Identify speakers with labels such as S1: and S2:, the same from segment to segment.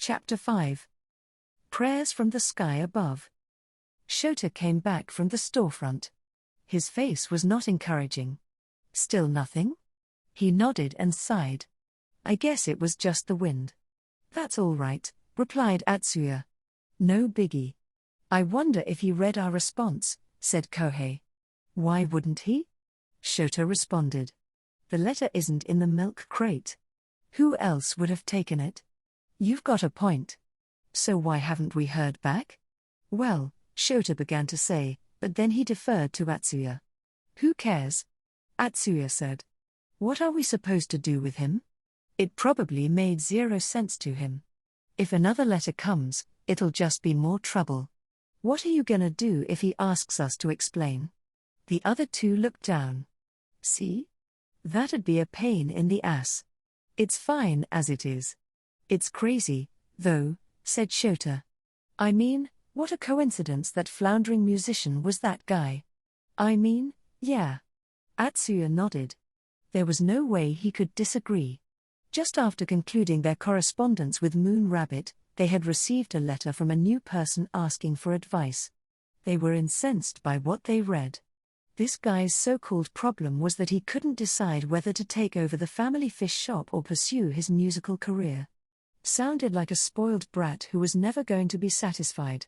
S1: Chapter 5. Prayers from the Sky Above. Shota came back from the storefront. His face was not encouraging. Still nothing? He nodded and sighed. I guess it was just the wind. That's all right, replied Atsuya. No biggie. I wonder if he read our response, said Kohei. Why wouldn't he? Shota responded. The letter isn't in the milk crate. Who else would have taken it? You've got a point. So why haven't we heard back? Well, Shota began to say, but then he deferred to Atsuya. Who cares? Atsuya said. What are we supposed to do with him? It probably made 0 sense to him. If another letter comes, it'll just be more trouble. What are you gonna do if he asks us to explain? The other two looked down. See? That'd be a pain in the ass. It's fine as it is. It's crazy, though, said Shota. I mean, what a coincidence that floundering musician was that guy. I mean, yeah. Atsuya nodded. There was no way he could disagree. Just after concluding their correspondence with Moon Rabbit, they had received a letter from a new person asking for advice. They were incensed by what they read. This guy's so-called problem was that he couldn't decide whether to take over the family fish shop or pursue his musical career. Sounded like a spoiled brat who was never going to be satisfied.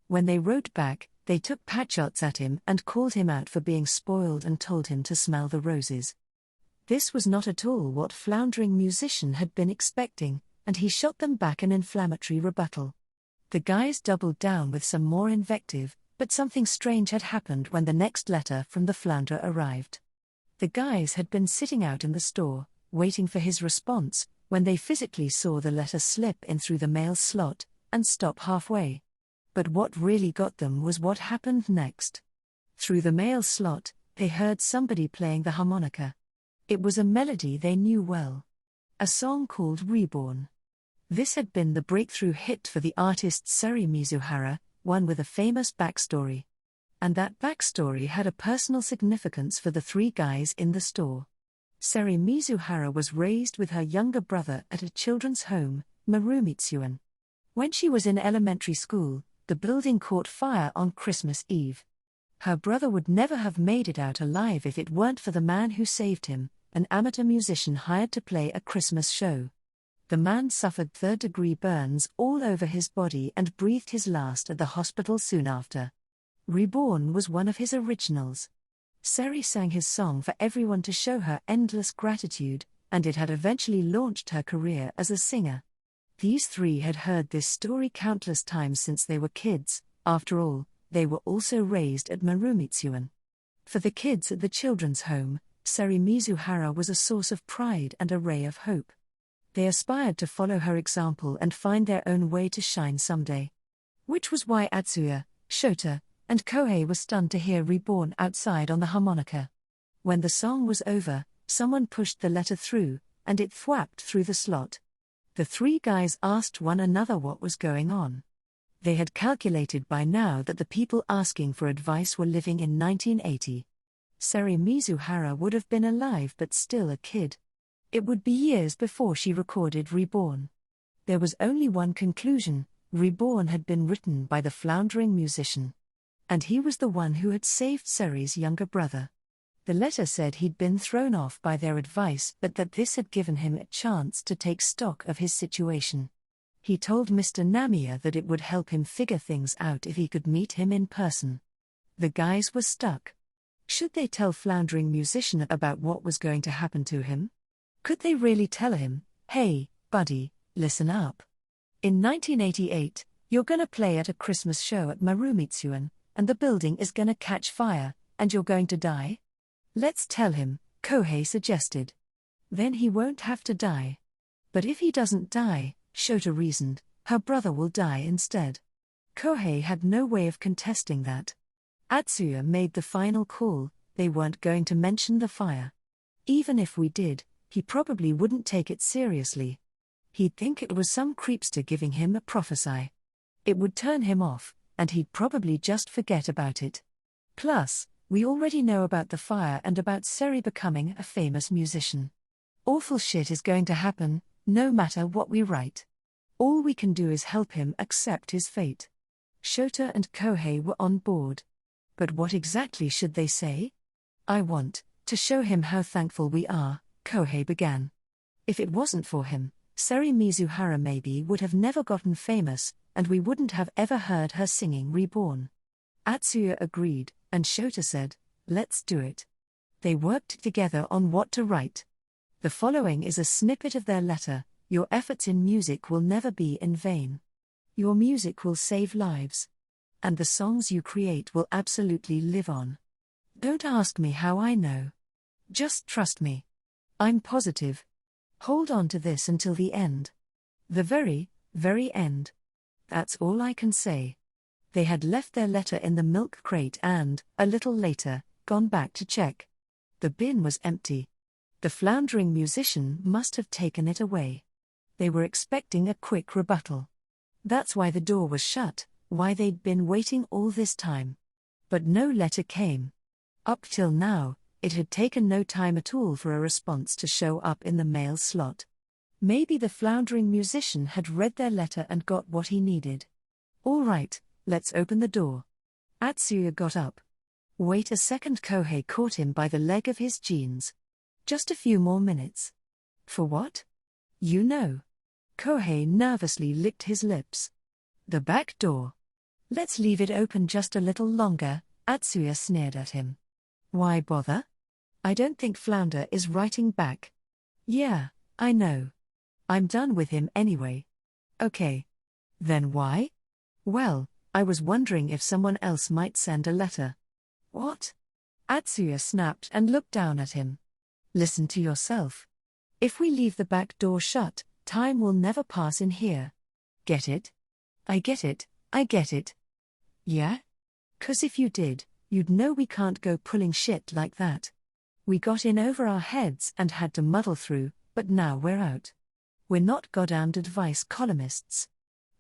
S1: When they wrote back, they took potshots at him and called him out for being spoiled and told him to smell the roses. This was not at all what floundering musician had been expecting, and he shot them back an inflammatory rebuttal. The guys doubled down with some more invective, but something strange had happened when the next letter from the flounder arrived. The guys had been sitting out in the store, waiting for his response, when they physically saw the letter slip in through the mail slot and stop halfway. But what really got them was what happened next. Through the mail slot, they heard somebody playing the harmonica. It was a melody they knew well. A song called Reborn. This had been the breakthrough hit for the artist Seri Mizuhara, one with a famous backstory. And that backstory had a personal significance for the three guys in the store. Seri Mizuhara was raised with her younger brother at a children's home, Marumitsuan. When she was in elementary school, the building caught fire on Christmas Eve. Her brother would never have made it out alive if it weren't for the man who saved him, an amateur musician hired to play a Christmas show. The man suffered third-degree burns all over his body and breathed his last at the hospital soon after. Reborn was one of his originals. Seri sang his song for everyone to show her endless gratitude, and it had eventually launched her career as a singer. These three had heard this story countless times since they were kids. After all, they were also raised at Marumitsuan. For the kids at the children's home, Seri Mizuhara was a source of pride and a ray of hope. They aspired to follow her example and find their own way to shine someday. Which was why Atsuya, Shota, and Kohei were stunned to hear Reborn outside on the harmonica. When the song was over, someone pushed the letter through, and it thwapped through the slot. The three guys asked one another what was going on. They had calculated by now that the people asking for advice were living in 1980. Seri Mizuhara would have been alive but still a kid. It would be years before she recorded Reborn. There was only one conclusion: Reborn had been written by the floundering musician. And he was the one who had saved Seri's younger brother. The letter said he'd been thrown off by their advice but that this had given him a chance to take stock of his situation. He told Mr. Namiya that it would help him figure things out if he could meet him in person. The guys were stuck. Should they tell floundering musician about what was going to happen to him? Could they really tell him, hey, buddy, listen up. In 1988, you're gonna play at a Christmas show at Marumitsuan, and the building is gonna catch fire, and you're going to die? Let's tell him, Kohei suggested. Then he won't have to die. But if he doesn't die, Shota reasoned, her brother will die instead. Kohei had no way of contesting that. Atsuya made the final call: they weren't going to mention the fire. Even if we did, he probably wouldn't take it seriously. He'd think it was some creepster giving him a prophecy. It would turn him off, and he'd probably just forget about it. Plus, we already know about the fire and about Seri becoming a famous musician. Awful shit is going to happen, no matter what we write. All we can do is help him accept his fate. Shota and Kohei were on board. But what exactly should they say? I want to show him how thankful we are, Kohei began. If it wasn't for him, Seri Mizuhara maybe would have never gotten famous, and we wouldn't have ever heard her singing Reborn. Atsuya agreed, and Shota said, let's do it. They worked together on what to write. The following is a snippet of their letter: your efforts in music will never be in vain. Your music will save lives. And the songs you create will absolutely live on. Don't ask me how I know. Just trust me. I'm positive. Hold on to this until the end. The very, very end. That's all I can say. They had left their letter in the milk crate and, a little later, gone back to check. The bin was empty. The floundering musician must have taken it away. They were expecting a quick rebuttal. That's why the door was shut, why they'd been waiting all this time. But no letter came. Up till now, it had taken no time at all for a response to show up in the mail slot. Maybe the floundering musician had read their letter and got what he needed. All right, let's open the door. Atsuya got up. Wait a second, Kohei caught him by the leg of his jeans. Just a few more minutes. For what? You know. Kohei nervously licked his lips. The back door. Let's leave it open just a little longer, Atsuya sneered at him. Why bother? I don't think Flounder is writing back. Yeah, I know. I'm done with him anyway. Okay. Then why? Well, I was wondering if someone else might send a letter. What? Atsuya snapped and looked down at him. Listen to yourself. If we leave the back door shut, time will never pass in here. Get it? I get it, I get it. Yeah? 'Cause if you did, you'd know we can't go pulling shit like that. We got in over our heads and had to muddle through, but now we're out. We're not goddamned advice columnists.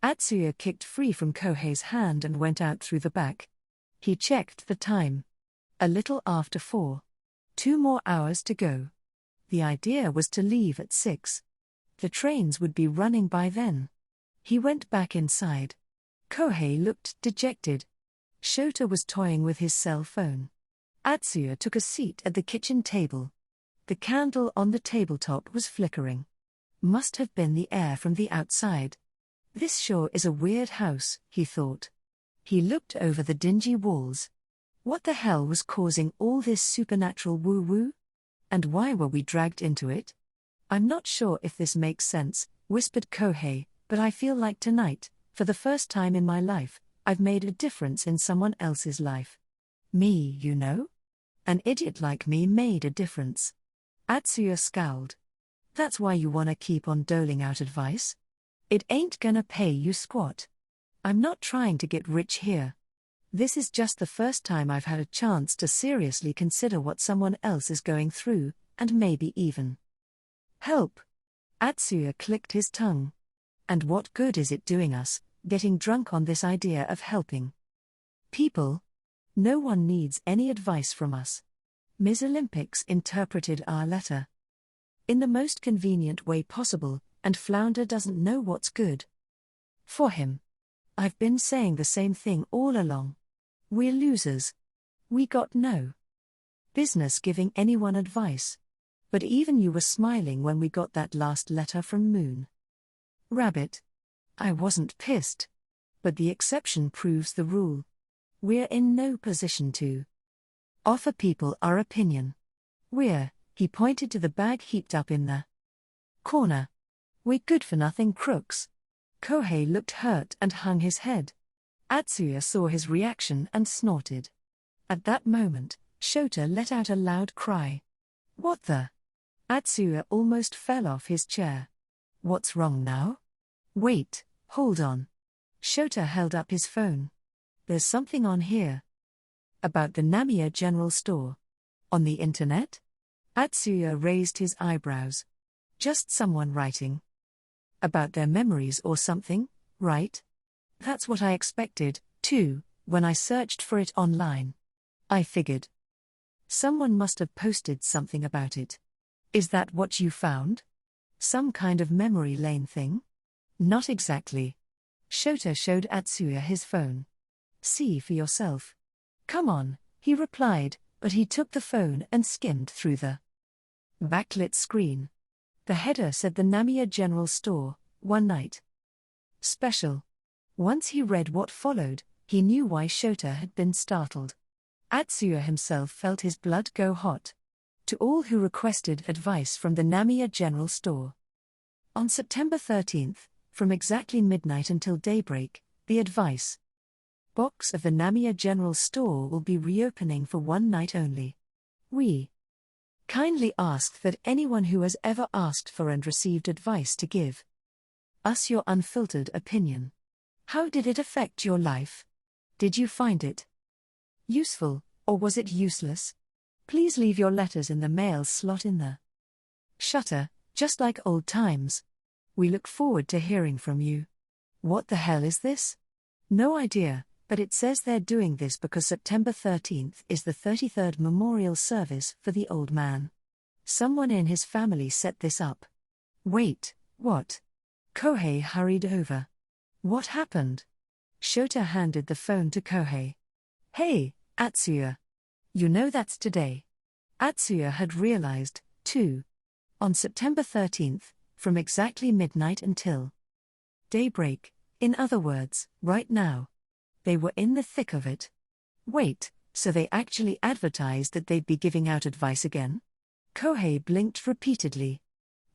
S1: Atsuya kicked free from Kohei's hand and went out through the back. He checked the time. A little after 4. 2 more hours to go. The idea was to leave at 6. The trains would be running by then. He went back inside. Kohei looked dejected. Shota was toying with his cell phone. Atsuya took a seat at the kitchen table. The candle on the tabletop was flickering. Must have been the air from the outside. This sure is a weird house, he thought. He looked over the dingy walls. What the hell was causing all this supernatural woo-woo? And why were we dragged into it? I'm not sure if this makes sense, whispered Kohei, but I feel like tonight, for the first time in my life, I've made a difference in someone else's life. Me, you know? An idiot like me made a difference. Atsuya scowled. That's why you wanna keep on doling out advice? It ain't gonna pay you squat. I'm not trying to get rich here. This is just the first time I've had a chance to seriously consider what someone else is going through, and maybe even help. Atsuya clicked his tongue. And what good is it doing us, getting drunk on this idea of helping people? No one needs any advice from us. Ms. Olympics interpreted our letter in the most convenient way possible, and Flounder doesn't know what's good for him. I've been saying the same thing all along. We're losers. We got no business giving anyone advice. But even you were smiling when we got that last letter from Moon Rabbit. I wasn't pissed. But the exception proves the rule. We're in no position to offer people our opinion. He pointed to the bag heaped up in the corner. We're good-for-nothing crooks. Kohei looked hurt and hung his head. Atsuya saw his reaction and snorted. At that moment, Shota let out a loud cry. What the? Atsuya almost fell off his chair. What's wrong now? Wait, hold on. Shota held up his phone. There's something on here. About the Namiya general store. On the internet? Atsuya raised his eyebrows. Just someone writing about their memories or something, right? That's what I expected, too, when I searched for it online. I figured someone must have posted something about it. Is that what you found? Some kind of memory lane thing? Not exactly. Shota showed Atsuya his phone. See for yourself. Come on, he replied, but he took the phone and skimmed through the backlit screen. The header said the Namiya General Store, one night special. Once he read what followed, he knew why Shota had been startled. Atsuya himself felt his blood go hot. To all who requested advice from the Namiya General Store. On September 13th, from exactly midnight until daybreak, the advice box of the Namiya General Store will be reopening for one night only. We kindly ask that anyone who has ever asked for and received advice to give us your unfiltered opinion. How did it affect your life? Did you find it useful, or was it useless? Please leave your letters in the mail slot in the shutter, just like old times. We look forward to hearing from you. What the hell is this? No idea, but it says they're doing this because September 13th is the 33rd memorial service for the old man. Someone in his family set this up. Wait, what? Kohei hurried over. What happened? Shota handed the phone to Kohei. Hey, Atsuya. You know that's today. Atsuya had realized, too. On September 13th, from exactly midnight until daybreak, in other words, right now. They were in the thick of it. Wait, so they actually advertised that they'd be giving out advice again? Kohei blinked repeatedly.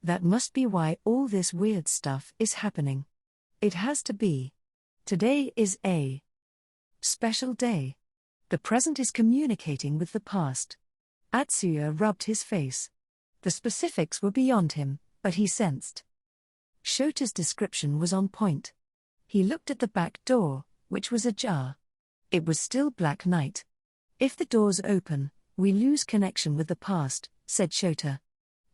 S1: That must be why all this weird stuff is happening. It has to be. Today is a special day. The present is communicating with the past. Atsuya rubbed his face. The specifics were beyond him, but he sensed Shota's description was on point. He looked at the back door, which was ajar. It was still black night. If the door's open, we lose connection with the past, said Shota.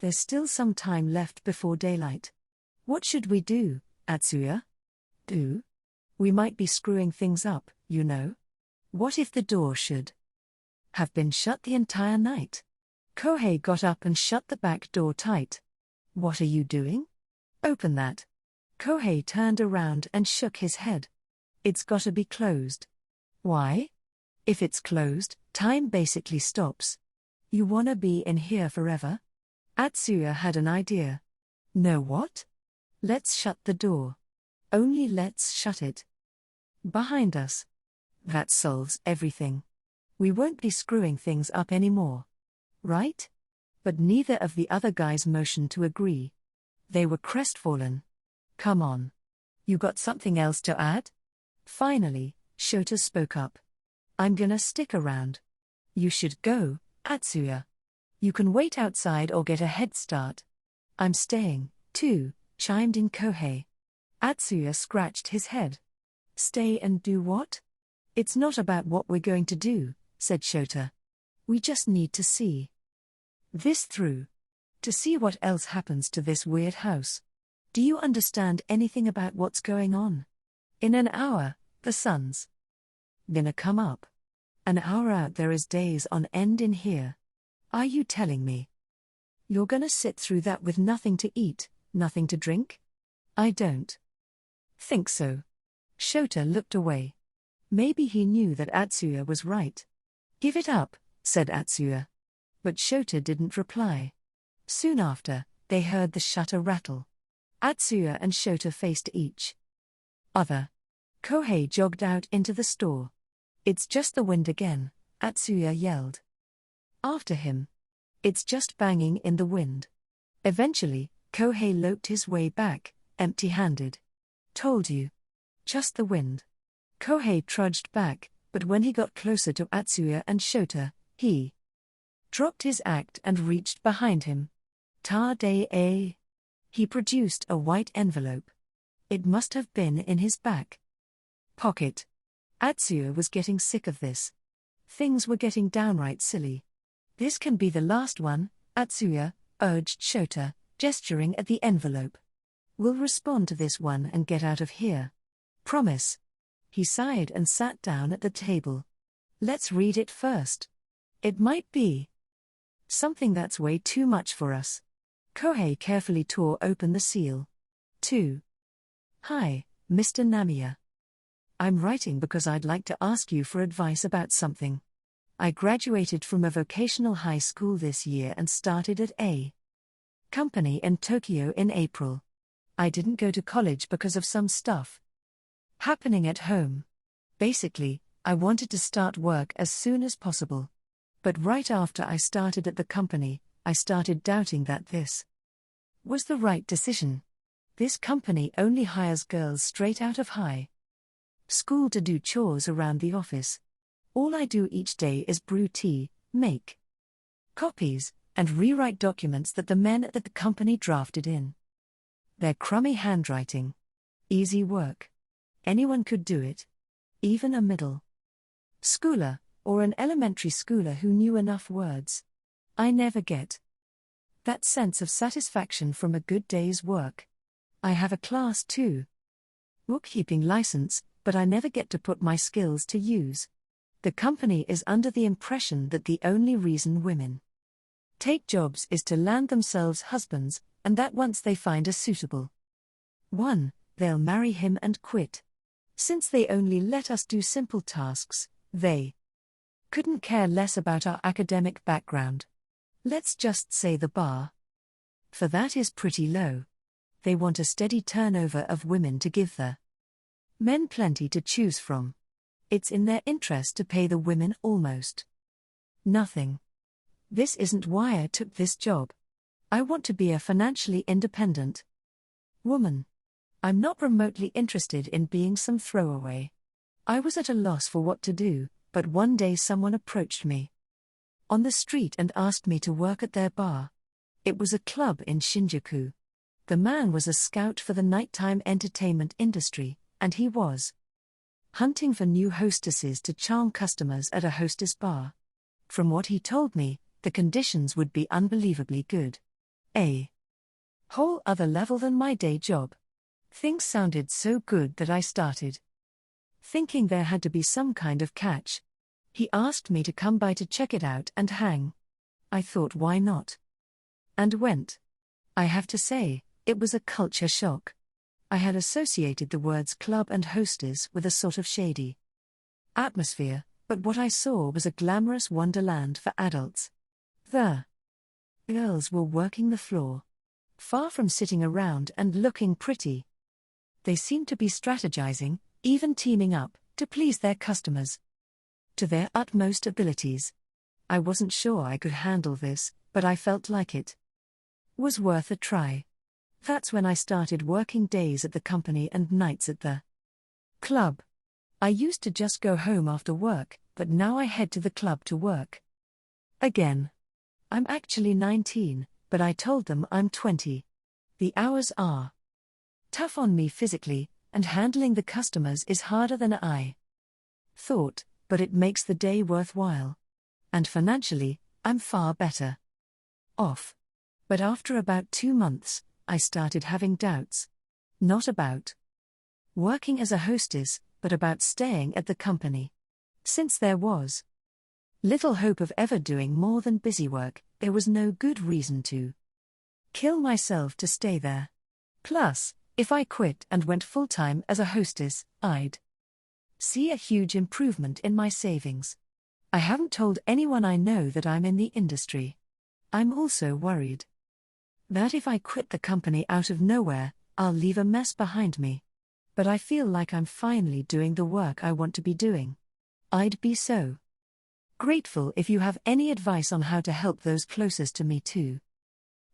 S1: There's still some time left before daylight. What should we do, Atsuya? Do? We might be screwing things up, you know. What if the door should have been shut the entire night? Kohei got up and shut the back door tight. What are you doing? Open that. Kohei turned around and shook his head. It's gotta be closed. Why? If it's closed, time basically stops. You wanna be in here forever? Atsuya had an idea. Know what? Let's shut the door. Only let's shut it behind us. That solves everything. We won't be screwing things up anymore. Right? But neither of the other guys motioned to agree. They were crestfallen. Come on. You got something else to add? Finally, Shota spoke up. I'm gonna stick around. You should go, Atsuya. You can wait outside or get a head start. I'm staying, too, chimed in Kohei. Atsuya scratched his head. Stay and do what? It's not about what we're going to do, said Shota. We just need to see this through. To see what else happens to this weird house. Do you understand anything about what's going on? In an hour, the sun's gonna come up. An hour out there is days on end in here. Are you telling me you're gonna sit through that with nothing to eat, nothing to drink? I don't think so. Shota looked away. Maybe he knew that Atsuya was right. Give it up, said Atsuya. But Shota didn't reply. Soon after, they heard the shutter rattle. Atsuya and Shota faced each other. Kohei jogged out into the store. It's just the wind again, Atsuya yelled after him. It's just banging in the wind. Eventually, Kohei loped his way back, empty-handed. Told you. Just the wind. Kohei trudged back, but when he got closer to Atsuya and Shota, he dropped his act and reached behind him. Ta-de-a. He produced a white envelope. It must have been in his back pocket. Atsuya was getting sick of this. Things were getting downright silly. This can be the last one, Atsuya, urged Shota, gesturing at the envelope. We'll respond to this one and get out of here. Promise. He sighed and sat down at the table. Let's read it first. It might be something that's way too much for us. Kohei carefully tore open the seal. 200 Hi, Mr. Namiya. I'm writing because I'd like to ask you for advice about something. I graduated from a vocational high school this year and started at a company in Tokyo in April. I didn't go to college because of some stuff happening at home. Basically, I wanted to start work as soon as possible. But right after I started at the company, I started doubting that this was the right decision. This company only hires girls straight out of high school to do chores around the office. All I do each day is brew tea, make copies, and rewrite documents that the men at the company drafted in their crummy handwriting. Easy work. Anyone could do it. Even a middle schooler, or an elementary schooler who knew enough words. I never get that sense of satisfaction from a good day's work. I have a Class 2 bookkeeping license, but I never get to put my skills to use. The company is under the impression that the only reason women take jobs is to land themselves husbands, and that once they find a suitable one, they'll marry him and quit. Since they only let us do simple tasks, they couldn't care less about our academic background. Let's just say the bar for that is pretty low. They want a steady turnover of women to give the men plenty to choose from. It's in their interest to pay the women almost nothing. This isn't why I took this job. I want to be a financially independent woman. I'm not remotely interested in being some throwaway. I was at a loss for what to do, but one day someone approached me on the street and asked me to work at their bar. It was a club in Shinjuku. The man was a scout for the nighttime entertainment industry, and he was hunting for new hostesses to charm customers at a hostess bar. From what he told me, the conditions would be unbelievably good. A whole other level than my day job. Things sounded so good that I started thinking there had to be some kind of catch. He asked me to come by to check it out and hang. I thought, why not? And went. I have to say, it was a culture shock. I had associated the words club and hostess with a sort of shady atmosphere, but what I saw was a glamorous wonderland for adults. The girls were working the floor. Far from sitting around and looking pretty. They seemed to be strategizing, even teaming up, to please their customers to their utmost abilities. I wasn't sure I could handle this, but I felt like it was worth a try. That's when I started working days at the company and nights at the club. I used to just go home after work, but now I head to the club to work again. I'm actually 19, but I told them I'm 20. The hours are tough on me physically, and handling the customers is harder than I thought, but it makes the day worthwhile. And financially, I'm far better off. But after about 2 months, I started having doubts. Not about working as a hostess, but about staying at the company. Since there was little hope of ever doing more than busy work, there was no good reason to kill myself to stay there. Plus, if I quit and went full-time as a hostess, I'd see a huge improvement in my savings. I haven't told anyone I know that I'm in the industry. I'm also worried that if I quit the company out of nowhere, I'll leave a mess behind me. But I feel like I'm finally doing the work I want to be doing. I'd be so grateful if you have any advice on how to help those closest to me too.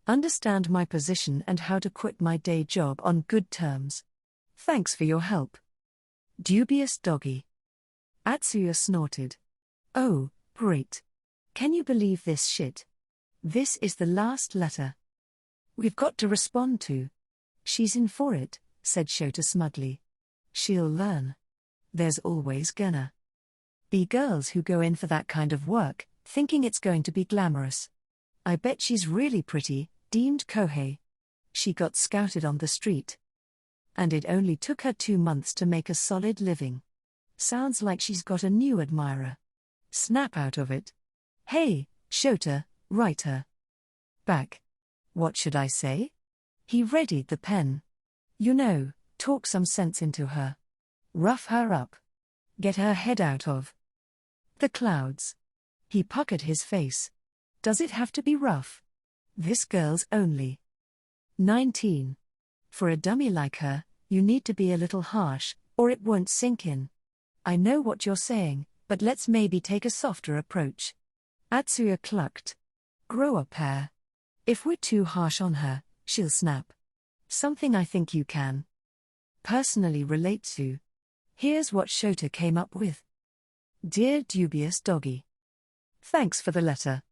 S1: Understand my position and how to quit my day job on good terms. Thanks for your help. Dubious doggy. Atsuya snorted. Oh, great. Can you believe this shit? This is the last letter we've got to respond to. She's in for it, said Shota smugly. She'll learn. There's always gonna be girls who go in for that kind of work, thinking it's going to be glamorous. I bet she's really pretty, deemed Kohei. She got scouted on the street. And it only took her 2 months to make a solid living. Sounds like she's got a new admirer. Snap out of it. Hey, Shota, write her back. What should I say? He readied the pen. You know, Talk some sense into her. Rough her up. Get her head out of the clouds. He puckered his face. Does it have to be rough? This girl's only 19. For a dummy like her, you need to be a little harsh, or it won't sink in. I know what you're saying, but let's maybe take a softer approach. Atsuya clucked. Grow a pair. If we're too harsh on her, she'll snap. Something I think you can personally relate to. Here's what Shota came up with. Dear dubious doggy. Thanks for the letter.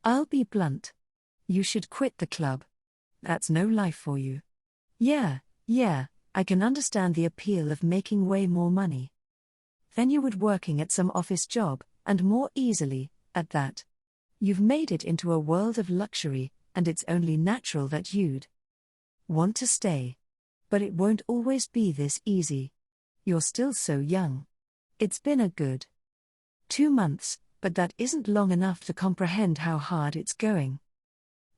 S1: I'll be blunt. You should quit the club. That's no life for you. Yeah, I can understand the appeal of making way more money. Then you would working at some office job, and more easily, at that. You've made it into a world of luxury, and it's only natural that you'd want to stay. But it won't always be this easy. You're still so young. It's been a good 2 months, but that isn't long enough to comprehend how hard it's going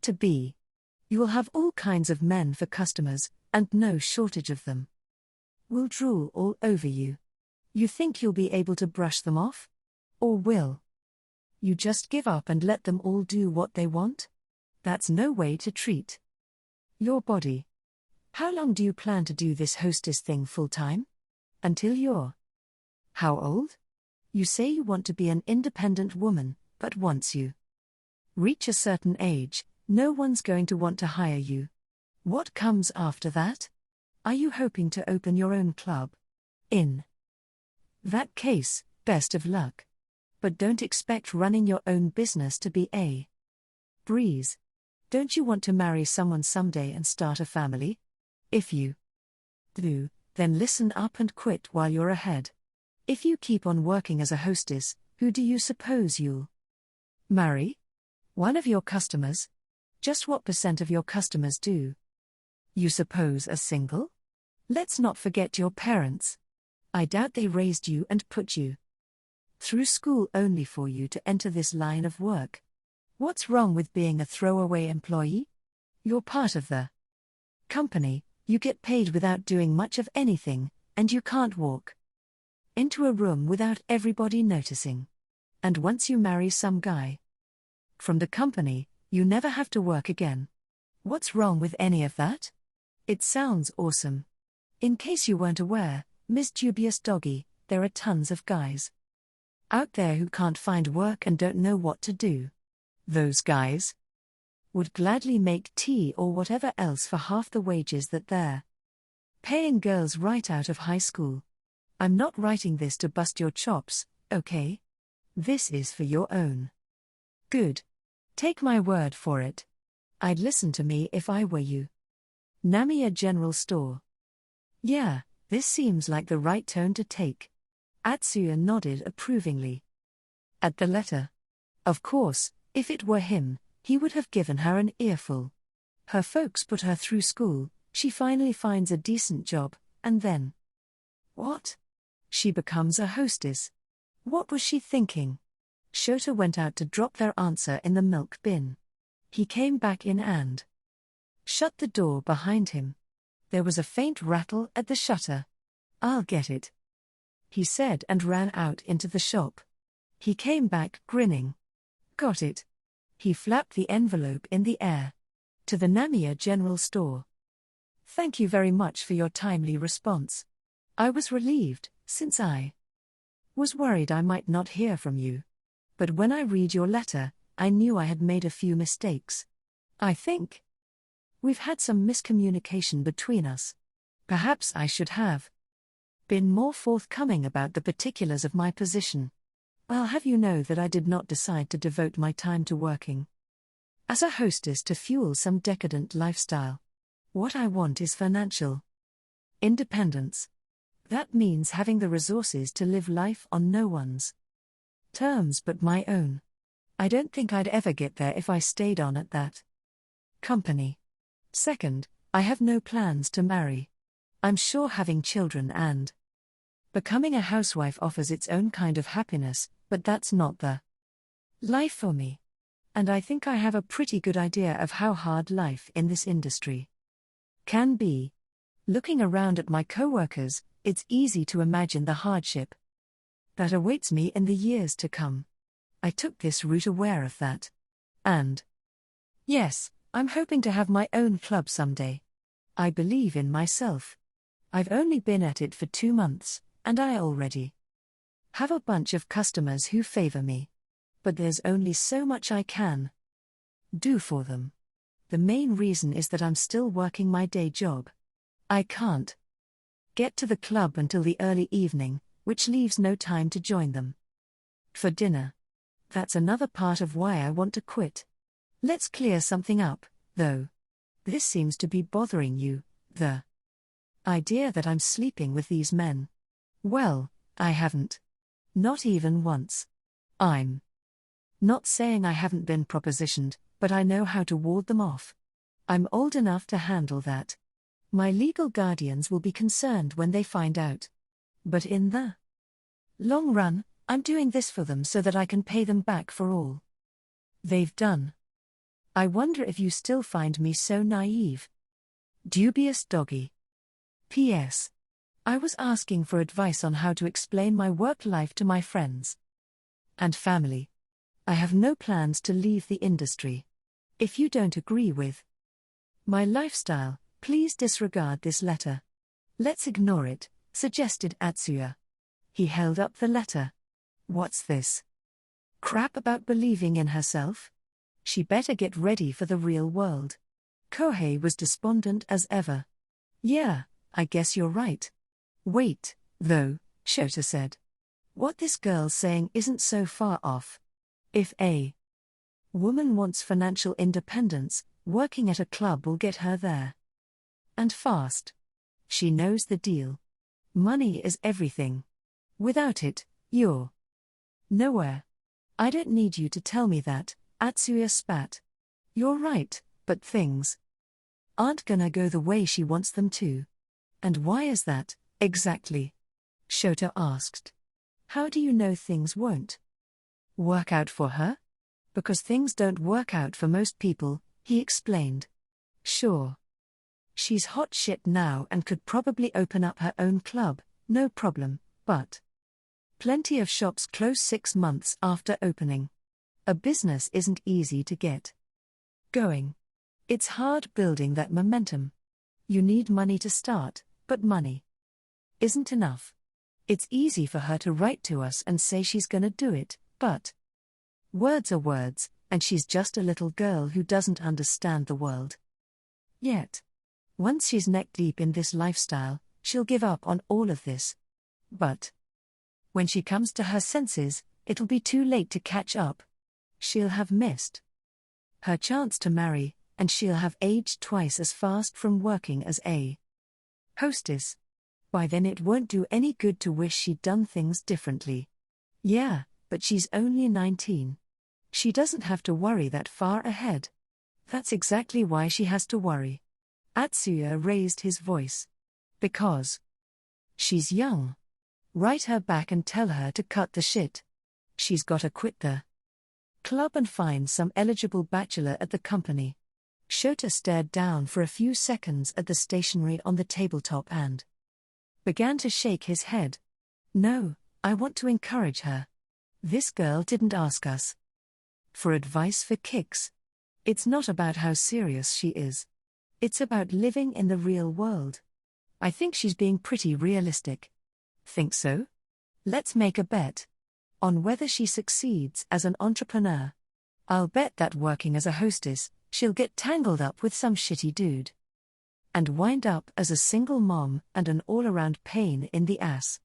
S1: to be. You will have all kinds of men for customers, and no shortage of them. Will drool all over you. You think you'll be able to brush them off? Or will you just give up and let them all do what they want? That's no way to treat your body. How long do you plan to do this hostess thing full-time? Until you're how old? You say you want to be an independent woman, but once you reach a certain age, no one's going to want to hire you. What comes after that? Are you hoping to open your own club? In that case, best of luck. But don't expect running your own business to be a breeze. Don't you want to marry someone someday and start a family? If you do, then listen up and quit while you're ahead. If you keep on working as a hostess, who do you suppose you'll marry? One of your customers? Just what % of your customers do you suppose are single? Let's not forget your parents. I doubt they raised you and put you through school only for you to enter this line of work. What's wrong with being a throwaway employee? You're part of the company, you get paid without doing much of anything, and you can't walk into a room without everybody noticing. And once you marry some guy from the company, you never have to work again. What's wrong with any of that? It sounds awesome. In case you weren't aware, Miss Dubious Doggy, there are tons of guys out there who can't find work and don't know what to do. Those guys would gladly make tea or whatever else for half the wages that they're paying girls right out of high school. I'm not writing this to bust your chops, okay? This is for your own good. Take my word for it. I'd listen to me if I were you. Namiya General Store. Yeah, this seems like the right tone to take. Atsuya nodded approvingly at the letter. Of course, if it were him, he would have given her an earful. Her folks put her through school, she finally finds a decent job, and then what? She becomes a hostess. What was she thinking? Shota went out to drop their answer in the milk bin. He came back in and shut the door behind him. There was a faint rattle at the shutter. I'll get it, he said and ran out into the shop. He came back grinning. Got it. He flapped the envelope in the air. To the Namiya General Store. Thank you very much for your timely response. I was relieved, since I was worried I might not hear from you. But when I read your letter, I knew I had made a few mistakes. I think we've had some miscommunication between us. Perhaps I should have been more forthcoming about the particulars of my position. I'll have you know that I did not decide to devote my time to working as a hostess to fuel some decadent lifestyle. What I want is financial independence. That means having the resources to live life on no one's terms but my own. I don't think I'd ever get there if I stayed on at that company. Second, I have no plans to marry. I'm sure having children and becoming a housewife offers its own kind of happiness, but that's not the life for me. And I think I have a pretty good idea of how hard life in this industry can be. Looking around at my coworkers, it's easy to imagine the hardship that awaits me in the years to come. I took this route aware of that. And yes, I'm hoping to have my own club someday. I believe in myself. I've only been at it for 2 months, and I already have a bunch of customers who favor me. But there's only so much I can do for them. The main reason is that I'm still working my day job. I can't get to the club until the early evening, which leaves no time to join them for dinner. That's another part of why I want to quit. Let's clear something up, though. This seems to be bothering you, the idea that I'm sleeping with these men. Well, I haven't. Not even once. I'm not saying I haven't been propositioned, but I know how to ward them off. I'm old enough to handle that. My legal guardians will be concerned when they find out. But in the long run, I'm doing this for them so that I can pay them back for all they've done. I wonder if you still find me so naive. Dubious doggy. P.S. I was asking for advice on how to explain my work life to my friends and family. I have no plans to leave the industry. If you don't agree with my lifestyle, please disregard this letter. Let's ignore it, suggested Atsuya. He held up the letter. What's this crap about believing in herself? She better get ready for the real world. Kohei was despondent as ever. Yeah, I guess you're right. Wait, though, Shota said. What this girl's saying isn't so far off. If a woman wants financial independence, working at a club will get her there. And fast. She knows the deal. Money is everything. Without it, you're nowhere. I don't need you to tell me that, Atsuya spat. You're right, but things aren't gonna go the way she wants them to. And why is that, exactly? Shota asked. How do you know things won't work out for her? Because things don't work out for most people, he explained. Sure. She's hot shit now and could probably open up her own club, no problem, but plenty of shops close 6 months after opening. A business isn't easy to get going. It's hard building that momentum. You need money to start, but money isn't enough. It's easy for her to write to us and say she's gonna do it, but words are words, and she's just a little girl who doesn't understand the world yet. Once she's neck deep in this lifestyle, she'll give up on all of this. But when she comes to her senses, it'll be too late to catch up. She'll have missed her chance to marry, and she'll have aged twice as fast from working as a hostess. By then it won't do any good to wish she'd done things differently. Yeah, but she's only 19. She doesn't have to worry that far ahead. That's exactly why she has to worry. Atsuya raised his voice. Because she's young. Write her back and tell her to cut the shit. She's gotta quit the club and find some eligible bachelor at the company. Shota stared down for a few seconds at the stationery on the tabletop and began to shake his head. No, I want to encourage her. This girl didn't ask us for advice for kicks. It's not about how serious she is. It's about living in the real world. I think she's being pretty realistic. Think so? Let's make a bet on whether she succeeds as an entrepreneur. I'll bet that working as a hostess, she'll get tangled up with some shitty dude and wind up as a single mom and an all-around pain in the ass.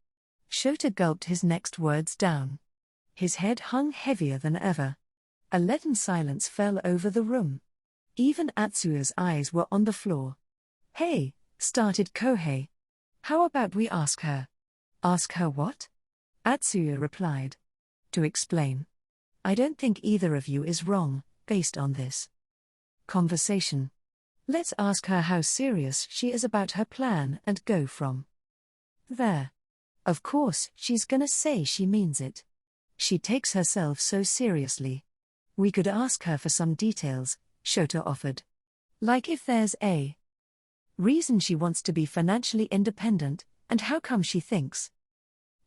S1: Shota gulped his next words down. His head hung heavier than ever. A leaden silence fell over the room. Even Atsuya's eyes were on the floor. Hey, started Kohei. How about we ask her? Ask her what? Atsuya replied. To explain. I don't think either of you is wrong, based on this conversation. Let's ask her how serious she is about her plan and go from there. Of course, she's gonna say she means it. She takes herself so seriously. We could ask her for some details, Shota offered. Like if there's a Reason she wants to be financially independent, and how come she thinks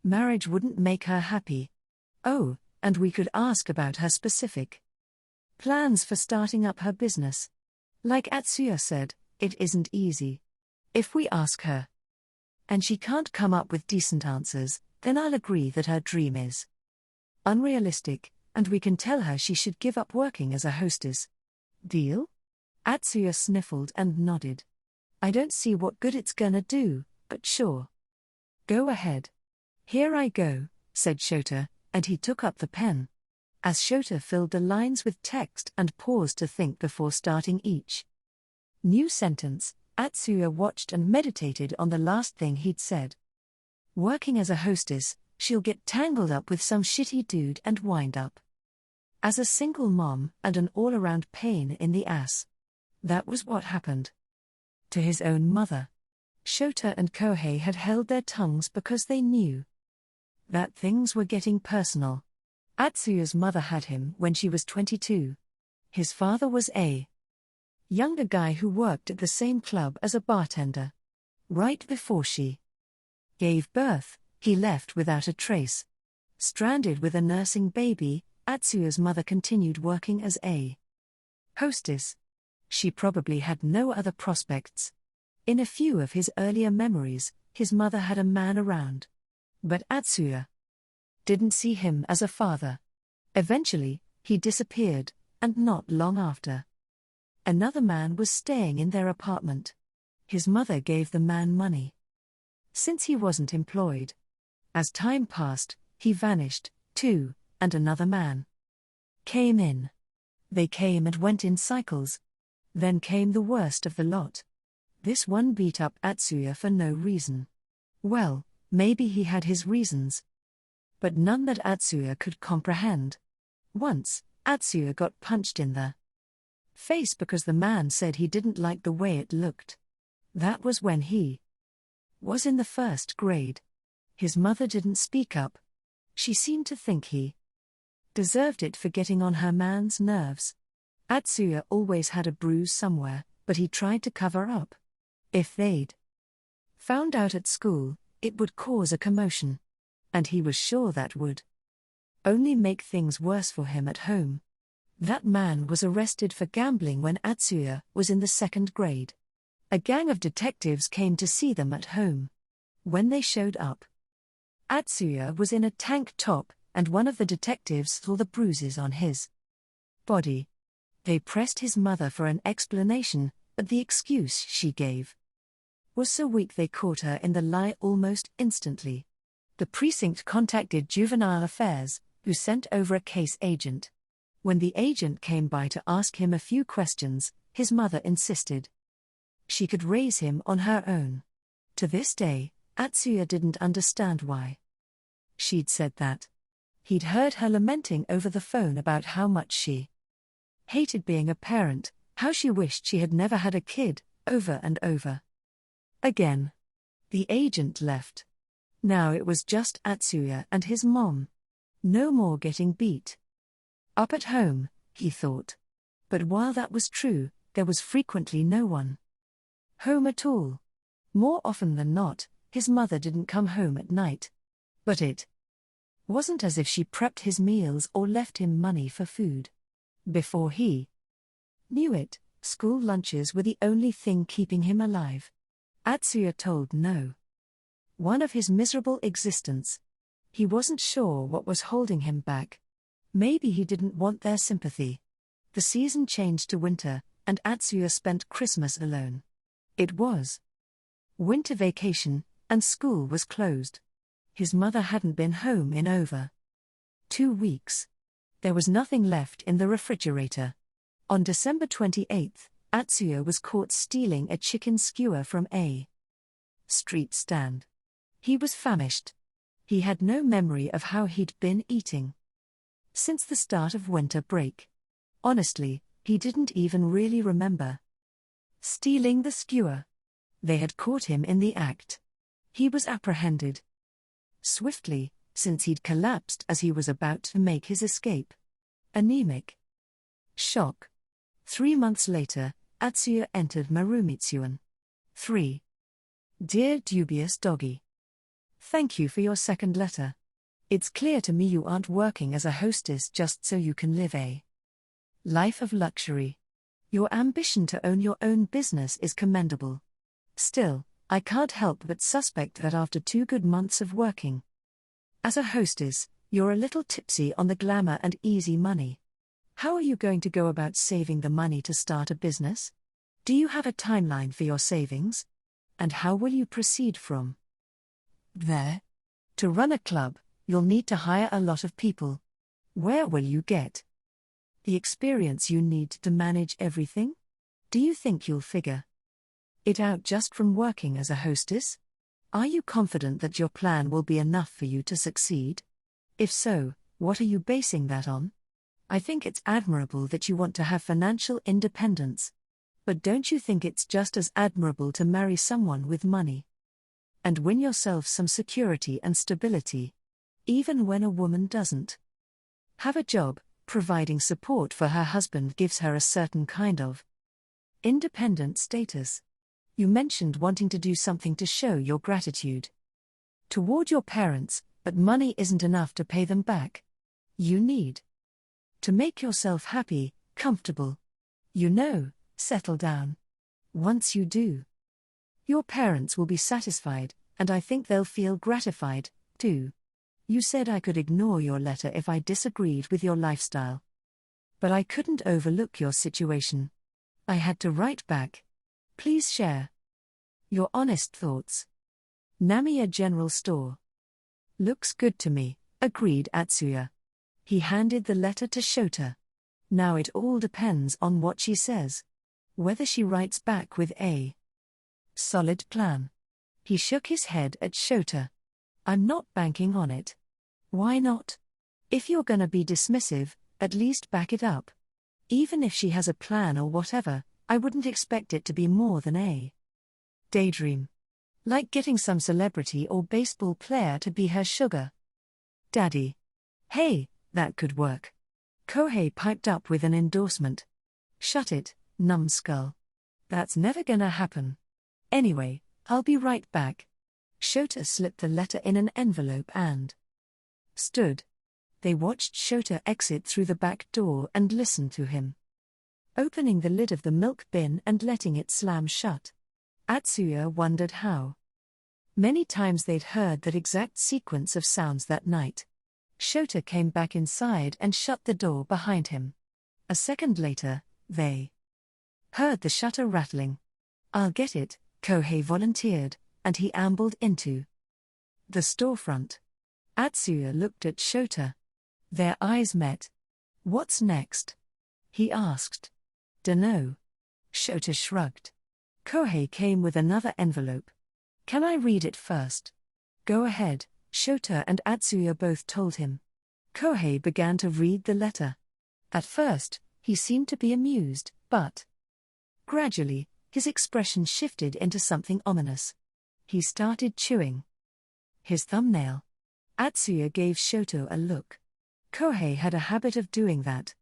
S1: marriage wouldn't make her happy. Oh, and we could ask about her specific plans for starting up her business. Like Atsuya said, it isn't easy. If we ask her, and she can't come up with decent answers, then I'll agree that her dream is unrealistic, and we can tell her she should give up working as a hostess. Deal? Atsuya sniffled and nodded. I don't see what good it's gonna do, but sure. Go ahead. Here I go, said Shota, and he took up the pen. As Shota filled the lines with text and paused to think before starting each new sentence, Atsuya watched and meditated on the last thing he'd said. Working as a hostess, she'll get tangled up with some shitty dude and wind up as a single mom and an all-around pain in the ass. That was what happened to his own mother. Shota and Kohei had held their tongues because they knew that things were getting personal. Atsuya's mother had him when she was 22. His father was a younger guy who worked at the same club as a bartender. Right before she gave birth, he left without a trace. Stranded with a nursing baby, Atsuya's mother continued working as a hostess. She probably had no other prospects. In a few of his earlier memories, his mother had a man around. But Atsuya didn't see him as a father. Eventually, he disappeared, and not long after, another man was staying in their apartment. His mother gave the man money since he wasn't employed. As time passed, he vanished, too, and another man came in. They came and went in cycles. Then came the worst of the lot. This one beat up Atsuya for no reason. Well, maybe he had his reasons, but none that Atsuya could comprehend. Once, Atsuya got punched in the face because the man said he didn't like the way it looked. That was when he was in the first grade. His mother didn't speak up. She seemed to think he deserved it for getting on her man's nerves. Atsuya always had a bruise somewhere, but he tried to cover up. If they'd found out at school, it would cause a commotion. And he was sure that would only make things worse for him at home. That man was arrested for gambling when Atsuya was in the second grade. A gang of detectives came to see them at home. When they showed up, Atsuya was in a tank top, and one of the detectives saw the bruises on his body. They pressed his mother for an explanation, but the excuse she gave was so weak they caught her in the lie almost instantly. The precinct contacted Juvenile Affairs, who sent over a case agent. When the agent came by to ask him a few questions, his mother insisted she could raise him on her own. To this day, Atsuya didn't understand why she'd said that. He'd heard her lamenting over the phone about how much she hated being a parent, how she wished she had never had a kid, over and over again. The agent left. Now it was just Atsuya and his mom. No more getting beat up at home, he thought. But while that was true, there was frequently no one home at all. More often than not, his mother didn't come home at night. But it wasn't as if she prepped his meals or left him money for food. Before he knew it, school lunches were the only thing keeping him alive. Atsuya told no one of his miserable existence. He wasn't sure what was holding him back. Maybe he didn't want their sympathy. The season changed to winter, and Atsuya spent Christmas alone. It was winter vacation, and school was closed. His mother hadn't been home in over 2 weeks. There was nothing left in the refrigerator. On December 28th, Atsuya was caught stealing a chicken skewer from a street stand. He was famished. He had no memory of how he'd been eating since the start of winter break. Honestly, he didn't even really remember stealing the skewer. They had caught him in the act. He was apprehended swiftly, since he'd collapsed as he was about to make his escape. Anemic shock. 3 months later, Atsuya entered Marumitsuan. 3. Dear dubious doggy. Thank you for your second letter. It's clear to me you aren't working as a hostess just so you can live a life of luxury. Your ambition to own your own business is commendable. Still, I can't help but suspect that after 2 good months of working as a hostess, you're a little tipsy on the glamour and easy money. How are you going to go about saving the money to start a business? Do you have a timeline for your savings? And how will you proceed from there? To run a club, you'll need to hire a lot of people. Where will you get the experience you need to manage everything? Do you think you'll figure it out just from working as a hostess? Are you confident that your plan will be enough for you to succeed? If so, what are you basing that on? I think it's admirable that you want to have financial independence. But don't you think it's just as admirable to marry someone with money and win yourself some security and stability, even when a woman doesn't have a job? Providing support for her husband gives her a certain kind of independent status. You mentioned wanting to do something to show your gratitude toward your parents, but money isn't enough to pay them back. You need to make yourself happy, comfortable. Settle down. Once you do, your parents will be satisfied, and I think they'll feel gratified, too. You said I could ignore your letter if I disagreed with your lifestyle. But I couldn't overlook your situation. I had to write back. Please share your honest thoughts. Namiya General Store. Looks good to me, agreed Atsuya. He handed the letter to Shota. Now it all depends on what she says. Whether she writes back with a solid plan. He shook his head at Shota. I'm not banking on it. Why not? If you're gonna be dismissive, at least back it up. Even if she has a plan or whatever, I wouldn't expect it to be more than a daydream. Like getting some celebrity or baseball player to be her sugar daddy. Hey, that could work. Kohei piped up with an endorsement. Shut it, numbskull. That's never gonna happen. Anyway, I'll be right back. Shota slipped the letter in an envelope and stood. They watched Shota exit through the back door and listened to him opening the lid of the milk bin and letting it slam shut. Atsuya wondered how many times they'd heard that exact sequence of sounds that night. Shota came back inside and shut the door behind him. A second later, they heard the shutter rattling. I'll get it, Kohei volunteered, and he ambled into the storefront. Atsuya looked at Shota. Their eyes met. What's next? He asked. Dunno. Shota shrugged. Kohei came with another envelope. Can I read it first? Go ahead, Shota and Atsuya both told him. Kohei began to read the letter. At first, he seemed to be amused, but gradually, his expression shifted into something ominous. He started chewing his thumbnail. Atsuya gave Shota a look. Kohei had a habit of doing that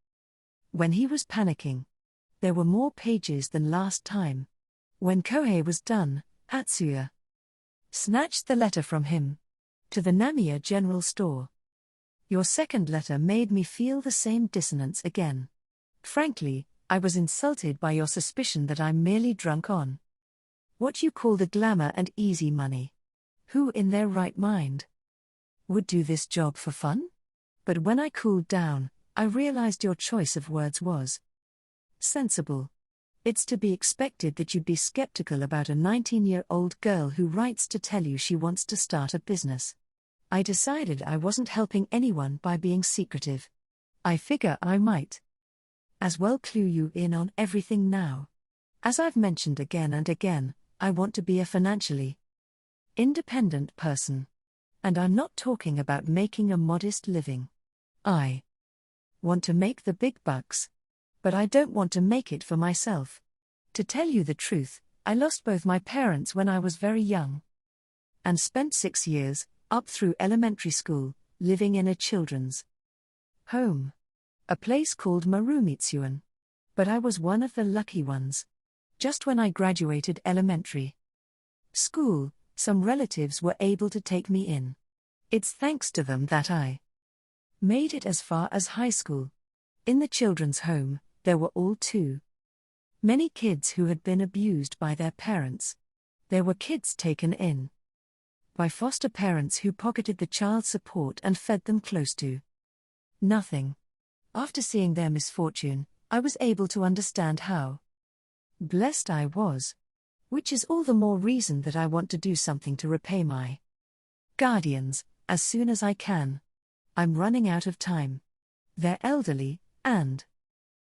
S1: when he was panicking. There were more pages than last time. When Kohei was done, Atsuya snatched the letter from him. To the Namiya General Store. Your second letter made me feel the same dissonance again. Frankly, I was insulted by your suspicion that I'm merely drunk on what you call the glamour and easy money. Who in their right mind would do this job for fun? But when I cooled down, I realized your choice of words was sensible. It's to be expected that you'd be skeptical about a 19-year-old girl who writes to tell you she wants to start a business. I decided I wasn't helping anyone by being secretive. I figure I might as well clue you in on everything now. As I've mentioned again and again, I want to be a financially independent person. And I'm not talking about making a modest living. I want to make the big bucks. But I don't want to make it for myself. To tell you the truth, I lost both my parents when I was very young. And spent 6 years, up through elementary school, living in a children's home. A place called Marumitsuan. But I was one of the lucky ones. Just when I graduated elementary School, some relatives were able to take me in. It's thanks to them that I made it as far as high school. In the children's home, there were all too many kids who had been abused by their parents. There were kids taken in by foster parents who pocketed the child support and fed them close to nothing. After seeing their misfortune, I was able to understand how blessed I was. Which is all the more reason that I want to do something to repay my guardians, as soon as I can. I'm running out of time. They're elderly, and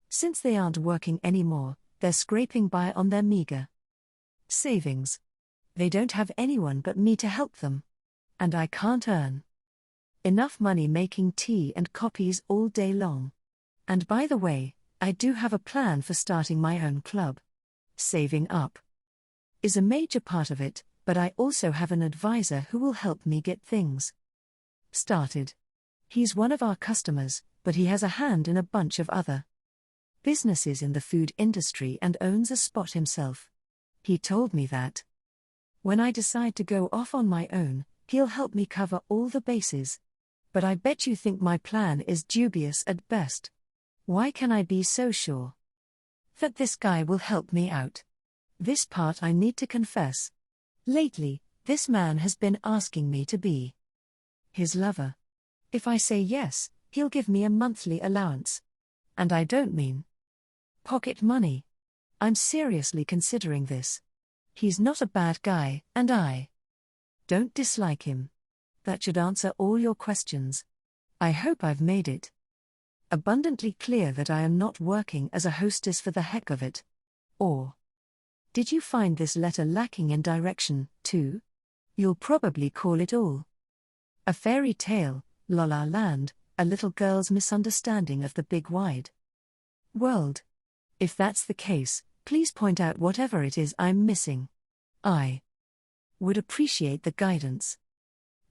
S1: since they aren't working anymore, they're scraping by on their meager savings. They don't have anyone but me to help them. And I can't earn enough money making tea and copies all day long. And by the way, I do have a plan for starting my own club. Saving up is a major part of it, but I also have an advisor who will help me get things started. He's one of our customers, but he has a hand in a bunch of other businesses in the food industry and owns a spot himself. He told me that when I decide to go off on my own, he'll help me cover all the bases. But I bet you think my plan is dubious at best. Why can I be so sure that this guy will help me out? This part I need to confess. Lately, this man has been asking me to be his lover. If I say yes, he'll give me a monthly allowance. And I don't mean pocket money. I'm seriously considering this. He's not a bad guy, and I don't dislike him. That should answer all your questions. I hope I've made it abundantly clear that I am not working as a hostess for the heck of it. Or did you find this letter lacking in direction, too? You'll probably call it all a fairy tale, La La Land, a little girl's misunderstanding of the big wide world. If that's the case, please point out whatever it is I'm missing. I would appreciate the guidance.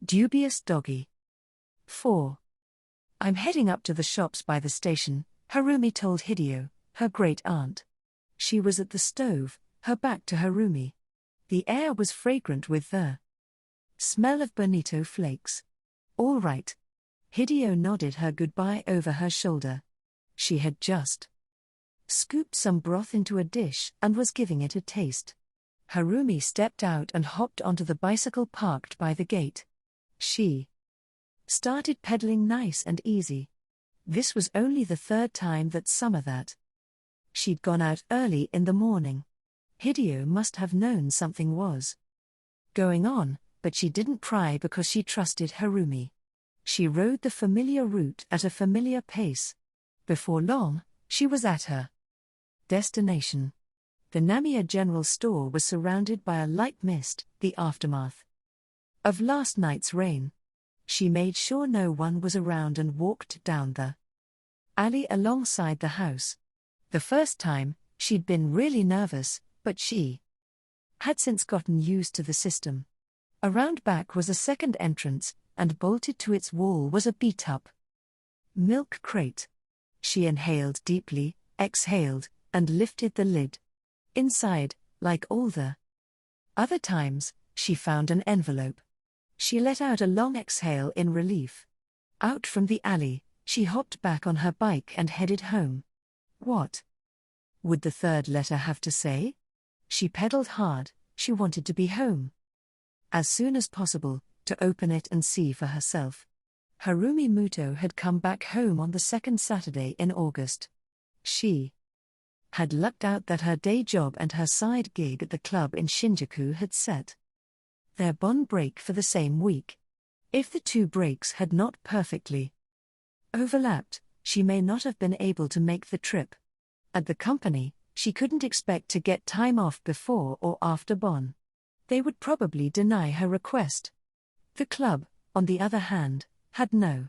S1: Dubious Doggy. 4. I'm heading up to the shops by the station, Harumi told Hideo, her great aunt. She was at the stove, her back to Harumi. The air was fragrant with the smell of bonito flakes. All right. Hideo nodded her goodbye over her shoulder. She had just scooped some broth into a dish and was giving it a taste. Harumi stepped out and hopped onto the bicycle parked by the gate. She started pedaling nice and easy. This was only the third time that summer that she'd gone out early in the morning. Hideo must have known something was going on, but she didn't pry because she trusted Harumi. She rode the familiar route at a familiar pace. Before long, she was at her destination. The Namiya general store was surrounded by a light mist, the aftermath of last night's rain. She made sure no one was around and walked down the alley alongside the house. The first time, she'd been really nervous, but she had since gotten used to the system. Around back was a second entrance, and bolted to its wall was a beat-up milk crate. She inhaled deeply, exhaled, and lifted the lid. Inside, like all the other times, she found an envelope. She let out a long exhale in relief. Out from the alley, she hopped back on her bike and headed home. What would the third letter have to say? She pedaled hard, she wanted to be home as soon as possible, to open it and see for herself. Harumi Muto had come back home on the second Saturday in August. She had lucked out that her day job and her side gig at the club in Shinjuku had set their bond break for the same week. If the two breaks had not perfectly overlapped, she may not have been able to make the trip. At the company, she couldn't expect to get time off before or after Bon. They would probably deny her request. The club, on the other hand, had no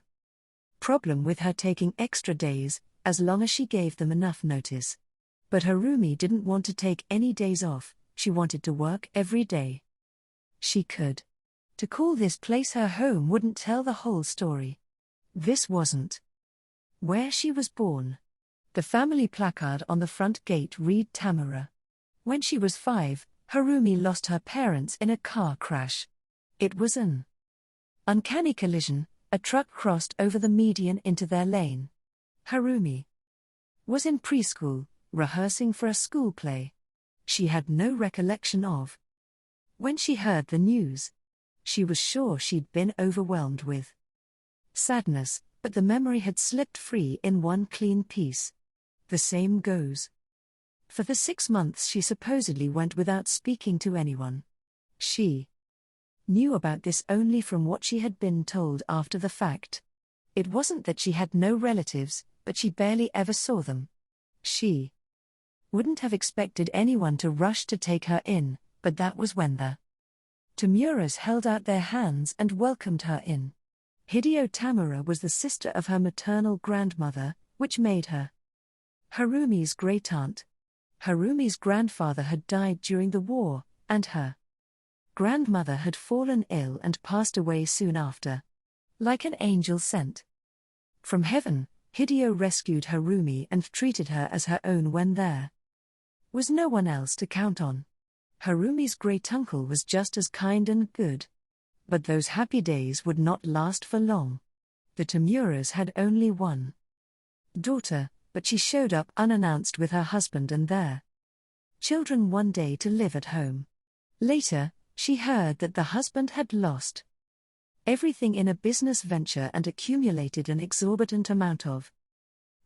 S1: problem with her taking extra days, as long as she gave them enough notice. But Harumi didn't want to take any days off, she wanted to work every day she could. To call this place her home wouldn't tell the whole story. This wasn't where she was born. The family placard on the front gate read Tamura. When she was 5, Harumi lost her parents in a car crash. It was an uncanny collision. A truck crossed over the median into their lane. Harumi was in preschool, rehearsing for a school play. She had no recollection of when she heard the news. She was sure she'd been overwhelmed with sadness, but the memory had slipped free in one clean piece. The same goes for the 6 months she supposedly went without speaking to anyone. She knew about this only from what she had been told after the fact. It wasn't that she had no relatives, but she barely ever saw them. She wouldn't have expected anyone to rush to take her in, but that was when the Tamuras held out their hands and welcomed her in. Hideo Tamura was the sister of her maternal grandmother, which made her Harumi's great-aunt. Harumi's grandfather had died during the war, and her grandmother had fallen ill and passed away soon after. Like an angel sent from heaven, Hideo rescued Harumi and treated her as her own when there was no one else to count on. Harumi's great-uncle was just as kind and good. But those happy days would not last for long. The Tamuras had only one daughter, but she showed up unannounced with her husband and their children one day to live at home. Later, she heard that the husband had lost everything in a business venture and accumulated an exorbitant amount of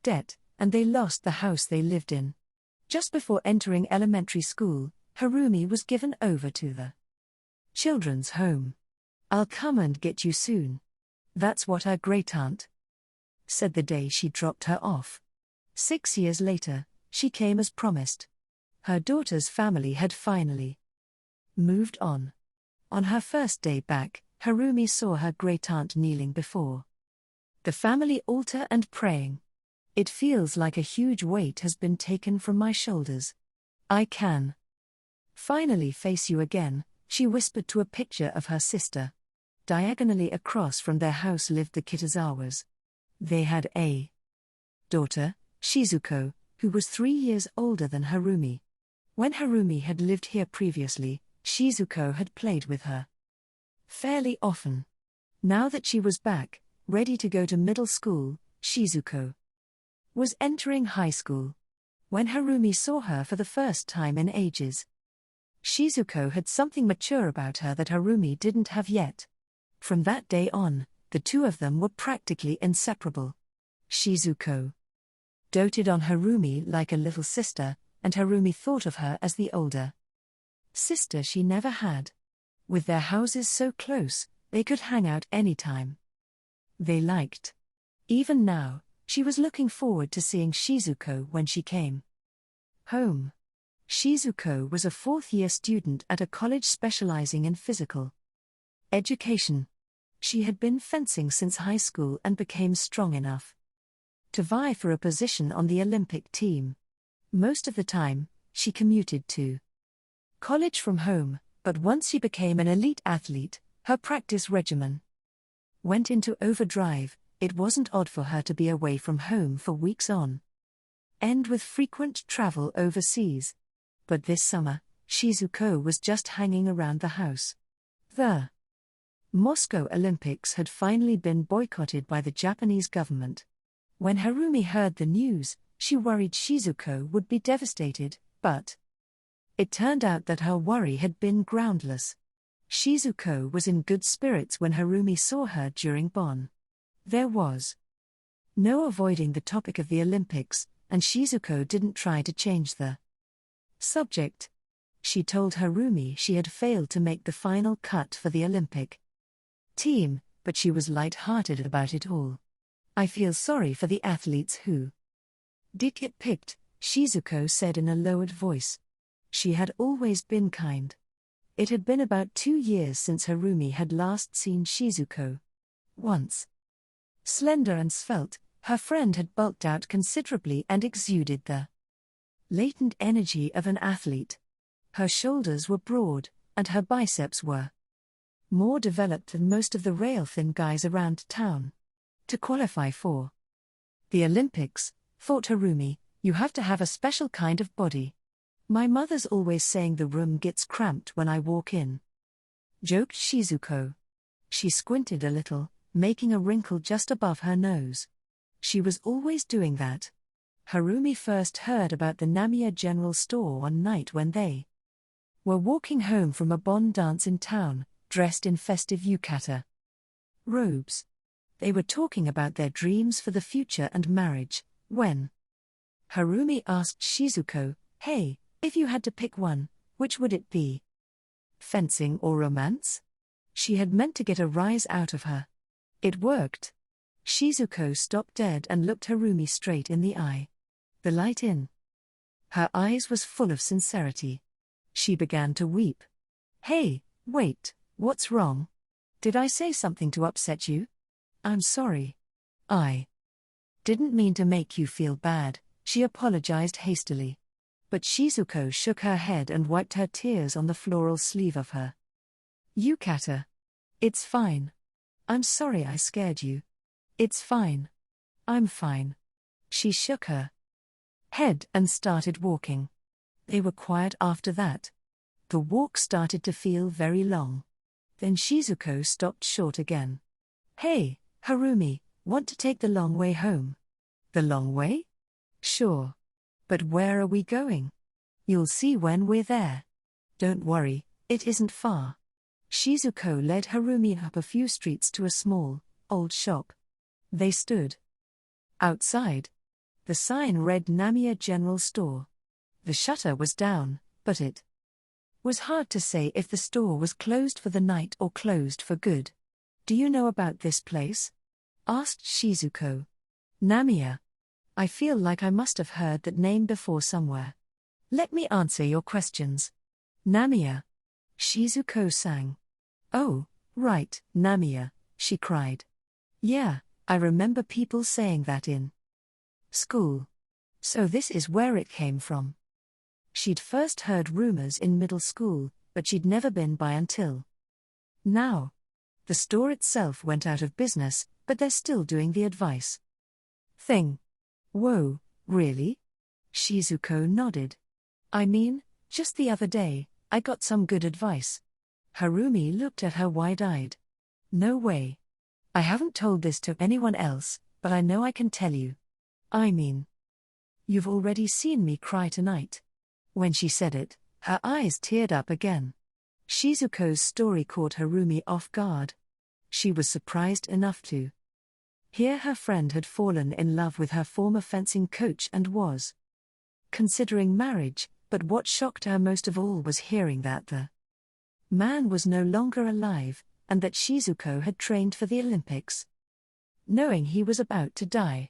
S1: debt, and they lost the house they lived in. Just before entering elementary school, Harumi was given over to the children's home. "I'll come and get you soon." That's what her great-aunt said the day she dropped her off. 6 years later, she came as promised. Her daughter's family had finally moved on. On her first day back, Harumi saw her great-aunt kneeling before the family altar and praying. "It feels like a huge weight has been taken from my shoulders. I can finally face you again," she whispered to a picture of her sister. Diagonally across from their house lived the Kitazawas. They had a daughter, Shizuko, who was 3 years older than Harumi. When Harumi had lived here previously, Shizuko had played with her fairly often. Now that she was back, ready to go to middle school, Shizuko was entering high school. When Harumi saw her for the first time in ages, Shizuko had something mature about her that Harumi didn't have yet. From that day on, the two of them were practically inseparable. Shizuko doted on Harumi like a little sister, and Harumi thought of her as the older sister she never had. With their houses so close, they could hang out anytime they liked. Even now, she was looking forward to seeing Shizuko when she came home. Shizuko was a 4th-year student at a college specializing in physical education. She had been fencing since high school and became strong enough to vie for a position on the Olympic team. Most of the time, she commuted to college from home, but once she became an elite athlete, her practice regimen went into overdrive. It wasn't odd for her to be away from home for weeks on end with frequent travel overseas. But this summer, Shizuko was just hanging around the house. The Moscow Olympics had finally been boycotted by the Japanese government. When Harumi heard the news, she worried Shizuko would be devastated, but it turned out that her worry had been groundless. Shizuko was in good spirits when Harumi saw her during Bon. There was no avoiding the topic of the Olympics, and Shizuko didn't try to change the subject. She told Harumi she had failed to make the final cut for the Olympic team, but she was light-hearted about it all. "I feel sorry for the athletes who did get picked," Shizuko said in a lowered voice. She had always been kind. It had been about 2 years since Harumi had last seen Shizuko. Once slender and svelte, her friend had bulked out considerably and exuded the latent energy of an athlete. Her shoulders were broad, and her biceps were more developed than most of the rail-thin guys around town. To qualify for the Olympics, thought Harumi, you have to have a special kind of body. My mother's always saying the room gets cramped when I walk in, joked Shizuko. She squinted a little, making a wrinkle just above her nose. She was always doing that. Harumi first heard about the Namiya General Store one night when they were walking home from a Bon dance in town, dressed in festive yukata robes. They were talking about their dreams for the future and marriage, when Harumi asked Shizuko, "Hey, if you had to pick one, which would it be? Fencing or romance?" She had meant to get a rise out of her. It worked. Shizuko stopped dead and looked Harumi straight in the eye. The light in her eyes was full of sincerity. She began to weep. "Hey, wait, what's wrong? Did I say something to upset you? I'm sorry. I didn't mean to make you feel bad," she apologized hastily. But Shizuko shook her head and wiped her tears on the floral sleeve of her yukata. "It's fine. I'm sorry I scared you. It's fine. I'm fine." She shook her head and started walking. They were quiet after that. The walk started to feel very long. Then Shizuko stopped short again. "Hey, Harumi, want to take the long way home?" "The long way? Sure. But where are we going?" "You'll see when we're there. Don't worry, it isn't far." Shizuko led Harumi up a few streets to a small, old shop. They stood outside. The sign read Namiya General Store. The shutter was down, but it was hard to say if the store was closed for the night or closed for good. "Do you know about this place?" asked Shizuko. "Namiya. I feel like I must have heard that name before somewhere. Let me answer your questions." "Namiya." Shizuko sang. "Oh, right, Namiya," she cried. "Yeah, I remember people saying that in school. So this is where it came from." She'd first heard rumors in middle school, but she'd never been by until now. The store itself went out of business, but they're still doing the advice thing. "Whoa, really?" Shizuko nodded. "I mean, just the other day, I got some good advice." Harumi looked at her wide-eyed. "No way. I haven't told this to anyone else, but I know I can tell you. I mean, you've already seen me cry tonight." When she said it, her eyes teared up again. Shizuko's story caught Harumi off guard. She was surprised enough to hear her friend had fallen in love with her former fencing coach and was considering marriage, but what shocked her most of all was hearing that the man was no longer alive, and that Shizuko had trained for the Olympics, knowing he was about to die.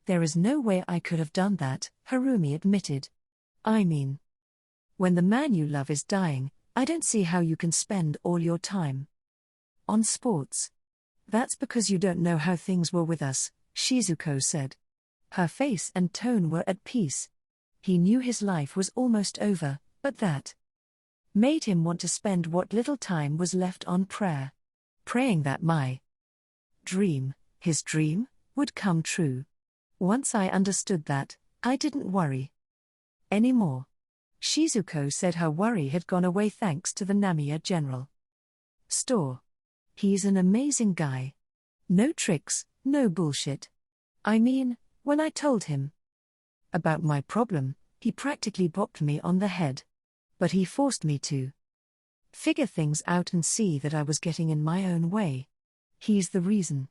S1: "There is no way I could have done that," Harumi admitted. "I mean, when the man you love is dying, I don't see how you can spend all your time on sports." "That's because you don't know how things were with us," Shizuko said. Her face and tone were at peace. He knew his life was almost over, but that made him want to spend what little time was left on prayer. Praying that my dream, his dream, would come true. Once I understood that, I didn't worry anymore. Shizuko said her worry had gone away thanks to the Namiya General Store. "He's an amazing guy. No tricks, no bullshit. I mean, when I told him about my problem, he practically bopped me on the head. But he forced me to figure things out and see that I was getting in my own way. He's the reason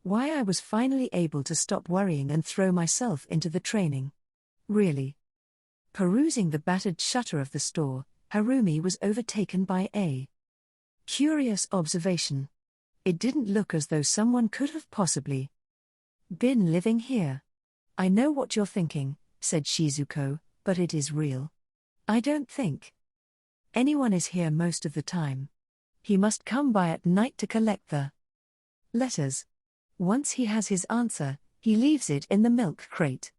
S1: why I was finally able to stop worrying and throw myself into the training." Really. Perusing the battered shutter of the store, Harumi was overtaken by a curious observation. It didn't look as though someone could have possibly been living here. "I know what you're thinking," said Shizuko, "but it is real. I don't think anyone is here most of the time. He must come by at night to collect the letters. Once he has his answer, he leaves it in the milk crate.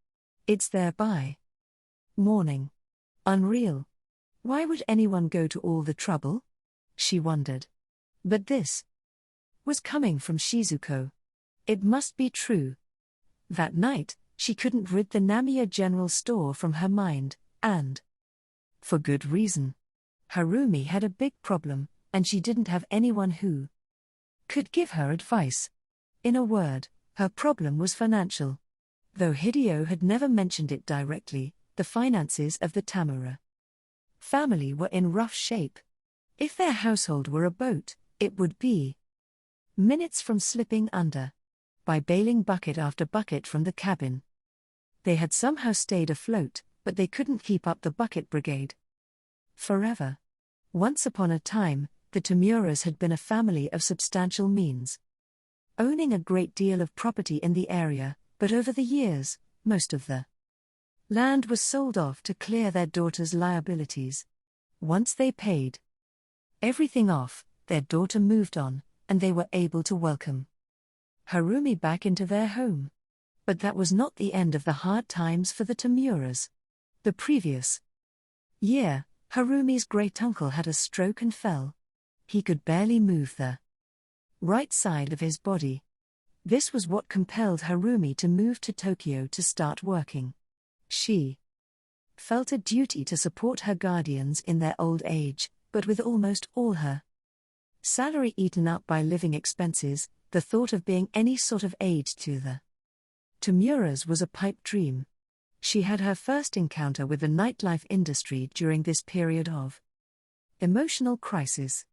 S1: It's there by morning. Unreal. Why would anyone go to all the trouble?" she wondered. But this was coming from Shizuko. It must be true. That night, she couldn't rid the Namiya General Store from her mind, and For good reason. Harumi had a big problem, and she didn't have anyone who could give her advice. In a word, her problem was financial. Though Hideo had never mentioned it directly, the finances of the Tamura family were in rough shape. If their household were a boat, it would be minutes from slipping under. By bailing bucket after bucket from the cabin, they had somehow stayed afloat, but they couldn't keep up the bucket brigade forever. Once upon a time, the Tamuras had been a family of substantial means, owning a great deal of property in the area, but over the years, most of the land was sold off to clear their daughter's liabilities. Once they paid everything off, their daughter moved on, and they were able to welcome Harumi back into their home. But that was not the end of the hard times for the Tamuras. The previous year, Harumi's great-uncle had a stroke and fell. He could barely move the right side of his body. This was what compelled Harumi to move to Tokyo to start working. She felt a duty to support her guardians in their old age, but with almost all her salary eaten up by living expenses, the thought of being any sort of aid to the Tamuras was a pipe dream. She had her first encounter with the nightlife industry during this period of emotional crisis.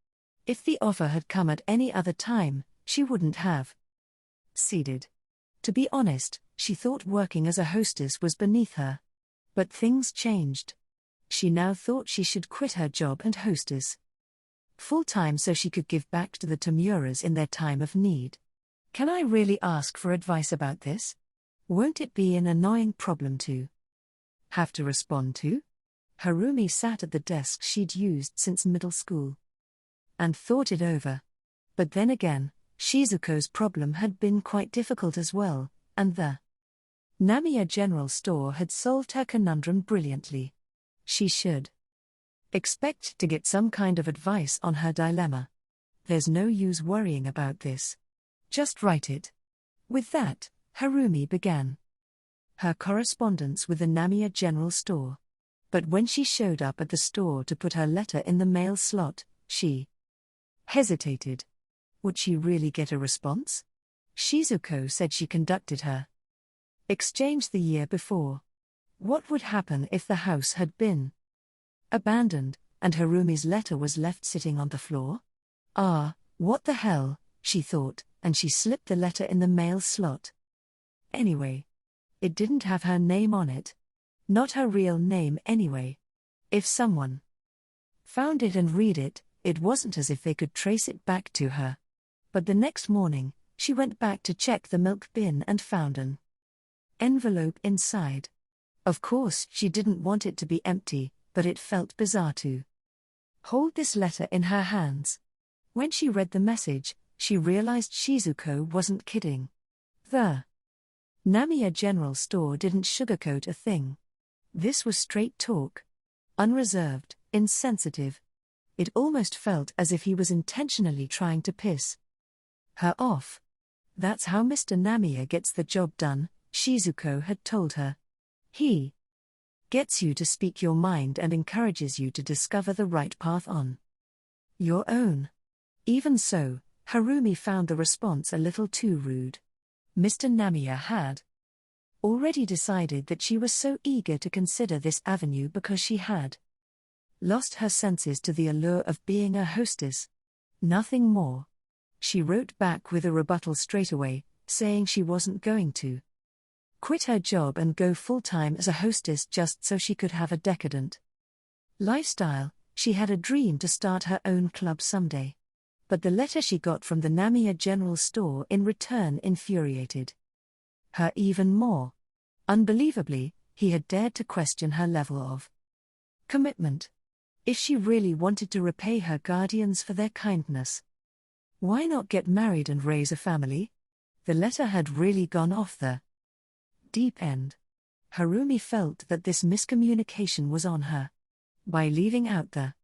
S1: If the offer had come at any other time, she wouldn't have ceded. To be honest, she thought working as a hostess was beneath her. But things changed. She now thought she should quit her job and hostess full-time so she could give back to the Tamuras in their time of need. Can I really ask for advice about this? Won't it be an annoying problem to have to respond to? Harumi sat at the desk she'd used since middle school and thought it over. But then again, Shizuko's problem had been quite difficult as well, and the Namiya general store had solved her conundrum brilliantly. She should expect to get some kind of advice on her dilemma. There's no use worrying about this. Just write it. With that, Harumi began her correspondence with the Namiya general store. But when she showed up at the store to put her letter in the mail slot, she hesitated. Would she really get a response? Shizuko said she conducted her exchange the year before. What would happen if the house had been abandoned, and Harumi's letter was left sitting on the floor? What the hell, she thought, and she slipped the letter in the mail slot. Anyway, it didn't have her name on it. Not her real name anyway. If someone found it and read it, it wasn't as if they could trace it back to her. But the next morning, she went back to check the milk bin and found an envelope inside. Of course, she didn't want it to be empty, but it felt bizarre to hold this letter in her hands. When she read the message, she realized Shizuko wasn't kidding. The Namiya general store didn't sugarcoat a thing. This was straight talk. Unreserved, insensitive. It almost felt as if he was intentionally trying to piss her off. That's how Mr. Namiya gets the job done, Shizuko had told her. He gets you to speak your mind and encourages you to discover the right path on your own. Even so, Harumi found the response a little too rude. Mr. Namiya had already decided that she was so eager to consider this avenue because she had lost her senses to the allure of being a hostess. Nothing more. She wrote back with a rebuttal straightaway, saying she wasn't going to quit her job and go full-time as a hostess just so she could have a decadent lifestyle. She had a dream to start her own club someday. But the letter she got from the Namiya general store in return infuriated her even more. Unbelievably, he had dared to question her level of commitment. If she really wanted to repay her guardians for their kindness, why not get married and raise a family? The letter had really gone off the deep end. Harumi felt that this miscommunication was on her. By leaving out the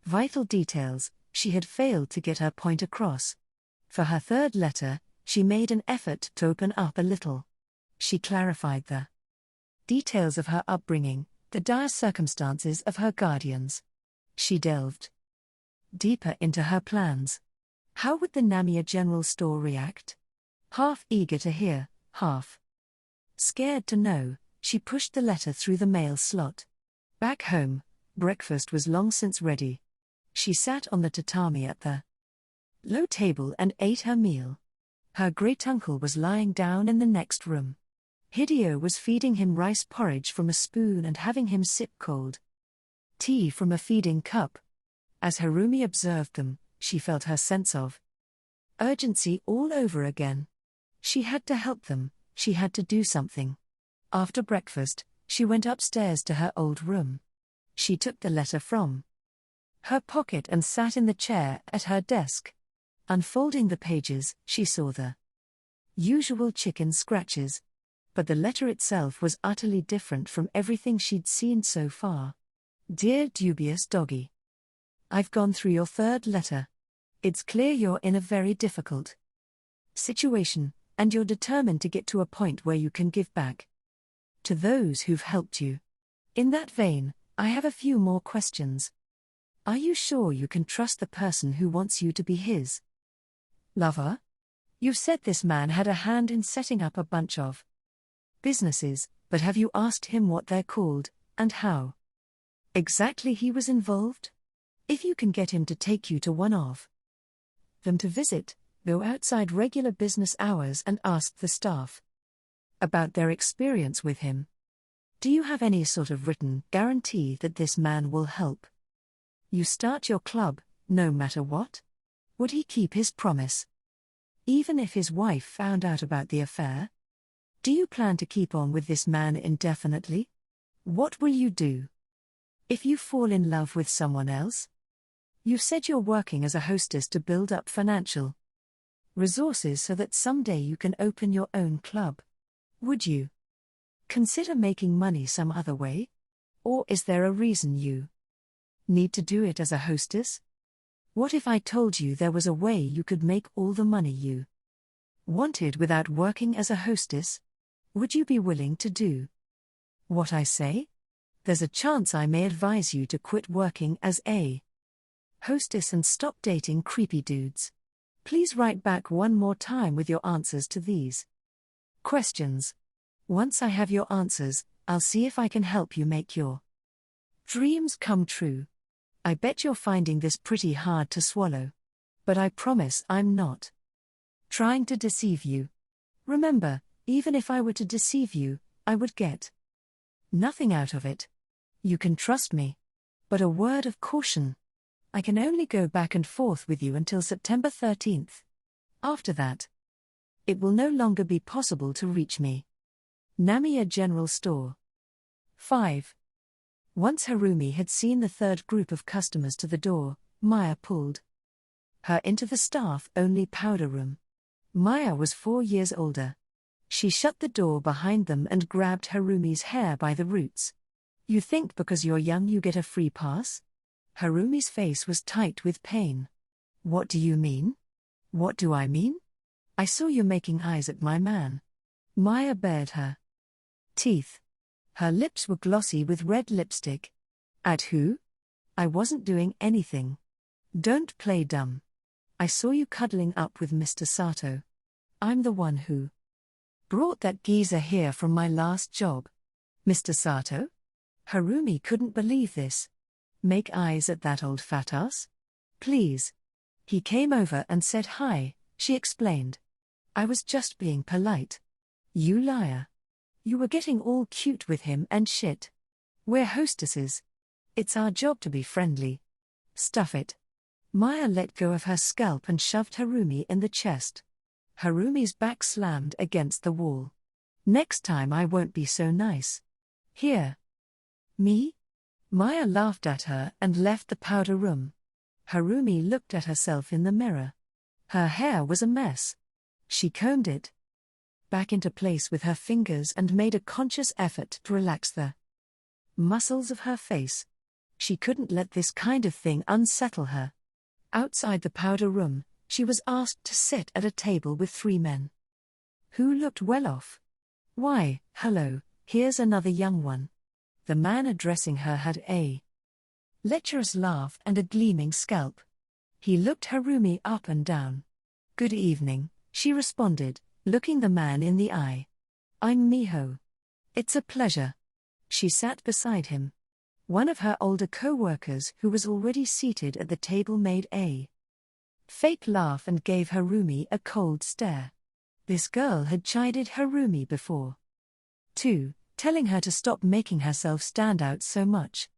S1: vital details, she had failed to get her point across. For her third letter, she made an effort to open up a little. She clarified the details of her upbringing, The dire circumstances of her guardians. She delved deeper into her plans. How would the Namiya general store react? Half eager to hear, half scared to know, she pushed the letter through the mail slot. Back home, breakfast was long since ready. She sat on the tatami at the low table and ate her meal. Her great-uncle was lying down in the next room. Hideo was feeding him rice porridge from a spoon and having him sip cold tea from a feeding cup. As Harumi observed them, she felt her sense of urgency all over again. She had to help them, she had to do something. After breakfast, she went upstairs to her old room. She took the letter from her pocket and sat in the chair at her desk. Unfolding the pages, she saw the usual chicken scratches. But the letter itself was utterly different from everything she'd seen so far. Dear dubious doggy. I've gone through your third letter. It's clear you're in a very difficult situation, and you're determined to get to a point where you can give back to those who've helped you. In that vein, I have a few more questions. Are you sure you can trust the person who wants you to be his lover? You've said this man had a hand in setting up a bunch of businesses, but have you asked him what they're called, and how exactly he was involved? If you can get him to take you to one of them to visit, go outside regular business hours and ask the staff about their experience with him. Do you have any sort of written guarantee that this man will help you start your club, no matter what? Would he keep his promise, even if his wife found out about the affair? Do you plan to keep on with this man indefinitely? What will you do if you fall in love with someone else? You've said you're working as a hostess to build up financial resources so that someday you can open your own club. Would you consider making money some other way? Or is there a reason you need to do it as a hostess? What if I told you there was a way you could make all the money you wanted without working as a hostess? Would you be willing to do what I say? There's a chance I may advise you to quit working as a hostess and stop dating creepy dudes. Please write back one more time with your answers to these questions. Once I have your answers, I'll see if I can help you make your dreams come true. I bet you're finding this pretty hard to swallow. But I promise I'm not trying to deceive you. Remember, even if I were to deceive you, I would get nothing out of it. You can trust me. But a word of caution. I can only go back and forth with you until September 13th. After that, it will no longer be possible to reach me. Namiya General Store. 5. Once Harumi had seen the third group of customers to the door, Maya pulled her into the staff-only powder room. Maya was 4 years older. She shut the door behind them and grabbed Harumi's hair by the roots. You think because you're young you get a free pass? Harumi's face was tight with pain. What do you mean? What do I mean? I saw you making eyes at my man. Maya bared her teeth. Her lips were glossy with red lipstick. At who? I wasn't doing anything. Don't play dumb. I saw you cuddling up with Mr. Sato. I'm the one who brought that geezer here from my last job. Mr. Sato? Harumi couldn't believe this. Make eyes at that old fat ass? Please. He came over and said hi, she explained. I was just being polite. You liar. You were getting all cute with him and shit. We're hostesses. It's our job to be friendly. Stuff it. Maya let go of her scalp and shoved Harumi in the chest. Harumi's back slammed against the wall. Next time I won't be so nice. Here. Me? Maya laughed at her and left the powder room. Harumi looked at herself in the mirror. Her hair was a mess. She combed it back into place with her fingers and made a conscious effort to relax the muscles of her face. She couldn't let this kind of thing unsettle her. Outside the powder room, she was asked to sit at a table with 3 men who looked well off. Why, hello, here's another young one. The man addressing her had a lecherous laugh and a gleaming scalp. He looked Harumi up and down. "Good evening," she responded, looking the man in the eye. "I'm Miho. It's a pleasure." She sat beside him. One of her older co-workers who was already seated at the table made a fake laugh and gave Harumi a cold stare. This girl had chided Harumi before, too, telling her to stop making herself stand out so much.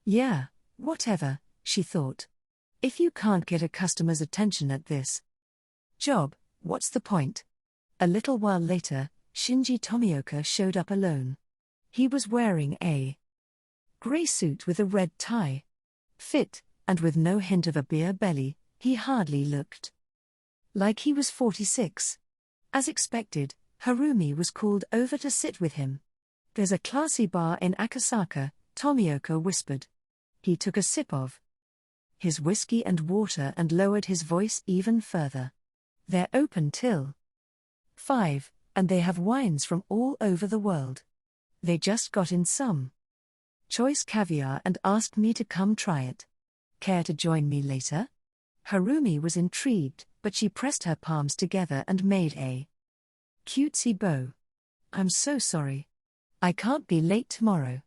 S1: Yeah, whatever, she thought. If you can't get a customer's attention at this job, what's the point? A little while later, Shinji Tomioka showed up alone. He was wearing a grey suit with a red tie. Fit, and with no hint of a beer belly, he hardly looked like he was 46. As expected, Harumi was called over to sit with him. "There's a classy bar in Akasaka," Tomioka whispered. He took a sip of his whiskey and water and lowered his voice even further. "They're open till 5, and they have wines from all over the world. They just got in some choice caviar and asked me to come try it. Care to join me later?" Harumi was intrigued, but she pressed her palms together and made a cutesy bow. "I'm so sorry. I can't be late tomorrow."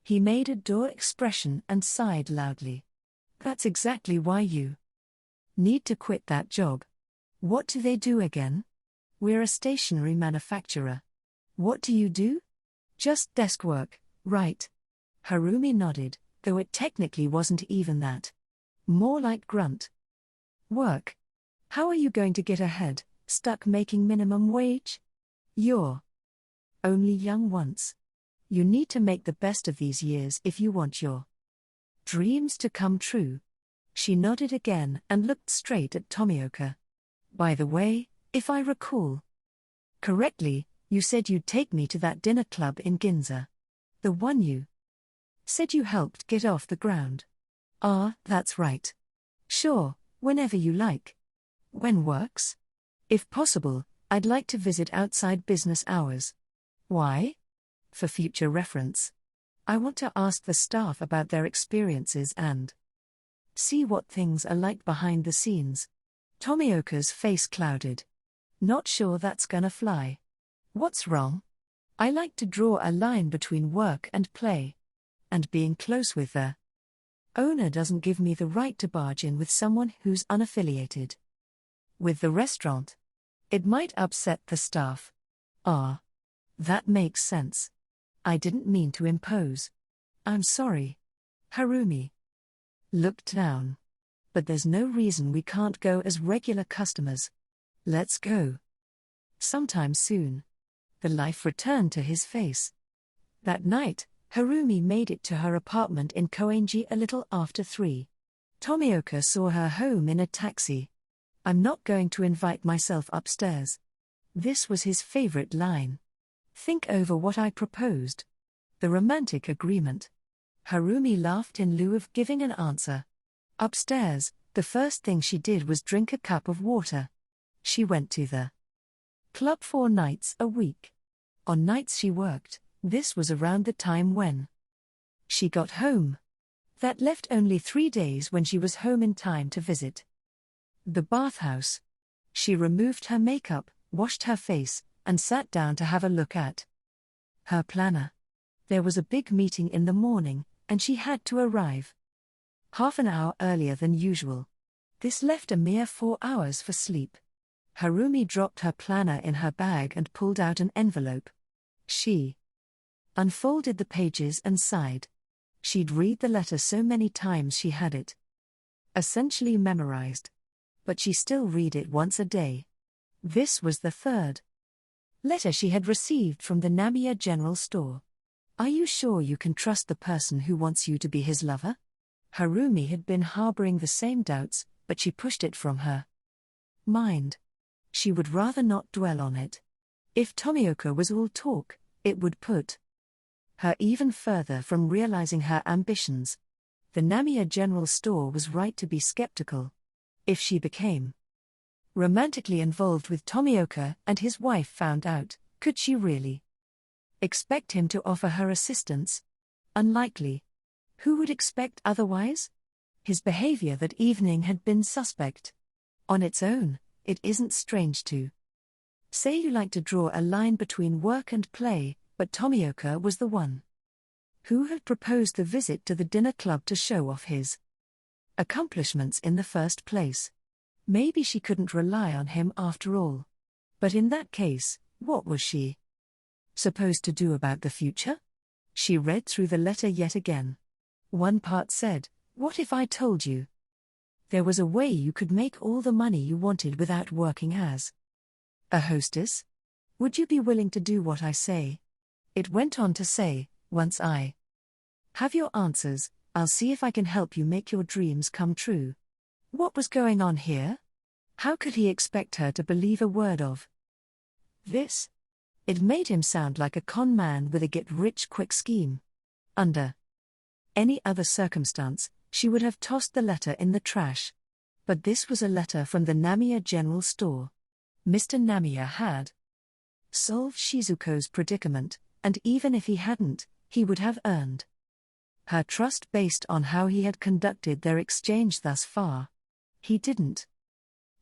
S1: He made a dour expression and sighed loudly. "That's exactly why you need to quit that job." "What do they do again?" "We're a stationery manufacturer." "What do you do?" "Just desk work, right?" Harumi nodded, though it technically wasn't even that. More like grunt work. "How are you going to get ahead, stuck making minimum wage? You're only young once. You need to make the best of these years if you want your dreams to come true." She nodded again and looked straight at Tomioka. "By the way, if I recall correctly, you said you'd take me to that dinner club in Ginza. The one you said you helped get off the ground." "Ah, that's right. Sure, whenever you like. When works? If possible, I'd like to visit outside business hours." "Why?" "For future reference. I want to ask the staff about their experiences and see what things are like behind the scenes." Tomioka's face clouded. "Not sure that's gonna fly." "What's wrong?" "I like to draw a line between work and play. And being close with the owner doesn't give me the right to barge in with someone who's unaffiliated with the restaurant. It might upset the staff." "Ah. That makes sense. I didn't mean to impose. I'm sorry." Harumi looked down. "But there's no reason we can't go as regular customers. Let's go sometime soon." The life returned to his face. That night, Harumi made it to her apartment in Koenji a little after 3. Tomioka saw her home in a taxi. "I'm not going to invite myself upstairs." This was his favorite line. "Think over what I proposed." The romantic agreement. Harumi laughed in lieu of giving an answer. Upstairs, the first thing she did was drink a cup of water. She went to the club 4 nights a week. On nights she worked, this was around the time when she got home. That left only 3 days when she was home in time to visit the bathhouse. She removed her makeup, washed her face, and sat down to have a look at her planner. There was a big meeting in the morning, and she had to arrive half an hour earlier than usual. This left a mere 4 hours for sleep. Harumi dropped her planner in her bag and pulled out an envelope. She unfolded the pages and sighed. She'd read the letter so many times she had it essentially memorized. But she still read it once a day. This was the 3rd letter she had received from the Namiya general store. "Are you sure you can trust the person who wants you to be his lover?" Harumi had been harboring the same doubts, but she pushed it from her mind. She would rather not dwell on it. If Tomioka was all talk, it would put her even further from realizing her ambitions. The Namiya general store was right to be skeptical. If she became romantically involved with Tomioka and his wife found out, could she really expect him to offer her assistance? Unlikely. Who would expect otherwise? His behavior that evening had been suspect. On its own, it isn't strange to say you like to draw a line between work and play, but Tomioka was the one who had proposed the visit to the dinner club to show off his accomplishments in the first place. Maybe she couldn't rely on him after all. But in that case, what was she supposed to do about the future? She read through the letter yet again. One part said, "What if I told you there was a way you could make all the money you wanted without working as a hostess? Would you be willing to do what I say?" It went on to say, "Once I have your answers, I'll see if I can help you make your dreams come true." What was going on here? How could he expect her to believe a word of this? It made him sound like a con man with a get-rich-quick scheme. Under any other circumstance, she would have tossed the letter in the trash. But this was a letter from the Namiya General Store. Mr. Namiya had solved Shizuko's predicament, and even if he hadn't, he would have earned her trust based on how he had conducted their exchange thus far. He didn't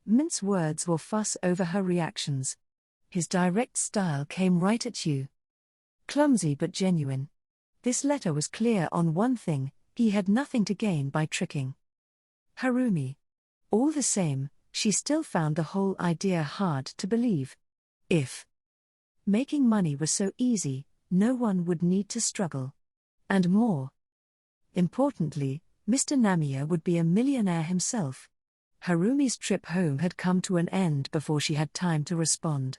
S1: mince words or fuss over her reactions. His direct style came right at you. Clumsy but genuine. This letter was clear on one thing: he had nothing to gain by tricking Harumi. All the same, she still found the whole idea hard to believe. If making money was so easy, no one would need to struggle. And more importantly, Mr. Namiya would be a millionaire himself. Harumi's trip home had come to an end before she had time to respond.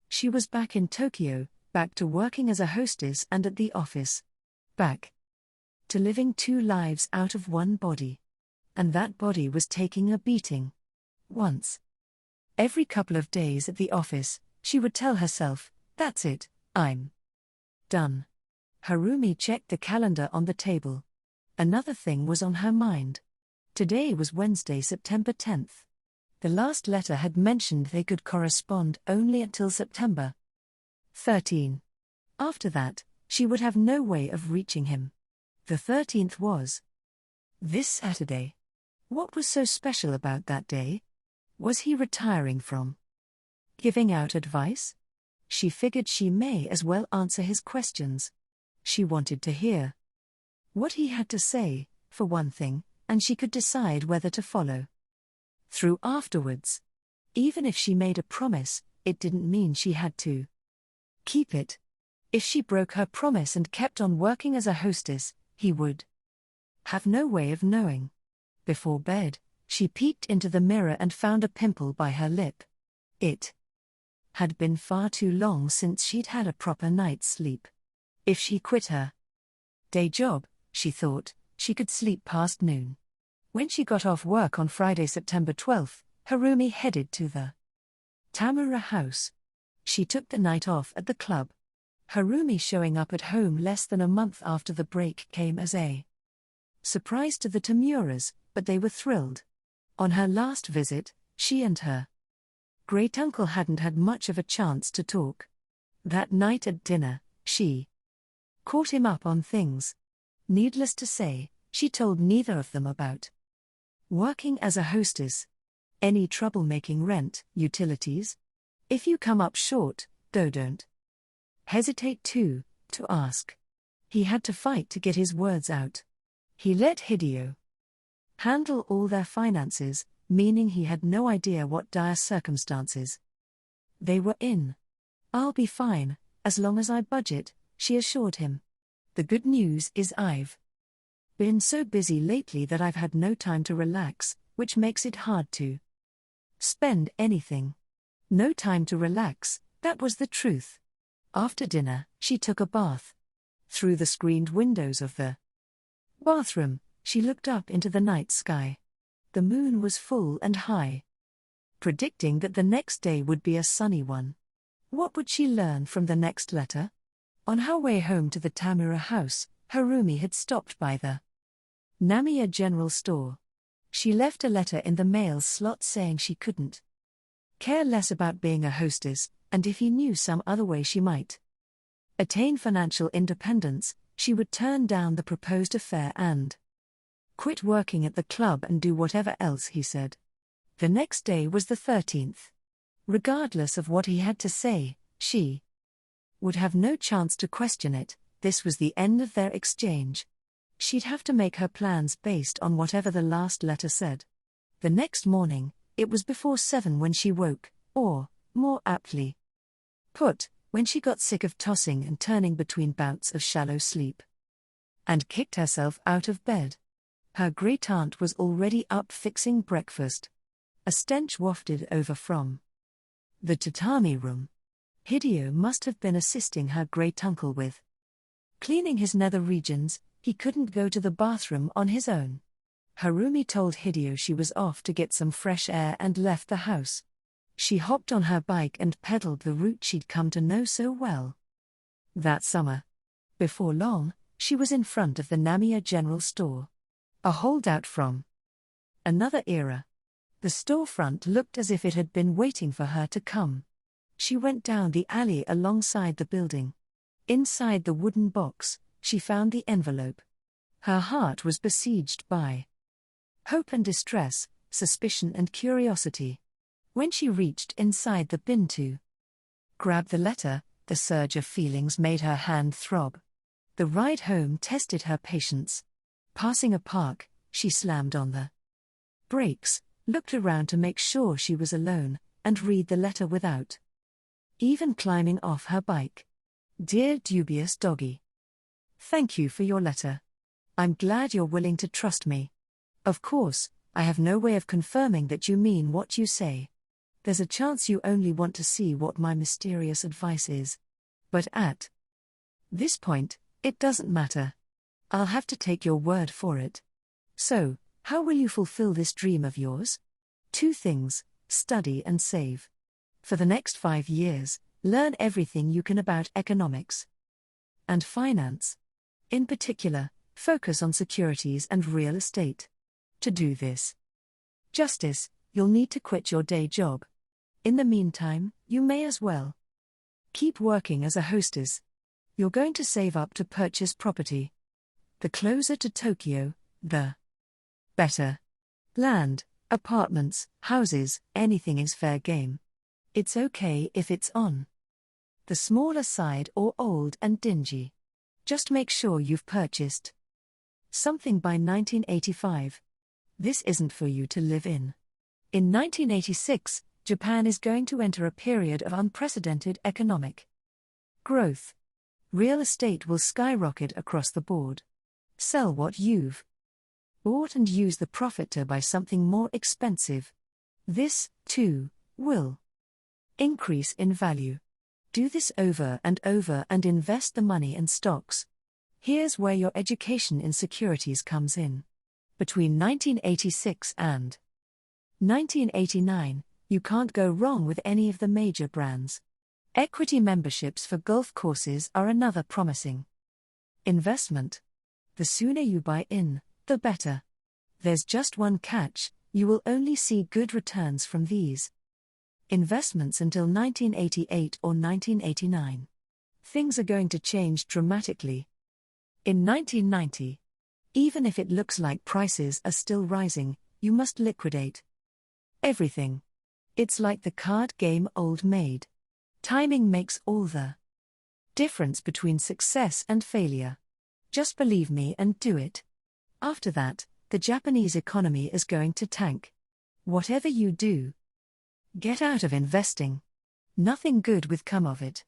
S1: She was back in Tokyo, back to working as a hostess and at the office. Back to living two lives out of one body. And that body was taking a beating. Once every couple of days at the office, she would tell herself, "That's it, I'm done." Harumi checked the calendar on the table. Another thing was on her mind. Today was Wednesday, September 10th. The last letter had mentioned they could correspond only until September 13. After that, she would have no way of reaching him. The 13th was this Saturday. What was so special about that day? Was he retiring from giving out advice? She figured she may as well answer his questions. She wanted to hear what he had to say, for one thing, and she could decide whether to follow through afterwards. Even if she made a promise, it didn't mean she had to keep it. If she broke her promise and kept on working as a hostess, he would have no way of knowing. Before bed, she peeked into the mirror and found a pimple by her lip. It had been far too long since she'd had a proper night's sleep. If she quit her day job, she thought, she could sleep past noon. When she got off work on Friday, September 12th, Harumi headed to the Tamura house. She took the night off at the club. Harumi showing up at home less than a month after the break came as a surprise to the Tamuras, but they were thrilled. On her last visit, she and her great-uncle hadn't had much of a chance to talk. That night at dinner, she caught him up on things. Needless to say, she told neither of them about working as a hostess. Any trouble making rent, utilities? If you come up short, don't hesitate to ask. He had to fight to get his words out. He let Hideo handle all their finances, meaning he had no idea what dire circumstances they were in. "I'll be fine, as long as I budget," she assured him. "The good news is I've been so busy lately that I've had no time to relax, which makes it hard to spend anything." No time to relax, that was the truth. After dinner, she took a bath. Through the screened windows of the bathroom, she looked up into the night sky. The moon was full and high, predicting that the next day would be a sunny one. What would she learn from the next letter? On her way home to the Tamura house, Harumi had stopped by the Namiya General Store. She left a letter in the mail slot saying she couldn't care less about being a hostess, and if he knew some other way she might attain financial independence, She would turn down the proposed affair and quit working at the club and do whatever else he said. The next day was the 13th. Regardless of what he had to say, she would have no chance to question it. This was the end of their exchange. She'd have to make her plans based on whatever the last letter said. The next morning, it was before 7 when she woke, or, more aptly put, when she got sick of tossing and turning between bouts of shallow sleep, and kicked herself out of bed. Her great-aunt was already up fixing breakfast. A stench wafted over from the tatami room. Hideo must have been assisting her great-uncle with cleaning his nether regions. He couldn't go to the bathroom on his own. Harumi told Hideo she was off to get some fresh air and left the house. She hopped on her bike and pedaled the route she'd come to know so well that summer. Before long, she was in front of the Namiya general store. A holdout from another era. The storefront looked as if it had been waiting for her to come. She went down the alley alongside the building. Inside the wooden box, she found the envelope. Her heart was besieged by hope and distress, suspicion and curiosity. When she reached inside the bin to grab the letter, the surge of feelings made her hand throb. The ride home tested her patience. Passing a park, she slammed on the brakes, looked around to make sure she was alone, and read the letter without even climbing off her bike. Dear dubious doggy. Thank you for your letter. I'm glad you're willing to trust me. Of course, I have no way of confirming that you mean what you say. There's a chance you only want to see what my mysterious advice is. But at this point, it doesn't matter. I'll have to take your word for it. So, how will you fulfill this dream of yours? 2 things: study and save. For the next 5 years, learn everything you can about economics and finance. In particular, focus on securities and real estate. To do this justice, you'll need to quit your day job. In the meantime, you may as well keep working as a hostess. You're going to save up to purchase property. The closer to Tokyo, the better. Land, apartments, houses, anything is fair game. It's okay if it's on the smaller side or old and dingy. Just make sure you've purchased something by 1985. This isn't for you to live in. In 1986, Japan is going to enter a period of unprecedented economic growth. Real estate will skyrocket across the board. Sell what you've bought and use the profit to buy something more expensive. This, too, will increase in value. Do this over and over and invest the money in stocks. Here's where your education in securities comes in. Between 1986 and 1989, you can't go wrong with any of the major brands. Equity memberships for golf courses are another promising investment. The sooner you buy in, the better. There's just one catch: you will only see good returns from these investments until 1988 or 1989. Things are going to change dramatically. In 1990, even if it looks like prices are still rising, you must liquidate everything. It's like the card game Old Maid. Timing makes all the difference between success and failure. Just believe me and do it. After that, the Japanese economy is going to tank. Whatever you do, get out of investing. Nothing good will come of it.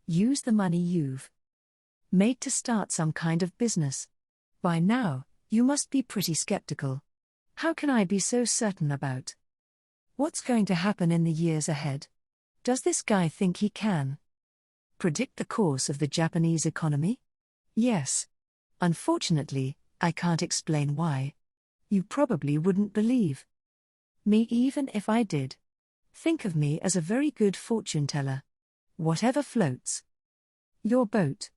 S1: Use the money you've made to start some kind of business. By now, you must be pretty skeptical. How can I be so certain about what's going to happen in the years ahead? Does this guy think he can predict the course of the Japanese economy? Yes. Unfortunately, I can't explain why. You probably wouldn't believe me even if I did. Think of me as a very good fortune teller. Whatever floats your boat.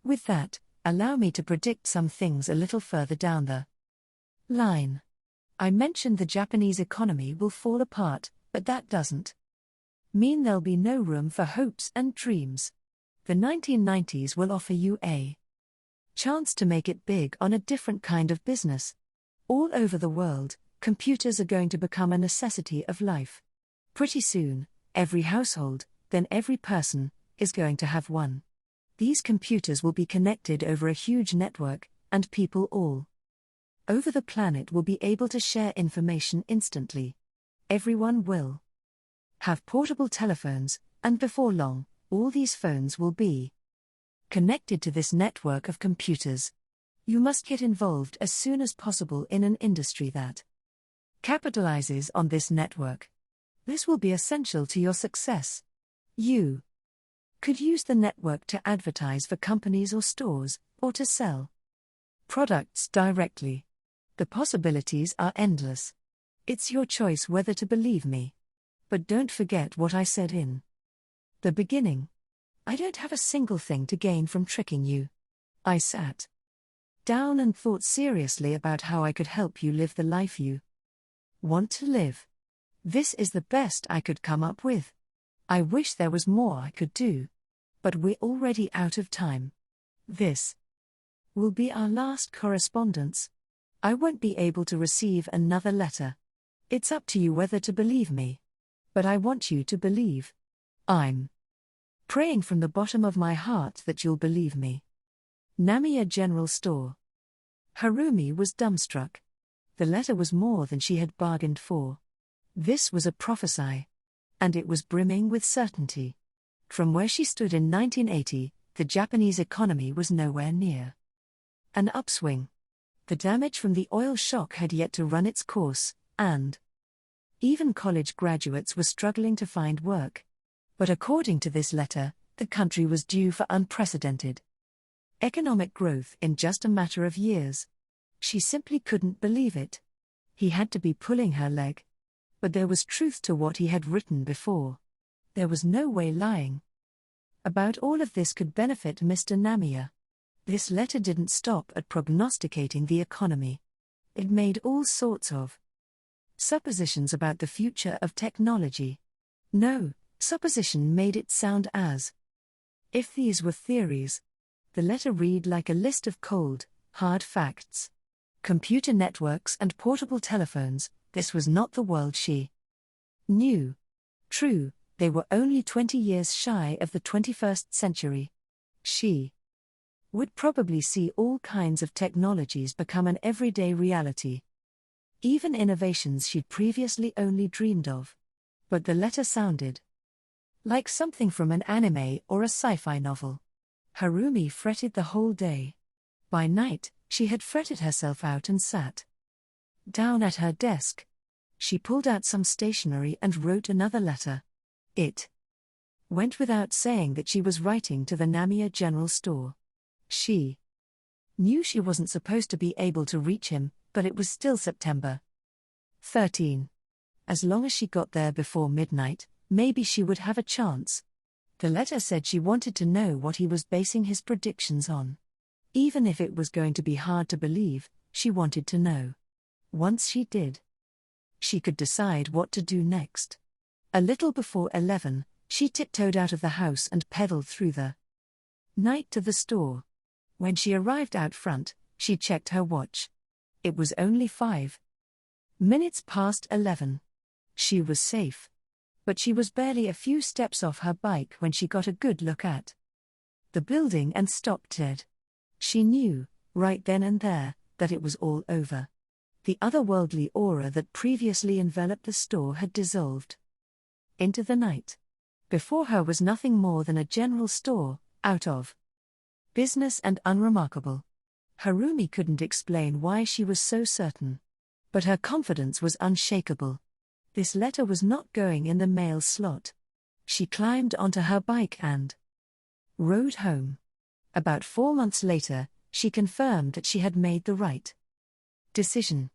S1: With that, allow me to predict some things a little further down the line. I mentioned the Japanese economy will fall apart, but that doesn't mean there'll be no room for hopes and dreams. The 1990s will offer you a Chance to make it big on a different kind of business. All over the world, computers are going to become a necessity of life. Pretty soon, every household, then every person, is going to have one. These computers will be connected over a huge network, and people all over the planet will be able to share information instantly. Everyone will have portable telephones, and before long, all these phones will be connected to this network of computers. You must get involved as soon as possible in an industry that capitalizes on this network. This will be essential to your success. You could use the network to advertise for companies or stores, or to sell products directly. The possibilities are endless. It's your choice whether to believe me. But don't forget what I said in the beginning. I don't have a single thing to gain from tricking you. I sat down and thought seriously about how I could help you live the life you want to live. This is the best I could come up with. I wish there was more I could do. But we're already out of time. This will be our last correspondence. I won't be able to receive another letter. It's up to you whether to believe me. But I want you to believe. I'm praying from the bottom of my heart that you'll believe me. Namiya General Store. Harumi was dumbstruck. The letter was more than she had bargained for. This was a prophecy. And it was brimming with certainty. From where she stood in 1980, the Japanese economy was nowhere near an upswing. The damage from the oil shock had yet to run its course, and even college graduates were struggling to find work. But according to this letter, the country was due for unprecedented economic growth in just a matter of years. She simply couldn't believe it. He had to be pulling her leg. But there was truth to what he had written before. There was no way lying about all of this could benefit Mr. Namiya. This letter didn't stop at prognosticating the economy. It made all sorts of suppositions about the future of technology. No, supposition made it sound as if these were theories. The letter read like a list of cold, hard facts. Computer networks and portable telephones, this was not the world she knew. True, they were only 20 years shy of the 21st century. She would probably see all kinds of technologies become an everyday reality. Even innovations she'd previously only dreamed of. But the letter sounded like something from an anime or a sci-fi novel. Harumi fretted the whole day. By night, she had fretted herself out and sat down at her desk. She pulled out some stationery and wrote another letter. It went without saying that she was writing to the Namiya General Store. She knew she wasn't supposed to be able to reach him, but it was still September 13. As long as she got there before midnight, maybe she would have a chance. The letter said she wanted to know what he was basing his predictions on. Even if it was going to be hard to believe, she wanted to know. Once she did, she could decide what to do next. A little before 11, she tiptoed out of the house and pedaled through the night to the store. When she arrived out front, she checked her watch. It was only 5 minutes past 11. She was safe. But she was barely a few steps off her bike when she got a good look at the building and stopped dead. She knew, right then and there, that it was all over. The otherworldly aura that previously enveloped the store had dissolved into the night. Before her was nothing more than a general store, out of business and unremarkable. Harumi couldn't explain why she was so certain. But her confidence was unshakable. This letter was not going in the mail slot. She climbed onto her bike and rode home. About 4 months later, she confirmed that she had made the right decision.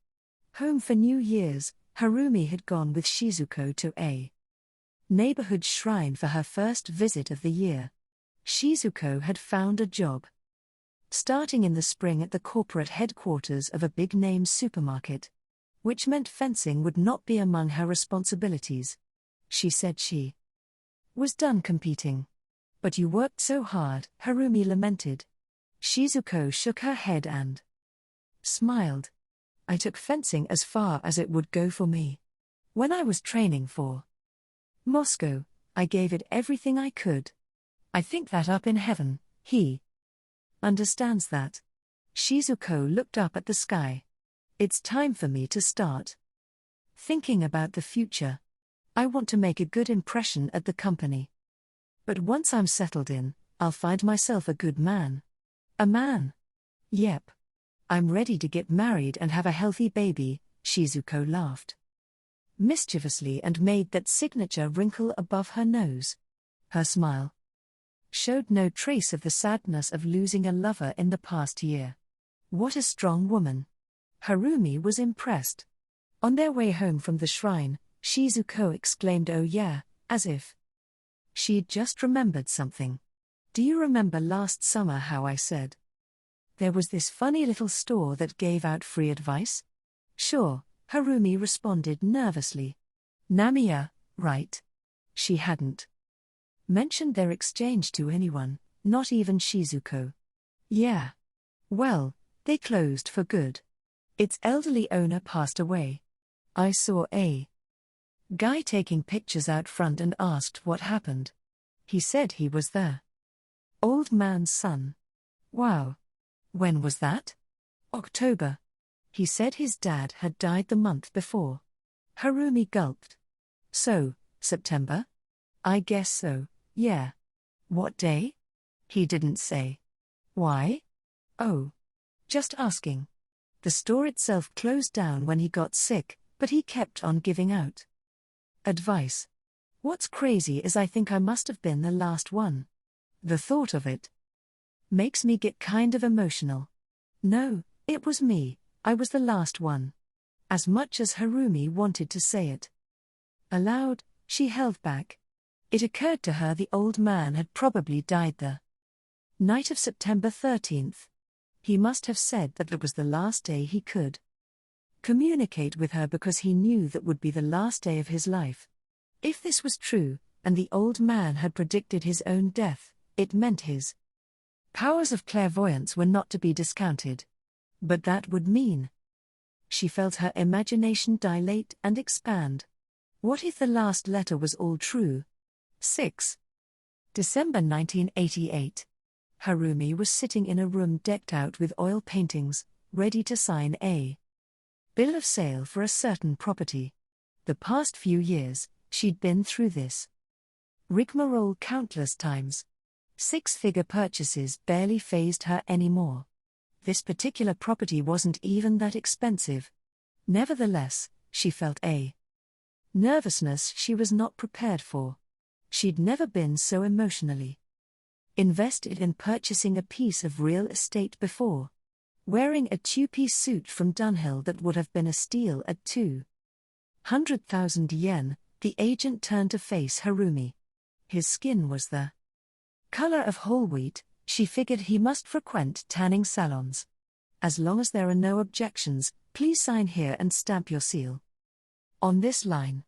S1: Home for New Year's, Harumi had gone with Shizuko to a neighborhood shrine for her first visit of the year. Shizuko had found a job starting in the spring at the corporate headquarters of a big-name supermarket, which meant fencing would not be among her responsibilities. She said she was done competing. But you worked so hard, Harumi lamented. Shizuko shook her head and smiled. I took fencing as far as it would go for me. When I was training for Moscow, I gave it everything I could. I think that up in heaven, he understands that. Shizuko looked up at the sky. It's time for me to start thinking about the future. I want to make a good impression at the company. But once I'm settled in, I'll find myself a good man. A man? Yep. I'm ready to get married and have a healthy baby, Shizuko laughed mischievously and made that signature wrinkle above her nose. Her smile showed no trace of the sadness of losing a lover in the past year. What a strong woman. Harumi was impressed. On their way home from the shrine, Shizuko exclaimed, "Oh yeah," as if she'd just remembered something. Do you remember last summer how I said there was this funny little store that gave out free advice? Sure, Harumi responded nervously. Namiya, right? She hadn't mentioned their exchange to anyone, not even Shizuko. Yeah. Well, they closed for good. Its elderly owner passed away. I saw a guy taking pictures out front and asked what happened. He said he was the old man's son. Wow. When was that? October. He said his dad had died the month before. Harumi gulped. So, September? I guess so, yeah. What day? He didn't say. Why? Oh. Just asking. The store itself closed down when he got sick, but he kept on giving out advice. What's crazy is I think I must have been the last one. The thought of it makes me get kind of emotional. No, it was me, I was the last one. As much as Harumi wanted to say it aloud, she held back. It occurred to her the old man had probably died the night of September 13th. He must have said that it was the last day he could communicate with her because he knew that would be the last day of his life. If this was true, and the old man had predicted his own death, it meant his powers of clairvoyance were not to be discounted. But that would mean she felt her imagination dilate and expand. What if the last letter was all true? 6. December 1988. Harumi was sitting in a room decked out with oil paintings, ready to sign a bill of sale for a certain property. The past few years, she'd been through this rigmarole countless times. Six-figure purchases barely fazed her anymore. This particular property wasn't even that expensive. Nevertheless, she felt a nervousness she was not prepared for. She'd never been so emotionally invested in purchasing a piece of real estate before. Wearing a two-piece suit from Dunhill that would have been a steal at 200,000 yen, the agent turned to face Harumi. His skin was the color of whole wheat. She figured he must frequent tanning salons. As long as there are no objections, please sign here and stamp your seal on this line.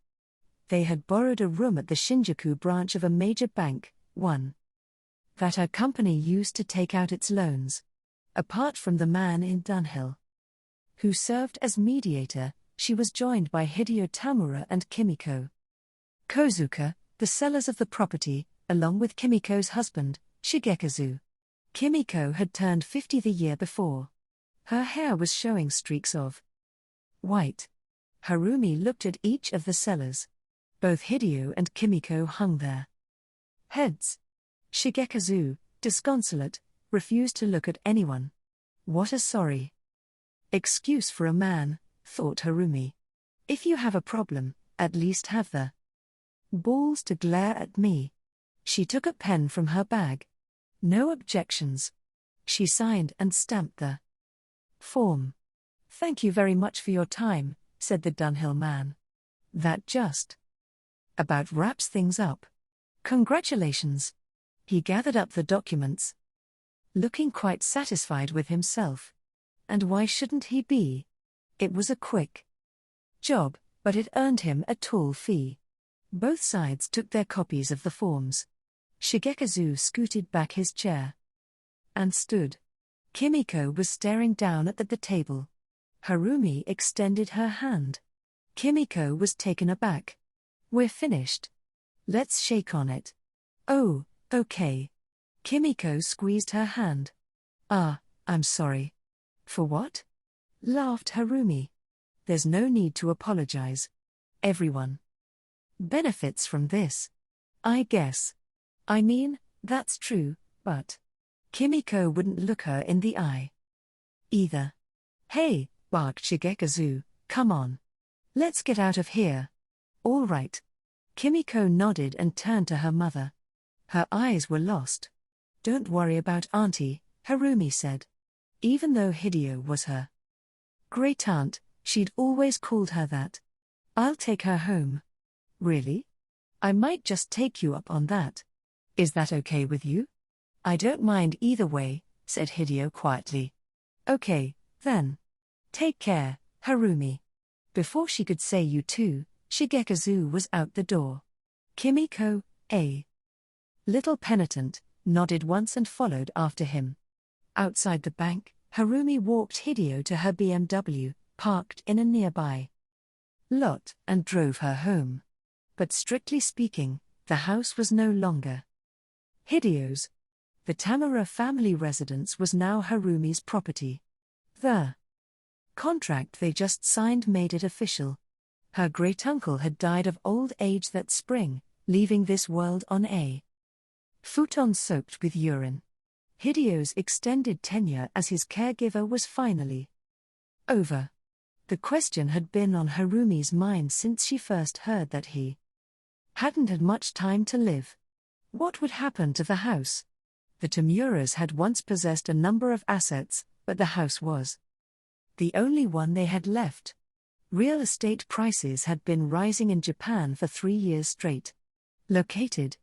S1: They had borrowed a room at the Shinjuku branch of a major bank, one that her company used to take out its loans. Apart from the man in Dunhill who served as mediator, she was joined by Hideo Tamura and Kimiko Kozuka, the sellers of the property, along with Kimiko's husband, Shigekazu. Kimiko had turned 50 the year before. Her hair was showing streaks of white. Harumi looked at each of the sellers. Both Hideo and Kimiko hung their heads. Shigekazu, disconsolate, refused to look at anyone. What a sorry excuse for a man, thought Harumi. If you have a problem, at least have the balls to glare at me. She took a pen from her bag. No objections. She signed and stamped the form. Thank you very much for your time, said the Dunhill man. That just about wraps things up. Congratulations. He gathered up the documents, looking quite satisfied with himself. And why shouldn't he be? It was a quick job, but it earned him a tall fee. Both sides took their copies of the forms. Shigekazu scooted back his chair and stood Kimiko was staring down at the table. Harumi extended her hand. Kimiko was taken aback. "We're finished. Let's shake on it." "Oh, okay." Kimiko squeezed her hand. I'm sorry." "For what?" laughed Harumi. "There's no need to apologize. Everyone benefits from this, I guess. I mean, that's true, but..." Kimiko wouldn't look her in the eye either. "Hey," barked Shigekazu, "come on. Let's get out of here." "All right." Kimiko nodded and turned to her mother. Her eyes were lost. "Don't worry about Auntie," Harumi said. Even though Hideo was her great-aunt, she'd always called her that. "I'll take her home." "Really? I might just take you up on that. Is that okay with you?" "I don't mind either way," said Hideo quietly. "Okay, then. Take care, Harumi." Before she could say you too, Shigekazu was out the door. Kimiko, a little penitent, nodded once and followed after him. Outside the bank, Harumi walked Hideo to her BMW, parked in a nearby lot, and drove her home. But strictly speaking, the house was no longer Hideo's. The Tamura family residence was now Harumi's property. The contract they just signed made it official. Her great-uncle had died of old age that spring, leaving this world on a futon soaked with urine. Hideo's extended tenure as his caregiver was finally over. The question had been on Harumi's mind since she first heard that he hadn't had much time to live. What would happen to the house? The Tamuras had once possessed a number of assets, but the house was the only one they had left. Real estate prices had been rising in Japan for 3 years straight. Located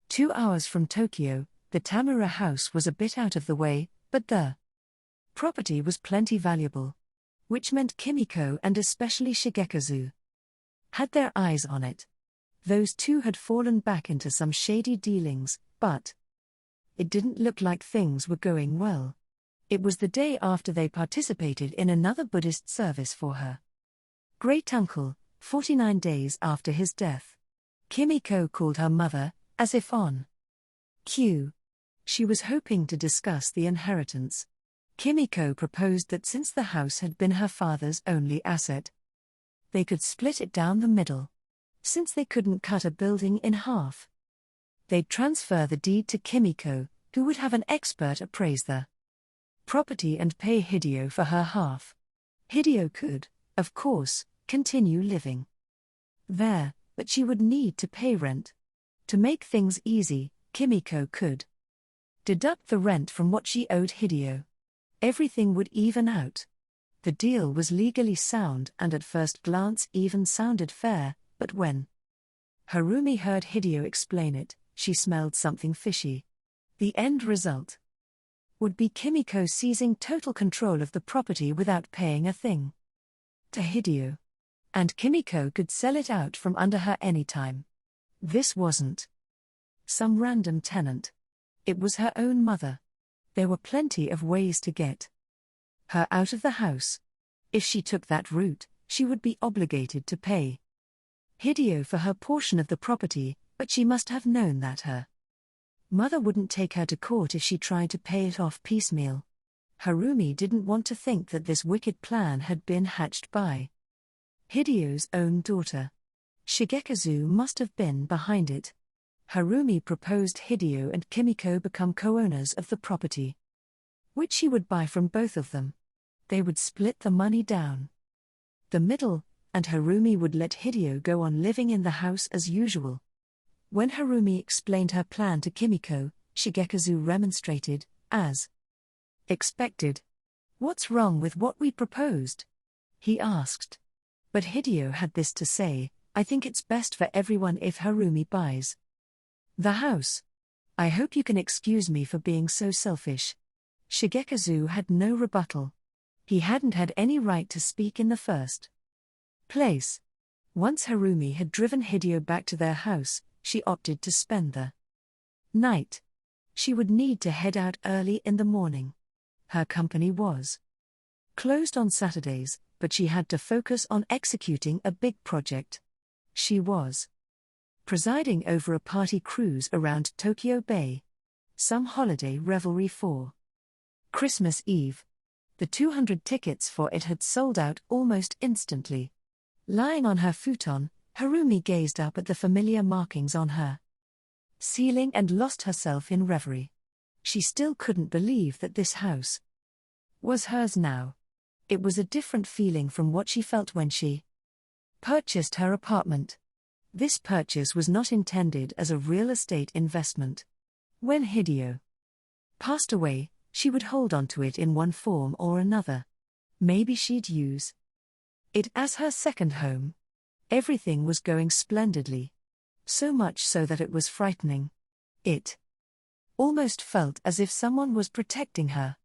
S1: 2 hours from Tokyo, the Tamura house was a bit out of the way, but the property was plenty valuable. Which meant Kimiko and especially Shigekazu had their eyes on it. Those two had fallen back into some shady dealings, but it didn't look like things were going well. It was the day after they participated in another Buddhist service for her great-uncle, 49 days after his death. Kimiko called her mother, as if on cue. She was hoping to discuss the inheritance. Kimiko proposed that since the house had been her father's only asset, they could split it down the middle. Since they couldn't cut a building in half, they'd transfer the deed to Kimiko, who would have an expert appraise the property and pay Hideo for her half. Hideo could, of course, continue living there, but she would need to pay rent. To make things easy, Kimiko could deduct the rent from what she owed Hideo. Everything would even out. The deal was legally sound and at first glance even sounded fair, but when Harumi heard Hideo explain it, she smelled something fishy. The end result would be Kimiko seizing total control of the property without paying a thing to Hideo. And Kimiko could sell it out from under her anytime. This wasn't some random tenant. It was her own mother. There were plenty of ways to get her out of the house. If she took that route, she would be obligated to pay Hideo for her portion of the property, but she must have known that her mother wouldn't take her to court if she tried to pay it off piecemeal. Harumi didn't want to think that this wicked plan had been hatched by Hideo's own daughter. Shigekazu must have been behind it. Harumi proposed Hideo and Kimiko become co-owners of the property, which she would buy from both of them. They would split the money down the middle, and Harumi would let Hideo go on living in the house as usual. When Harumi explained her plan to Kimiko, Shigekazu remonstrated, as expected. "What's wrong with what we proposed?" he asked. But Hideo had this to say, "I think it's best for everyone if Harumi buys the house. I hope you can excuse me for being so selfish." Shigekazu had no rebuttal. He hadn't had any right to speak in the first place. Once Harumi had driven Hideo back to their house, she opted to spend the night. She would need to head out early in the morning. Her company was closed on Saturdays, but she had to focus on executing a big project. She was presiding over a party cruise around Tokyo Bay. Some holiday revelry for Christmas Eve. The 200 tickets for it had sold out almost instantly. Lying on her futon, Harumi gazed up at the familiar markings on her ceiling and lost herself in reverie. She still couldn't believe that this house was hers now. It was a different feeling from what she felt when she purchased her apartment. This purchase was not intended as a real estate investment. When Hideo passed away, she would hold on to it in one form or another. Maybe she'd use it as her second home. Everything was going splendidly. So much so that it was frightening. It almost felt as if someone was protecting her.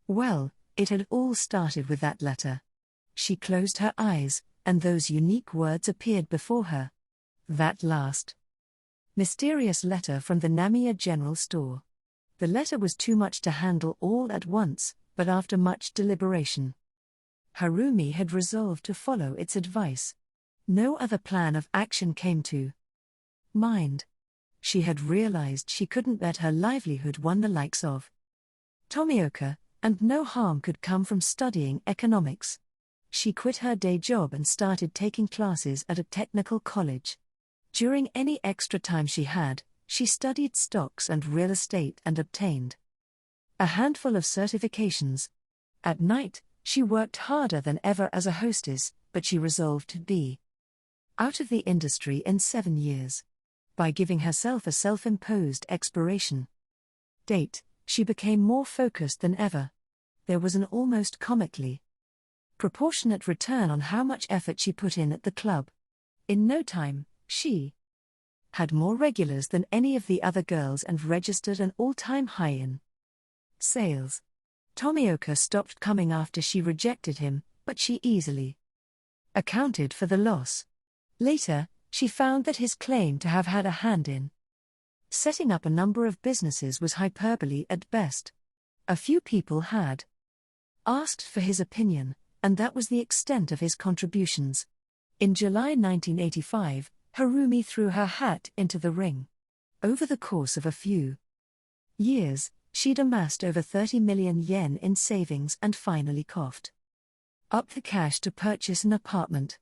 S1: Well, it had all started with that letter. She closed her eyes, and those unique words appeared before her. That last mysterious letter from the Namiya general store. The letter was too much to handle all at once, but after much deliberation, Harumi had resolved to follow its advice. No other plan of action came to mind. She had realized she couldn't let her livelihood won the likes of Tomioka, and no harm could come from studying economics. She quit her day job and started taking classes at a technical college. During any extra time she had, she studied stocks and real estate and obtained a handful of certifications. At night, she worked harder than ever as a hostess, but she resolved to be out of the industry in 7 years. By giving herself a self-imposed expiration date, she became more focused than ever. There was an almost comically proportionate return on how much effort she put in at the club. In no time, she had more regulars than any of the other girls and registered an all-time high in sales. Tomioka stopped coming after she rejected him, but she easily accounted for the loss. Later, she found that his claim to have had a hand in setting up a number of businesses was hyperbole at best. A few people had asked for his opinion, and that was the extent of his contributions. In July 1985, Harumi threw her hat into the ring. Over the course of a few years, she'd amassed over 30 million yen in savings and finally coughed up the cash to purchase an apartment.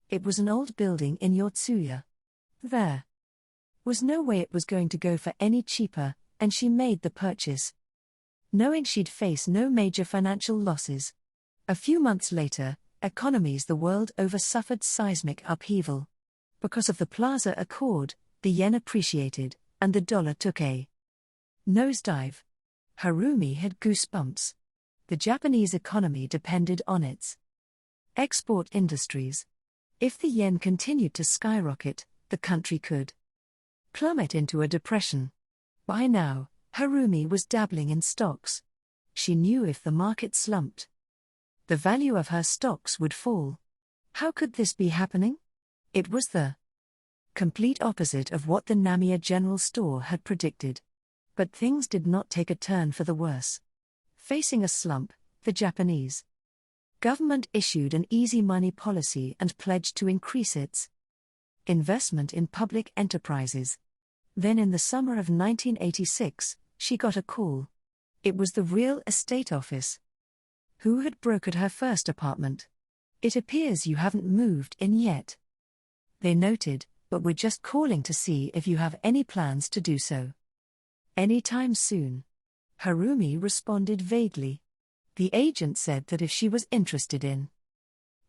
S1: It was an old building in Yotsuya. There was no way it was going to go for any cheaper, and she made the purchase, knowing she'd face no major financial losses. A few months later, economies the world over suffered seismic upheaval. Because of the Plaza Accord, the yen appreciated, and the dollar took a nosedive. Harumi had goosebumps. The Japanese economy depended on its export industries. If the yen continued to skyrocket, the country could plummet into a depression. By now, Harumi was dabbling in stocks. She knew if the market slumped, the value of her stocks would fall. How could this be happening? It was the complete opposite of what the Namiya General Store had predicted. But things did not take a turn for the worse. Facing a slump, the Japanese government issued an easy money policy and pledged to increase its investment in public enterprises. Then in the summer of 1986, she got a call. It was the real estate office. Who had brokered her first apartment? It appears you haven't moved in yet, they noted, but we're just calling to see if you have any plans to do so anytime soon. Harumi responded vaguely. The agent said that if she was interested in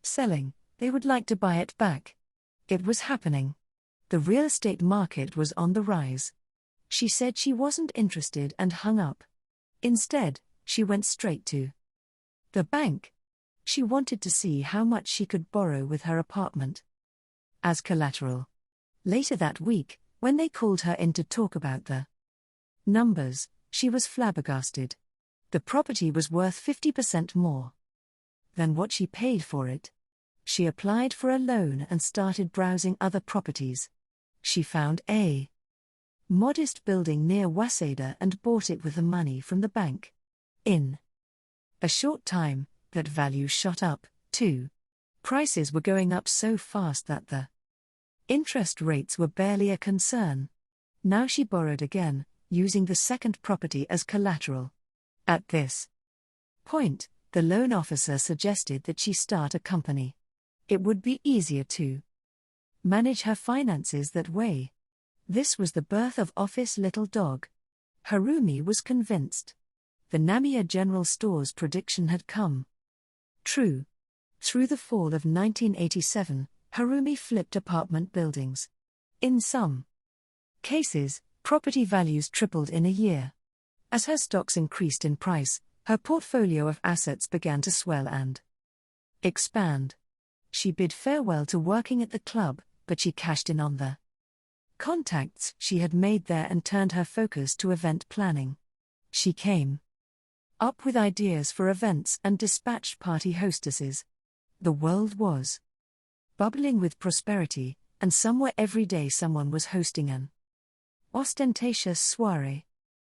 S1: selling, they would like to buy it back. It was happening. The real estate market was on the rise. She said she wasn't interested and hung up. Instead, she went straight to the bank. She wanted to see how much she could borrow with her apartment as collateral. Later that week, when they called her in to talk about the numbers, she was flabbergasted. The property was worth 50% more than what she paid for it. She applied for a loan and started browsing other properties. She found a modest building near Waseda and bought it with the money from the bank. In A short time, that value shot up, too. Prices were going up so fast that the interest rates were barely a concern. Now she borrowed again, using the second property as collateral. At this point, the loan officer suggested that she start a company. It would be easier to manage her finances that way. This was the birth of Office Little Dog. Harumi was convinced. The Namiya General Store's prediction had come true. Through the fall of 1987, Harumi flipped apartment buildings. In some cases, property values tripled in a year. As her stocks increased in price, her portfolio of assets began to swell and expand. She bid farewell to working at the club, but she cashed in on the contacts she had made there and turned her focus to event planning. She came up with ideas for events and dispatched party hostesses. The world was bubbling with prosperity, and somewhere every day someone was hosting an ostentatious soiree.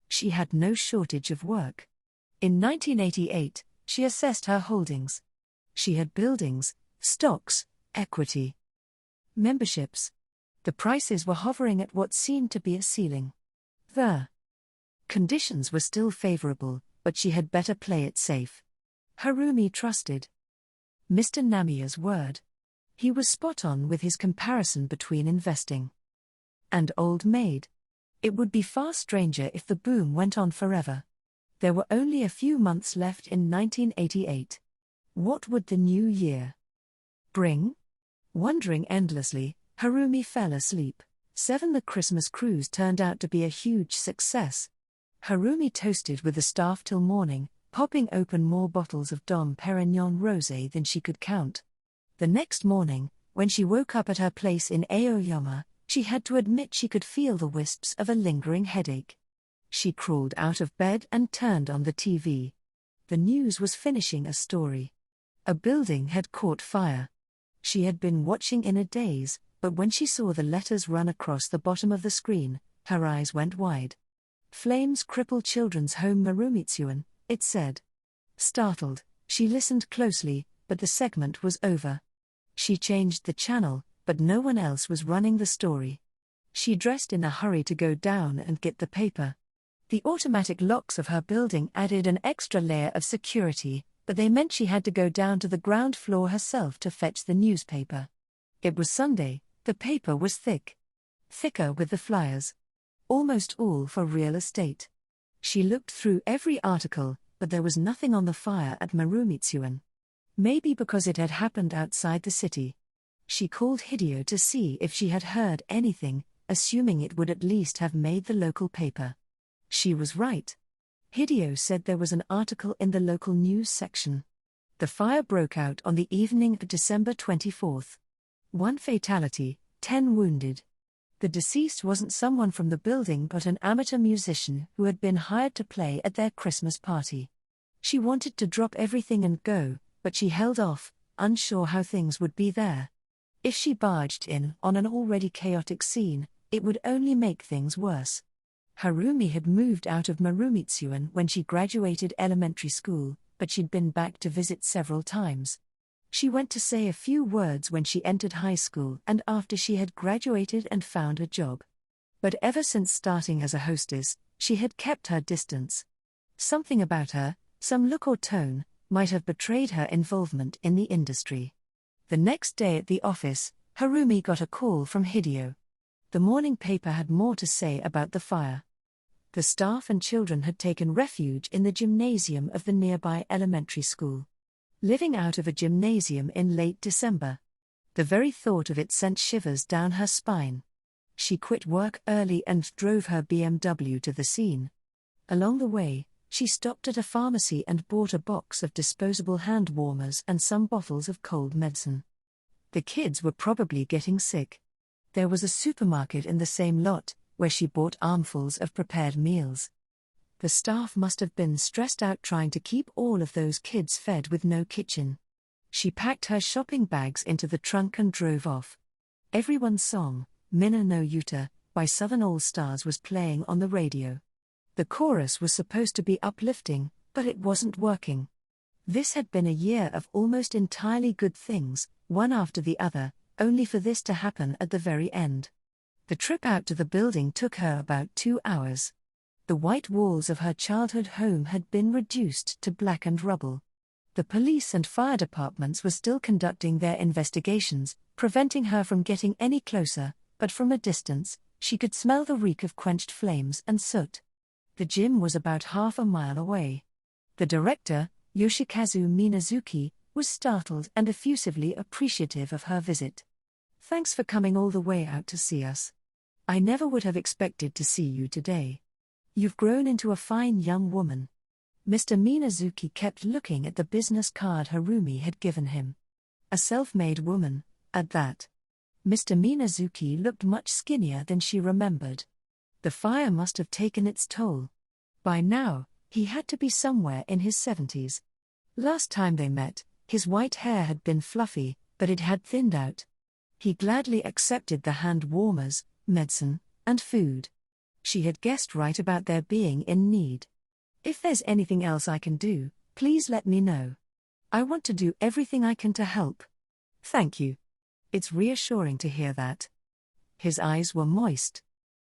S1: She had no shortage of work. In 1988, she assessed her holdings. She had buildings, stocks, equity, memberships. The prices were hovering at what seemed to be a ceiling. The conditions were still favorable, but she had better play it safe. Harumi trusted Mr. Namiya's word. He was spot on with his comparison between investing and old maid. It would be far stranger if the boom went on forever. There were only a few months left in 1988. What would the new year bring? Wondering endlessly, Harumi fell asleep. 7. The Christmas cruise turned out to be a huge success. Harumi toasted with the staff till morning, popping open more bottles of Dom Perignon rosé than she could count. The next morning, when she woke up at her place in Aoyama, she had to admit she could feel the wisps of a lingering headache. She crawled out of bed and turned on the TV. The news was finishing a story. A building had caught fire. She had been watching in a daze, but when she saw the letters run across the bottom of the screen, her eyes went wide. Flames cripple children's home Marumitsuan, it said. Startled, she listened closely, but the segment was over. She changed the channel, but no one else was running the story. She dressed in a hurry to go down and get the paper. The automatic locks of her building added an extra layer of security, but they meant she had to go down to the ground floor herself to fetch the newspaper. It was Sunday, the paper was thicker with the flyers. Almost all for real estate. She looked through every article, but there was nothing on the fire at Marumitsuan. Maybe because it had happened outside the city. She called Hideo to see if she had heard anything, assuming it would at least have made the local paper. She was right. Hideo said there was an article in the local news section. The fire broke out on the evening of December 24th. 1 fatality, 10 wounded. The deceased wasn't someone from the building but an amateur musician who had been hired to play at their Christmas party. She wanted to drop everything and go, but she held off, unsure how things would be there. If she barged in on an already chaotic scene, it would only make things worse. Harumi had moved out of Marumitsuan when she graduated elementary school, but she'd been back to visit several times. She went to say a few words when she entered high school and after she had graduated and found a job. But ever since starting as a hostess, she had kept her distance. Something about her, some look or tone, might have betrayed her involvement in the industry. The next day at the office, Harumi got a call from Hideo. The morning paper had more to say about the fire. The staff and children had taken refuge in the gymnasium of the nearby elementary school. Living out of a gymnasium in late December. The very thought of it sent shivers down her spine. She quit work early and drove her BMW to the scene. Along the way, she stopped at a pharmacy and bought a box of disposable hand warmers and some bottles of cold medicine. The kids were probably getting sick. There was a supermarket in the same lot, where she bought armfuls of prepared meals. The staff must have been stressed out trying to keep all of those kids fed with no kitchen. She packed her shopping bags into the trunk and drove off. Everyone's song, Minna no Yuta, by Southern All-Stars was playing on the radio. The chorus was supposed to be uplifting, but it wasn't working. This had been a year of almost entirely good things, one after the other, only for this to happen at the very end. The trip out to the building took her about 2 hours. The white walls of her childhood home had been reduced to blackened rubble. The police and fire departments were still conducting their investigations, preventing her from getting any closer, but from a distance, she could smell the reek of quenched flames and soot. The gym was about half a mile away. The director, Yoshikazu Minazuki, was startled and effusively appreciative of her visit. "Thanks for coming all the way out to see us. I never would have expected to see you today. You've grown into a fine young woman." Mr. Minazuki kept looking at the business card Harumi had given him. A self-made woman, at that. Mr. Minazuki looked much skinnier than she remembered. The fire must have taken its toll. By now, he had to be somewhere in his 70s. Last time they met, his white hair had been fluffy, but it had thinned out. He gladly accepted the hand warmers, medicine, and food. She had guessed right about their being in need. "If there's anything else I can do, please let me know. I want to do everything I can to help." "Thank you. It's reassuring to hear that." His eyes were moist.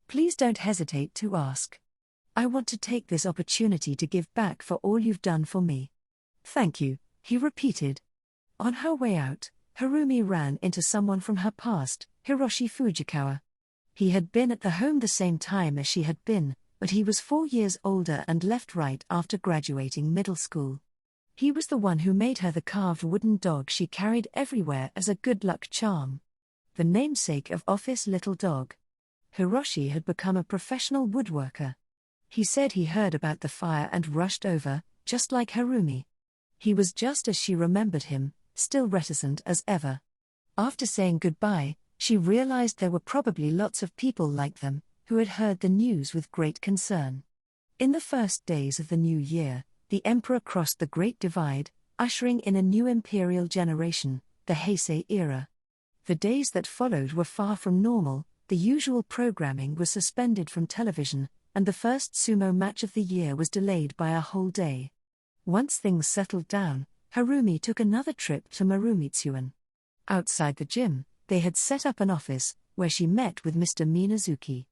S1: "Please don't hesitate to ask. I want to take this opportunity to give back for all you've done for me." "Thank you," he repeated. On her way out, Harumi ran into someone from her past, Hiroshi Fujikawa. He had been at the home the same time as she had been, but he was 4 years older and left right after graduating middle school. He was the one who made her the carved wooden dog she carried everywhere as a good luck charm. The namesake of Office Little Dog. Hiroshi had become a professional woodworker. He said he heard about the fire and rushed over, just like Harumi. He was just as she remembered him, still reticent as ever. After saying goodbye, she realized there were probably lots of people like them, who had heard the news with great concern. In the first days of the new year, the emperor crossed the Great Divide, ushering in a new imperial generation, the Heisei era. The days that followed were far from normal. The usual programming was suspended from television, and the first sumo match of the year was delayed by a whole day. Once things settled down, Harumi took another trip to Marumitsuan. Outside the gym, they had set up an office, where she met with Mr. Minazuki.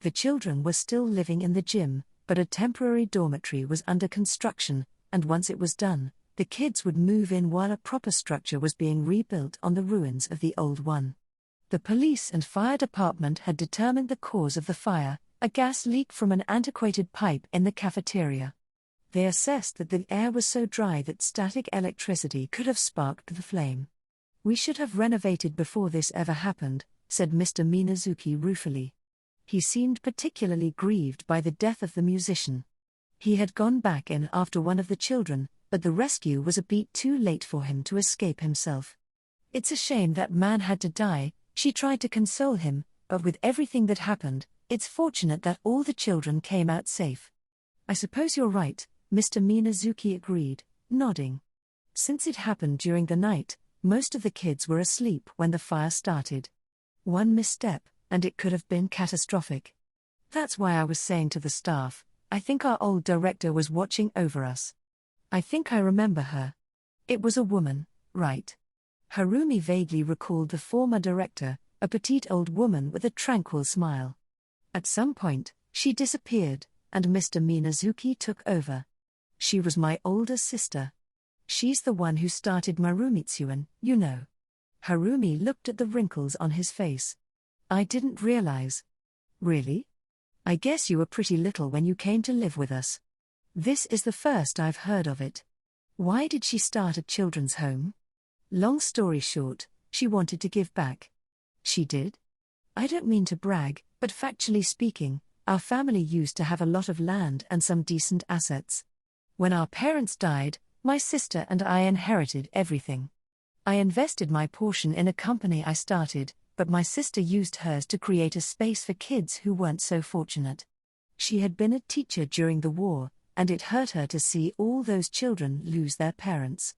S1: The children were still living in the gym, but a temporary dormitory was under construction, and once it was done, the kids would move in while a proper structure was being rebuilt on the ruins of the old one. The police and fire department had determined the cause of the fire, a gas leak from an antiquated pipe in the cafeteria. They assessed that the air was so dry that static electricity could have sparked the flame. "We should have renovated before this ever happened," said Mr. Minazuki ruefully. He seemed particularly grieved by the death of the musician. He had gone back in after one of the children, but the rescue was a beat too late for him to escape himself. "It's a shame that man had to die," she tried to console him, "but with everything that happened, it's fortunate that all the children came out safe." "I suppose you're right," Mr. Minazuki agreed, nodding. Since it happened during the night, most of the kids were asleep when the fire started. One misstep, and it could have been catastrophic. "That's why I was saying to the staff, I think our old director was watching over us. I think I remember her. It was a woman, right?" Harumi vaguely recalled the former director, a petite old woman with a tranquil smile. At some point, she disappeared, and Mr. Minazuki took over. "She was my older sister. She's the one who started Marumitsuan, you know." Harumi looked at the wrinkles on his face. "I didn't realize." "Really? I guess you were pretty little when you came to live with us. This is the first I've heard of it. Why did she start a children's home?" "Long story short, she wanted to give back." "She did? I don't mean to brag, but factually speaking, our family used to have a lot of land and some decent assets. When our parents died, my sister and I inherited everything. I invested my portion in a company I started, but my sister used hers to create a space for kids who weren't so fortunate. She had been a teacher during the war, and it hurt her to see all those children lose their parents."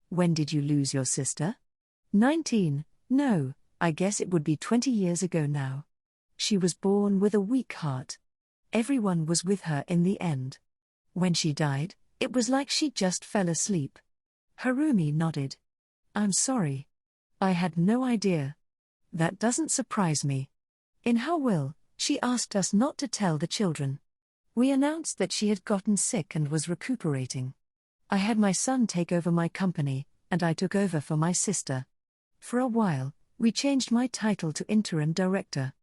S1: "When did you lose your sister?" 19, no, I guess it would be 20 years ago now. She was born with a weak heart. Everyone was with her in the end. When she died, it was like she just fell asleep. Harumi nodded. I'm sorry. I had no idea. That doesn't surprise me. In her will, she asked us not to tell the children. We announced that she had gotten sick and was recuperating. I had my son take over my company, and I took over for my sister. For a while, we changed my title to interim director.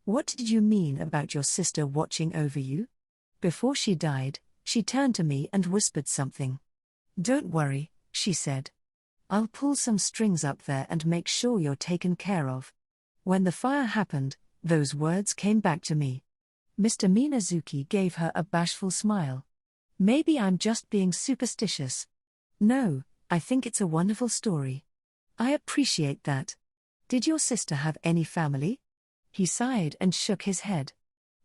S1: What did you mean about your sister watching over you? Before she died, she turned to me and whispered something. Don't worry, she said. I'll pull some strings up there and make sure you're taken care of. When the fire happened, those words came back to me. Mr. Minazuki gave her a bashful smile. Maybe I'm just being superstitious. No, I think it's a wonderful story. I appreciate that. Did your sister have any family? He sighed and shook his head.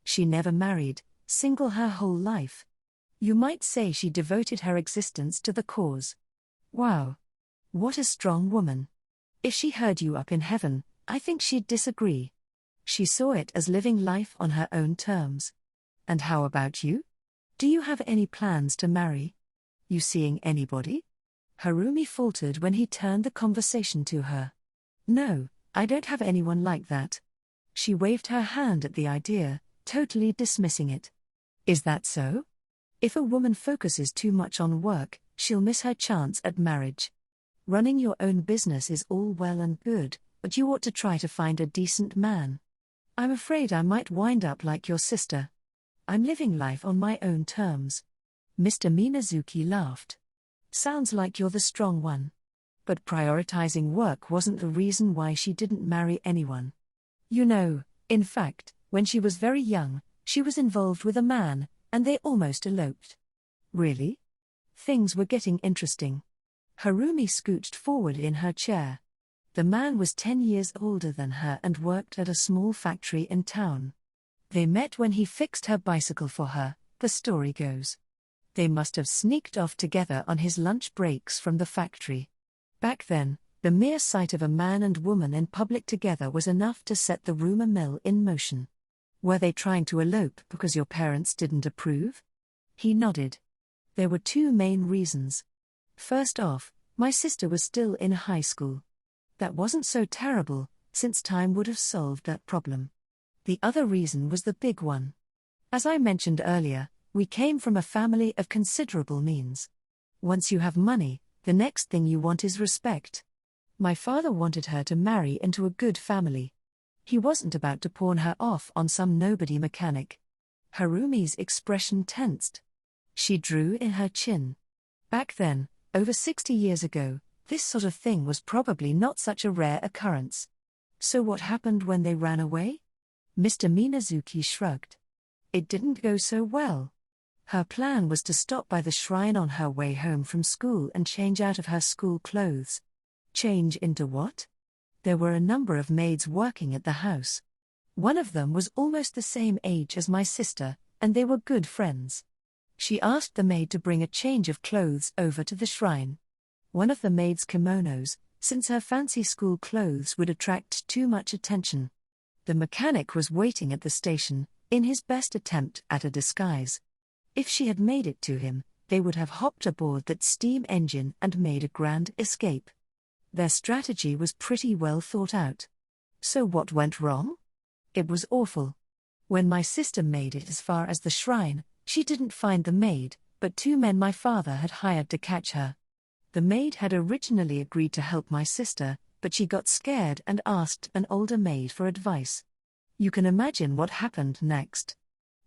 S1: She never married, single her whole life. You might say she devoted her existence to the cause. Wow. What a strong woman. If she heard you up in heaven, I think she'd disagree. She saw it as living life on her own terms. And how about you? Do you have any plans to marry? You seeing anybody? Harumi faltered when he turned the conversation to her. No, I don't have anyone like that. She waved her hand at the idea, totally dismissing it. Is that so? If a woman focuses too much on work, she'll miss her chance at marriage. Running your own business is all well and good, but you ought to try to find a decent man. I'm afraid I might wind up like your sister. I'm living life on my own terms. Mr. Minazuki laughed. Sounds like you're the strong one. But prioritizing work wasn't the reason why she didn't marry anyone. You know, in fact, when she was very young, she was involved with a man, and they almost eloped. Really? Things were getting interesting. Harumi scooched forward in her chair. The man was 10 years older than her and worked at a small factory in town. They met when he fixed her bicycle for her, the story goes. They must have sneaked off together on his lunch breaks from the factory. Back then, the mere sight of a man and woman in public together was enough to set the rumor mill in motion. Were they trying to elope because your parents didn't approve? He nodded. There were two main reasons. First off, my sister was still in high school. That wasn't so terrible, since time would have solved that problem. The other reason was the big one. As I mentioned earlier, we came from a family of considerable means. Once you have money, the next thing you want is respect. My father wanted her to marry into a good family. He wasn't about to pawn her off on some nobody mechanic. Harumi's expression tensed. She drew in her chin. Back then, over 60 years ago, this sort of thing was probably not such a rare occurrence. So what happened when they ran away? Mr. Minazuki shrugged. It didn't go so well. Her plan was to stop by the shrine on her way home from school and change out of her school clothes. Change into what? There were a number of maids working at the house. One of them was almost the same age as my sister, and they were good friends. She asked the maid to bring a change of clothes over to the shrine. One of the maid's kimonos, since her fancy school clothes would attract too much attention. The mechanic was waiting at the station, in his best attempt at a disguise. If she had made it to him, they would have hopped aboard that steam engine and made a grand escape. Their strategy was pretty well thought out. So what went wrong? It was awful. When my sister made it as far as the shrine, she didn't find the maid, but two men my father had hired to catch her. The maid had originally agreed to help my sister, but she got scared and asked an older maid for advice. You can imagine what happened next.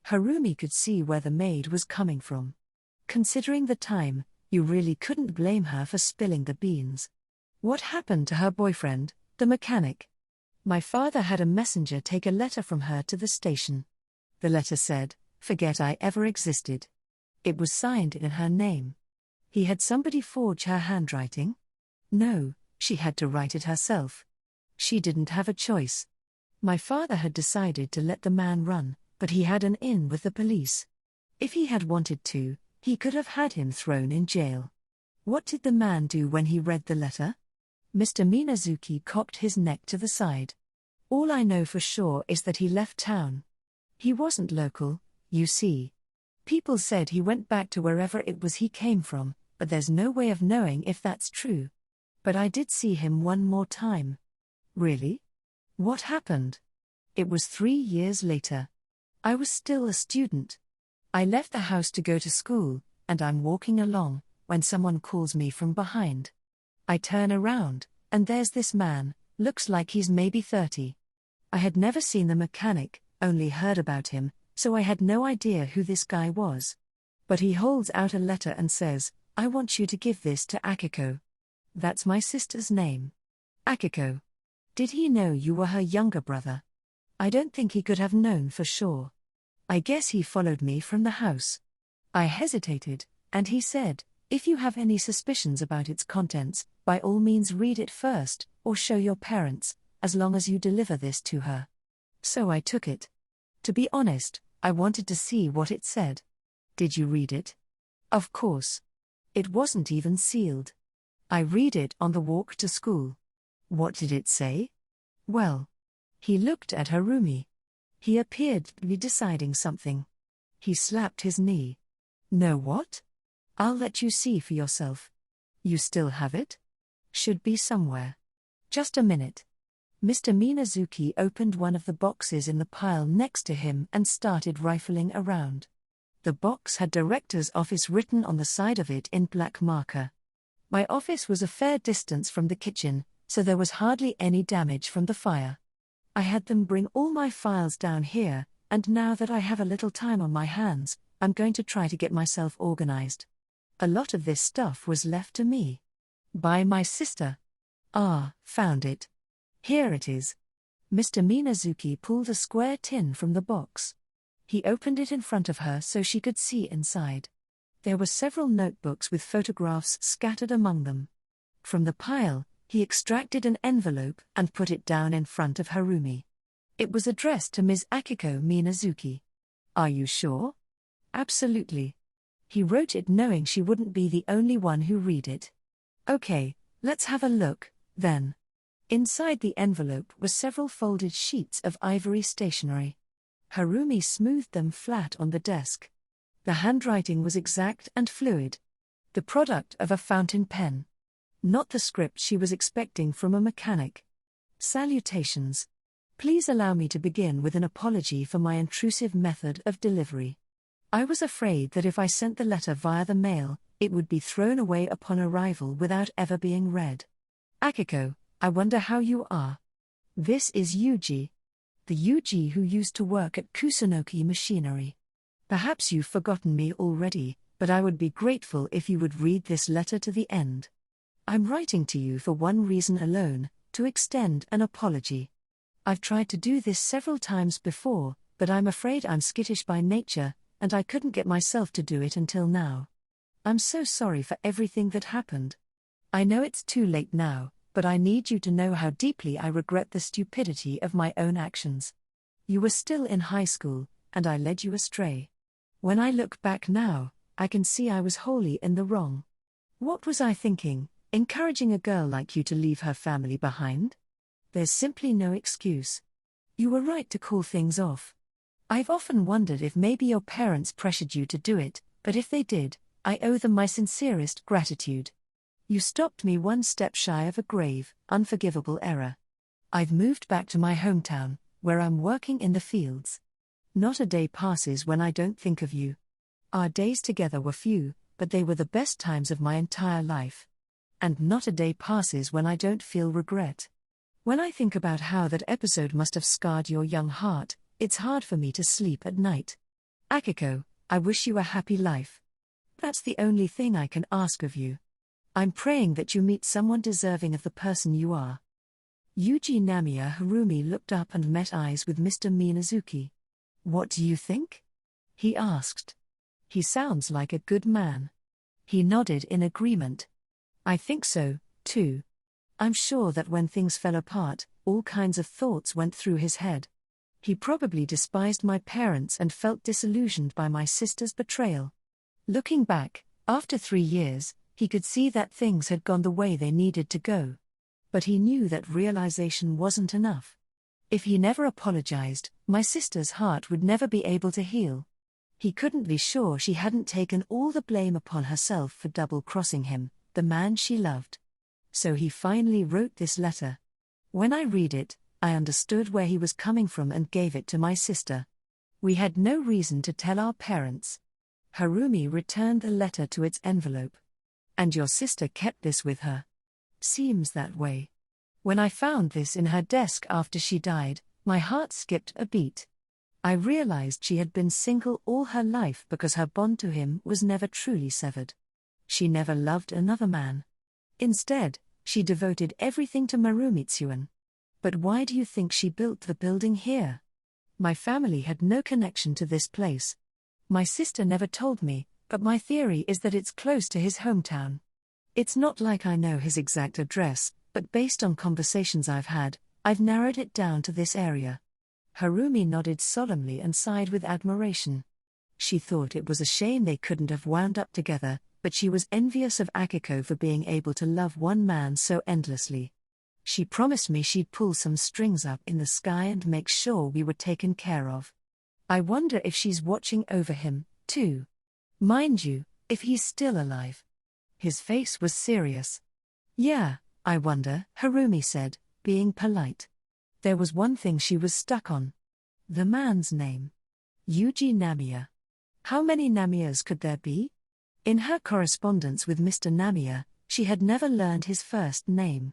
S1: Harumi could see where the maid was coming from. Considering the time, you really couldn't blame her for spilling the beans. What happened to her boyfriend, the mechanic? My father had a messenger take a letter from her to the station. The letter said, "Forget I ever existed." It was signed in her name. He had somebody forge her handwriting? No, she had to write it herself. She didn't have a choice. My father had decided to let the man run, but he had an in with the police. If he had wanted to, he could have had him thrown in jail. What did the man do when he read the letter? Mr. Minazuki cocked his neck to the side. All I know for sure is that he left town. He wasn't local, you see. People said he went back to wherever it was he came from, but there's no way of knowing if that's true. But I did see him one more time. Really? What happened? It was 3 years later. I was still a student. I left the house to go to school, and I'm walking along, when someone calls me from behind. I turn around, and there's this man, looks like he's maybe 30. I had never seen the mechanic, only heard about him, so I had no idea who this guy was. But he holds out a letter and says, "I want you to give this to Akiko." That's my sister's name. Akiko. Did he know you were her younger brother? I don't think he could have known for sure. I guess he followed me from the house. I hesitated, and he said, "If you have any suspicions about its contents, by all means read it first, or show your parents, as long as you deliver this to her." So I took it. To be honest, I wanted to see what it said. Did you read it? Of course. It wasn't even sealed. I read it on the walk to school. What did it say? Well, he looked at Harumi. He appeared to be deciding something. He slapped his knee. "Know what? I'll let you see for yourself. You still have it? Should be somewhere. Just a minute." Mr. Minazuki opened one of the boxes in the pile next to him and started rifling around. The box had director's office written on the side of it in black marker. My office was a fair distance from the kitchen, so there was hardly any damage from the fire. I had them bring all my files down here, and now that I have a little time on my hands, I'm going to try to get myself organized. A lot of this stuff was left to me. By my sister. Ah, found it. Here it is. Mr. Minazuki pulled a square tin from the box. He opened it in front of her so she could see inside. There were several notebooks with photographs scattered among them. From the pile, he extracted an envelope and put it down in front of Harumi. It was addressed to Ms. Akiko Minazuki. "Are you sure?" "Absolutely." He wrote it knowing she wouldn't be the only one who read it. "Okay, let's have a look, then." Inside the envelope were several folded sheets of ivory stationery. Harumi smoothed them flat on the desk. The handwriting was exact and fluid. The product of a fountain pen. Not the script she was expecting from a mechanic. "Salutations. Please allow me to begin with an apology for my intrusive method of delivery. I was afraid that if I sent the letter via the mail, it would be thrown away upon arrival without ever being read. Akiko, I wonder how you are. This is Yuji. The Yuji who used to work at Kusunoki Machinery. Perhaps you've forgotten me already, but I would be grateful if you would read this letter to the end. I'm writing to you for one reason alone, to extend an apology. I've tried to do this several times before, but I'm afraid I'm skittish by nature, and I couldn't get myself to do it until now. I'm so sorry for everything that happened. I know it's too late now, but I need you to know how deeply I regret the stupidity of my own actions. You were still in high school, and I led you astray. When I look back now, I can see I was wholly in the wrong. What was I thinking, encouraging a girl like you to leave her family behind? There's simply no excuse. You were right to call things off. I've often wondered if maybe your parents pressured you to do it, but if they did, I owe them my sincerest gratitude. You stopped me one step shy of a grave, unforgivable error. I've moved back to my hometown, where I'm working in the fields. Not a day passes when I don't think of you. Our days together were few, but they were the best times of my entire life. And not a day passes when I don't feel regret. When I think about how that episode must have scarred your young heart, it's hard for me to sleep at night. Akiko, I wish you a happy life. That's the only thing I can ask of you. I'm praying that you meet someone deserving of the person you are. Yuji Namiya Harumi looked up and met eyes with Mr. Minazuki. What do you think? He asked. He sounds like a good man. He nodded in agreement. I think so, too. I'm sure that when things fell apart, all kinds of thoughts went through his head. He probably despised my parents and felt disillusioned by my sister's betrayal. Looking back, after 3 years, he could see that things had gone the way they needed to go. But he knew that realization wasn't enough. If he never apologized, my sister's heart would never be able to heal. He couldn't be sure she hadn't taken all the blame upon herself for double-crossing him, the man she loved. So he finally wrote this letter. When I read it, I understood where he was coming from and gave it to my sister. We had no reason to tell our parents. Harumi returned the letter to its envelope. And your sister kept this with her? Seems that way. When I found this in her desk after she died, my heart skipped a beat. I realized she had been single all her life because her bond to him was never truly severed. She never loved another man. Instead, she devoted everything to Marumitsuan. But why do you think she built the building here? My family had no connection to this place. My sister never told me, but my theory is that it's close to his hometown. It's not like I know his exact address, but based on conversations I've had, I've narrowed it down to this area. Harumi nodded solemnly and sighed with admiration. She thought it was a shame they couldn't have wound up together, but she was envious of Akiko for being able to love one man so endlessly. She promised me she'd pull some strings up in the sky and make sure we were taken care of. I wonder if she's watching over him, too. Mind you, if he's still alive. His face was serious. Yeah, I wonder, Harumi said, being polite. There was one thing she was stuck on. The man's name. Yuji Namiya. How many Namiyas could there be? In her correspondence with Mr. Namiya, she had never learned his first name.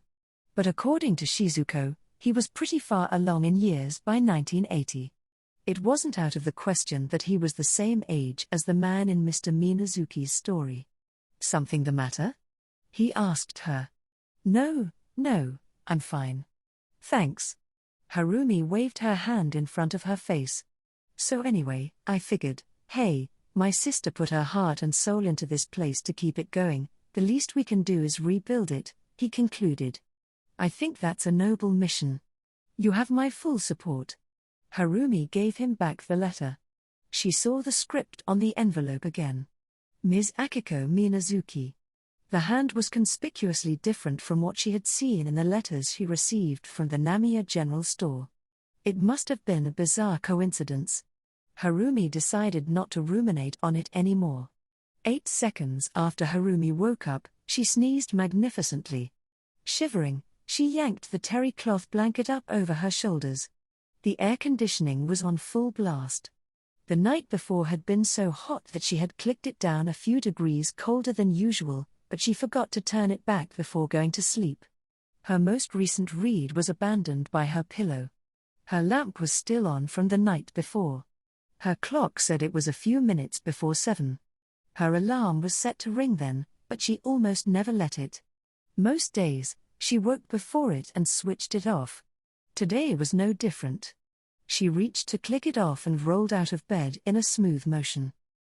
S1: But according to Shizuko, he was pretty far along in years by 1980. It wasn't out of the question that he was the same age as the man in Mr. Minazuki's story. Something the matter? He asked her. No, I'm fine. Thanks. Harumi waved her hand in front of her face. So anyway, I figured, hey, my sister put her heart and soul into this place to keep it going, the least we can do is rebuild it, he concluded. I think that's a noble mission. You have my full support. Harumi gave him back the letter. She saw the script on the envelope again. Ms. Akiko Minazuki. The hand was conspicuously different from what she had seen in the letters she received from the Namiya General Store. It must have been a bizarre coincidence. Harumi decided not to ruminate on it anymore. 8 seconds after Harumi woke up, she sneezed magnificently. Shivering, she yanked the terry cloth blanket up over her shoulders. The air conditioning was on full blast. The night before had been so hot that she had clicked it down a few degrees colder than usual, but she forgot to turn it back before going to sleep. Her most recent read was abandoned by her pillow. Her lamp was still on from the night before. Her clock said it was a few minutes before 7. Her alarm was set to ring then, but she almost never let it. Most days, she woke before it and switched it off. Today was no different. She reached to click it off and rolled out of bed in a smooth motion.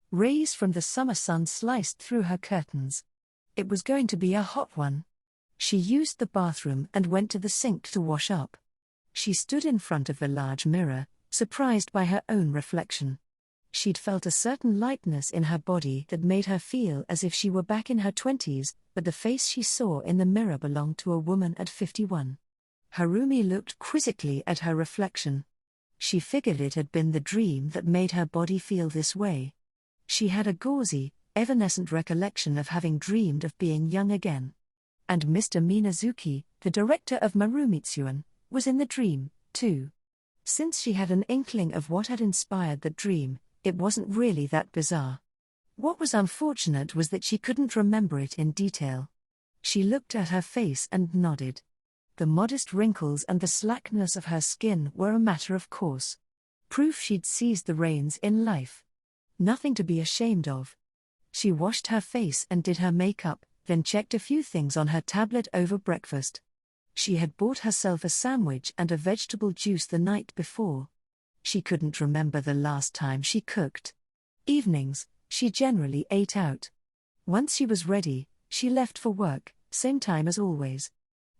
S1: Rays from the summer sun sliced through her curtains. It was going to be a hot one. She used the bathroom and went to the sink to wash up. She stood in front of the large mirror, surprised by her own reflection. She'd felt a certain lightness in her body that made her feel as if she were back in her 20s, but the face she saw in the mirror belonged to a woman at 51. Harumi looked quizzically at her reflection. She figured it had been the dream that made her body feel this way. She had a gauzy, evanescent recollection of having dreamed of being young again. And Mr. Minazuki, the director of Marumitsuan, was in the dream, too. Since she had an inkling of what had inspired the dream, it wasn't really that bizarre. What was unfortunate was that she couldn't remember it in detail. She looked at her face and nodded. The modest wrinkles and the slackness of her skin were a matter of course. Proof she'd seized the reins in life. Nothing to be ashamed of. She washed her face and did her makeup, then checked a few things on her tablet over breakfast. She had bought herself a sandwich and a vegetable juice the night before. She couldn't remember the last time she cooked. Evenings, she generally ate out. Once she was ready, she left for work, same time as always.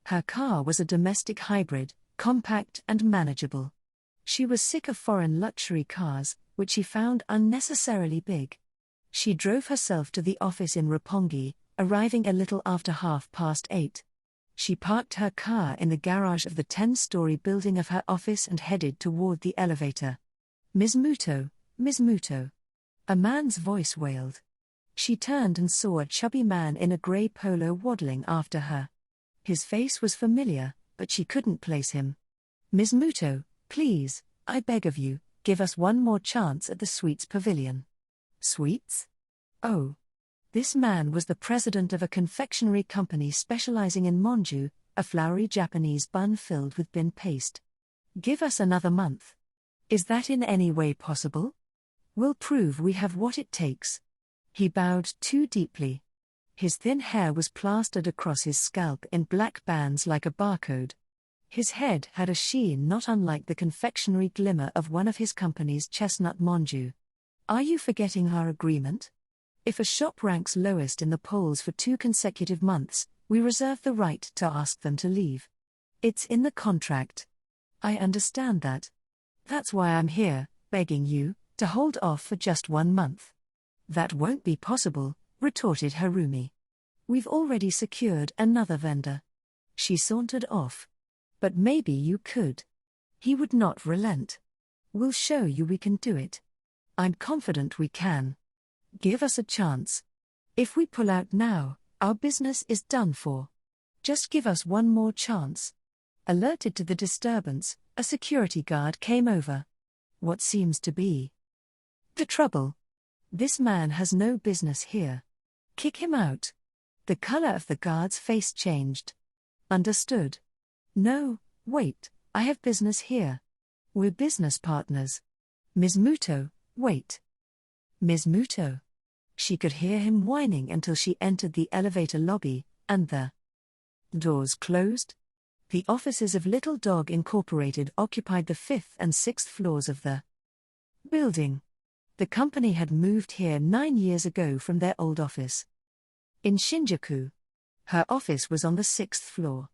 S1: Her car was a domestic hybrid, compact and manageable. She was sick of foreign luxury cars, which she found unnecessarily big. She drove herself to the office in Roppongi, arriving a little after 8:30. She parked her car in the garage of the 10-story building of her office and headed toward the elevator. Ms. Muto, Ms. Muto. A man's voice wailed. She turned and saw a chubby man in a grey polo waddling after her. His face was familiar, but she couldn't place him. "Ms. Muto, please, I beg of you, give us one more chance at the Sweets Pavilion." Sweets? Oh. This man was the president of a confectionery company specializing in monju, a floury Japanese bun filled with bin paste. "Give us another month. Is that in any way possible? We'll prove we have what it takes." He bowed too deeply. His thin hair was plastered across his scalp in black bands like a barcode. His head had a sheen not unlike the confectionery glimmer of one of his company's chestnut monju. "Are you forgetting our agreement? If a shop ranks lowest in the polls for 2 consecutive months, we reserve the right to ask them to leave. It's in the contract." "I understand that. That's why I'm here, begging you to hold off for just 1 month." "That won't be possible," retorted Harumi. "We've already secured another vendor." She sauntered off. "But maybe you could." He would not relent. "We'll show you we can do it. I'm confident we can. Give us a chance. If we pull out now, our business is done for. Just give us one more chance." Alerted to the disturbance, a security guard came over. "What seems to be the trouble? This man has no business here. Kick him out." The color of the guard's face changed. "Understood. No, wait, I have business here. We're business partners. Ms. Muto, wait." "Ms. Muto." She could hear him whining until she entered the elevator lobby, and the doors closed. The offices of Little Dog Incorporated occupied the 5th and 6th floors of the building. The company had moved here 9 years ago from their old office in Shinjuku. Her office was on the 6th floor.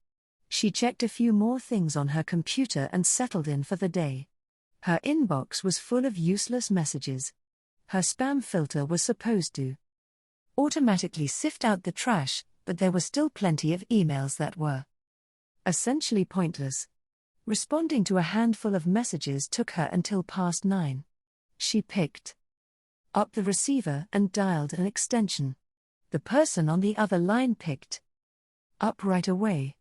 S1: She checked a few more things on her computer and settled in for the day. Her inbox was full of useless messages. Her spam filter was supposed to automatically sift out the trash, but there were still plenty of emails that were essentially pointless. Responding to a handful of messages took her until past 9. She picked up the receiver and dialed an extension. The person on the other line picked up right away.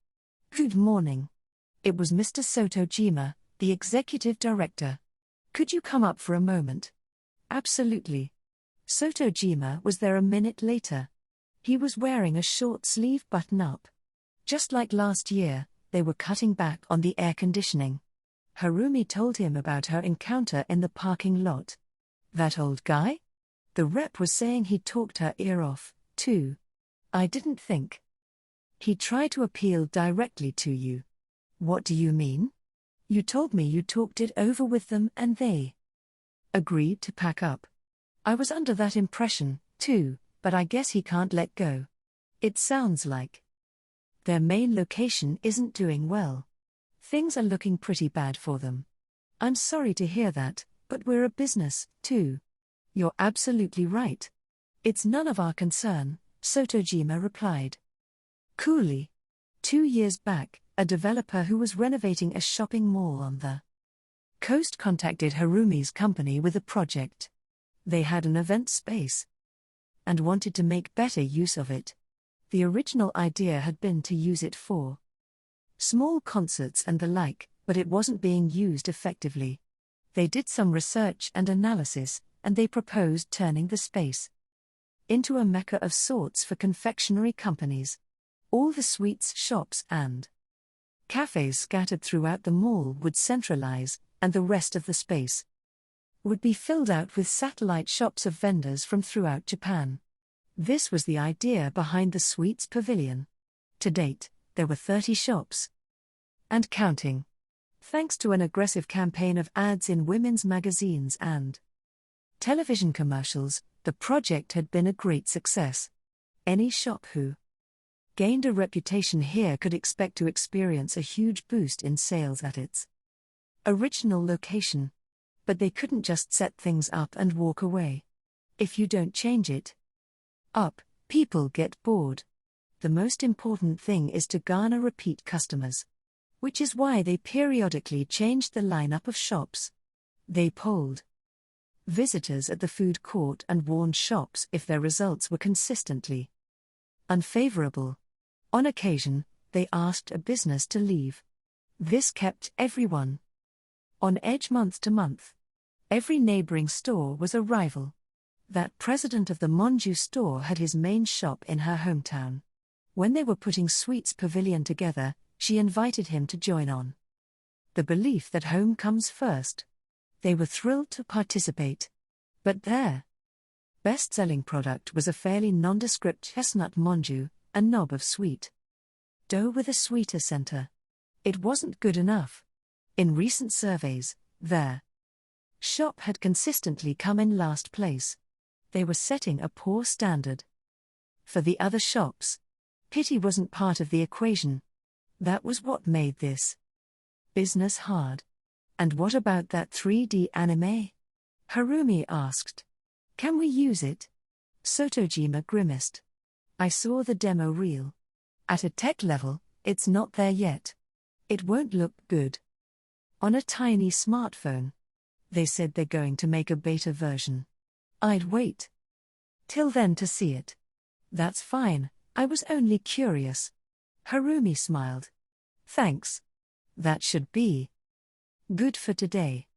S1: "Good morning. It was Mr. Sotojima, the executive director. Could you come up for a moment?" "Absolutely." Sotojima was there a minute later. He was wearing a short-sleeve button-up. Just like last year, they were cutting back on the air conditioning. Harumi told him about her encounter in the parking lot. "That old guy?" The rep was saying he talked her ear off, too. "I didn't think. He tried to appeal directly to you." "What do you mean?" "You told me you talked it over with them and they agreed to pack up. I was under that impression, too, but I guess he can't let go. It sounds like their main location isn't doing well. Things are looking pretty bad for them." "I'm sorry to hear that, but we're a business, too." "You're absolutely right. It's none of our concern," Sotojima replied coolly. 2 years back, a developer who was renovating a shopping mall on the coast contacted Harumi's company with a project. They had an event space and wanted to make better use of it. The original idea had been to use it for small concerts and the like, but it wasn't being used effectively. They did some research and analysis, and they proposed turning the space into a mecca of sorts for confectionery companies. All the sweets shops and cafes scattered throughout the mall would centralize, and the rest of the space would be filled out with satellite shops of vendors from throughout Japan. This was the idea behind the Sweets Pavilion. To date, there were 30 shops and counting. Thanks to an aggressive campaign of ads in women's magazines and television commercials, the project had been a great success. Any shop who gained a reputation here could expect to experience a huge boost in sales at its original location. But they couldn't just set things up and walk away. If you don't change it up, people get bored. The most important thing is to garner repeat customers. Which is why they periodically changed the lineup of shops. They polled visitors at the food court and warned shops if their results were consistently unfavorable. On occasion, they asked a business to leave. This kept everyone on edge month to month. Every neighboring store was a rival. That president of the Monju store had his main shop in her hometown. When they were putting Sweet's pavilion together, she invited him to join on the belief that home comes first. They were thrilled to participate. But their best-selling product was a fairly nondescript chestnut Monju, a knob of sweet dough with a sweeter center. It wasn't good enough. In recent surveys, their shop had consistently come in last place. They were setting a poor standard for the other shops. Pity wasn't part of the equation. That was what made this business hard. And what about that 3D anime? Harumi asked. Can we use it? Sotojima grimaced. I saw the demo reel. At a tech level, it's not there yet. It won't look good on a tiny smartphone. They said they're going to make a beta version. I'd wait till then to see it. That's fine, I was only curious. Harumi smiled. Thanks. That should be good for today.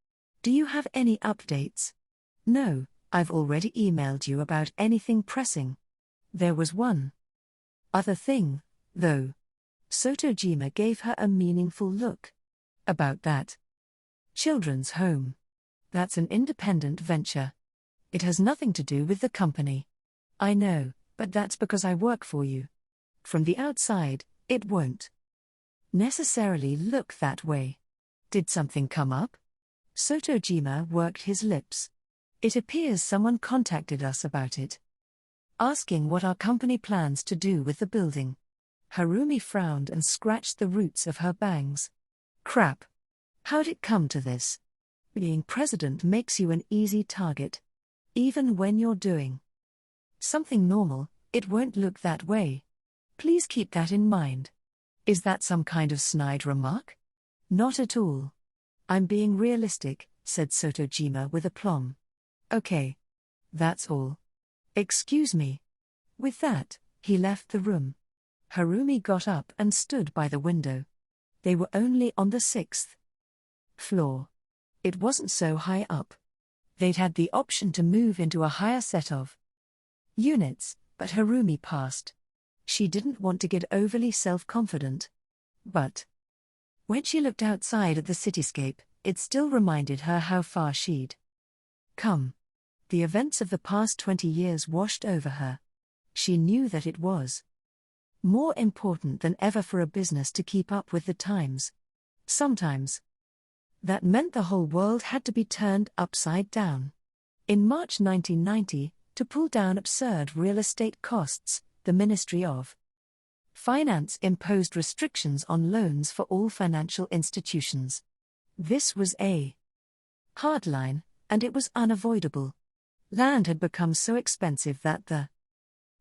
S1: Do you have any updates? No, I've already emailed you about anything pressing. There was one other thing, though. Sotojima gave her a meaningful look. About that children's home. That's an independent venture. It has nothing to do with the company. I know, but that's because I work for you. From the outside, it won't necessarily look that way. Did something come up? Sotojima worked his lips. It appears someone contacted us about it, asking what our company plans to do with the building. Harumi frowned and scratched the roots of her bangs. Crap. How'd it come to this? Being president makes you an easy target. Even when you're doing something normal, it won't look that way. Please keep that in mind. Is that some kind of snide remark? Not at all. I'm being realistic, said Sotojima with aplomb. Okay. That's all. Excuse me. With that, he left the room. Harumi got up and stood by the window. They were only on the 6th floor. It wasn't so high up. They'd had the option to move into a higher set of units, but Harumi passed. She didn't want to get overly self-confident. But when she looked outside at the cityscape, it still reminded her how far she'd come. The events of the past 20 years washed over her. She knew that it was more important than ever for a business to keep up with the times. Sometimes that meant the whole world had to be turned upside down. In March 1990, to pull down absurd real estate costs, the Ministry of Finance imposed restrictions on loans for all financial institutions. This was a hard line, and it was unavoidable. Land had become so expensive that the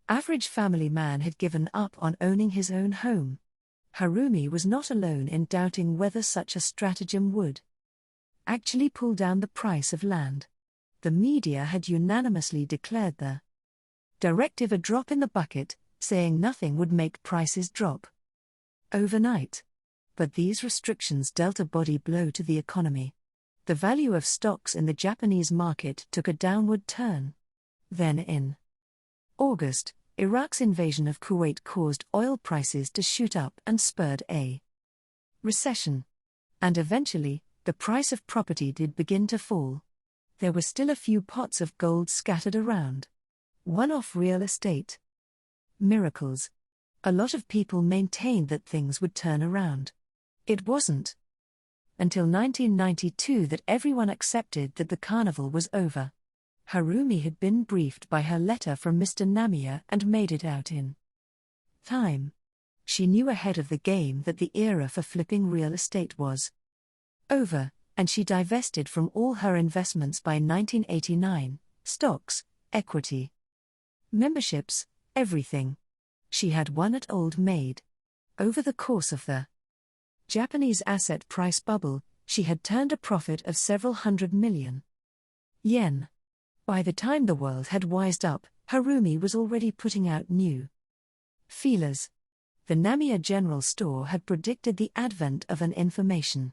S1: average family man had given up on owning his own home. Harumi was not alone in doubting whether such a stratagem would actually pull down the price of land. The media had unanimously declared the directive a drop in the bucket, saying nothing would make prices drop overnight. But these restrictions dealt a body blow to the economy. The value of stocks in the Japanese market took a downward turn. Then in August, Iraq's invasion of Kuwait caused oil prices to shoot up and spurred a recession. And eventually, the price of property did begin to fall. There were still a few pots of gold scattered around. One-off real estate miracles. A lot of people maintained that things would turn around. It wasn't until 1992 that everyone accepted that the carnival was over. Harumi had been briefed by her letter from Mr. Namiya and made it out in time. She knew ahead of the game that the era for flipping real estate was over, and she divested from all her investments by 1989, stocks, equity, memberships, everything. She had won at Old Maid. Over the course of the Japanese asset price bubble, she had turned a profit of several hundred million yen. By the time the world had wised up, Harumi was already putting out new feelers. The Namiya General Store had predicted the advent of an information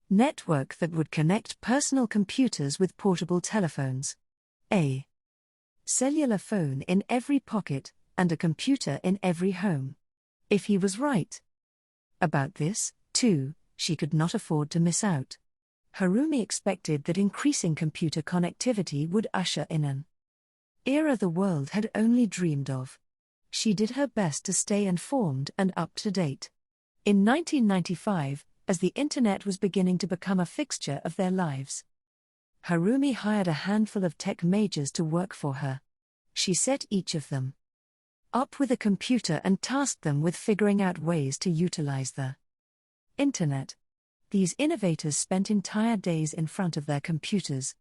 S1: network that would connect personal computers with portable telephones. A cellular phone in every pocket, and a computer in every home. If he was right about this, too, she could not afford to miss out. Harumi expected that increasing computer connectivity would usher in an era the world had only dreamed of. She did her best to stay informed and up to date. In 1995, as the internet was beginning to become a fixture of their lives, Harumi hired a handful of tech majors to work for her. She set each of them up with a computer and tasked them with figuring out ways to utilize the internet. These innovators spent entire days in front of their computers.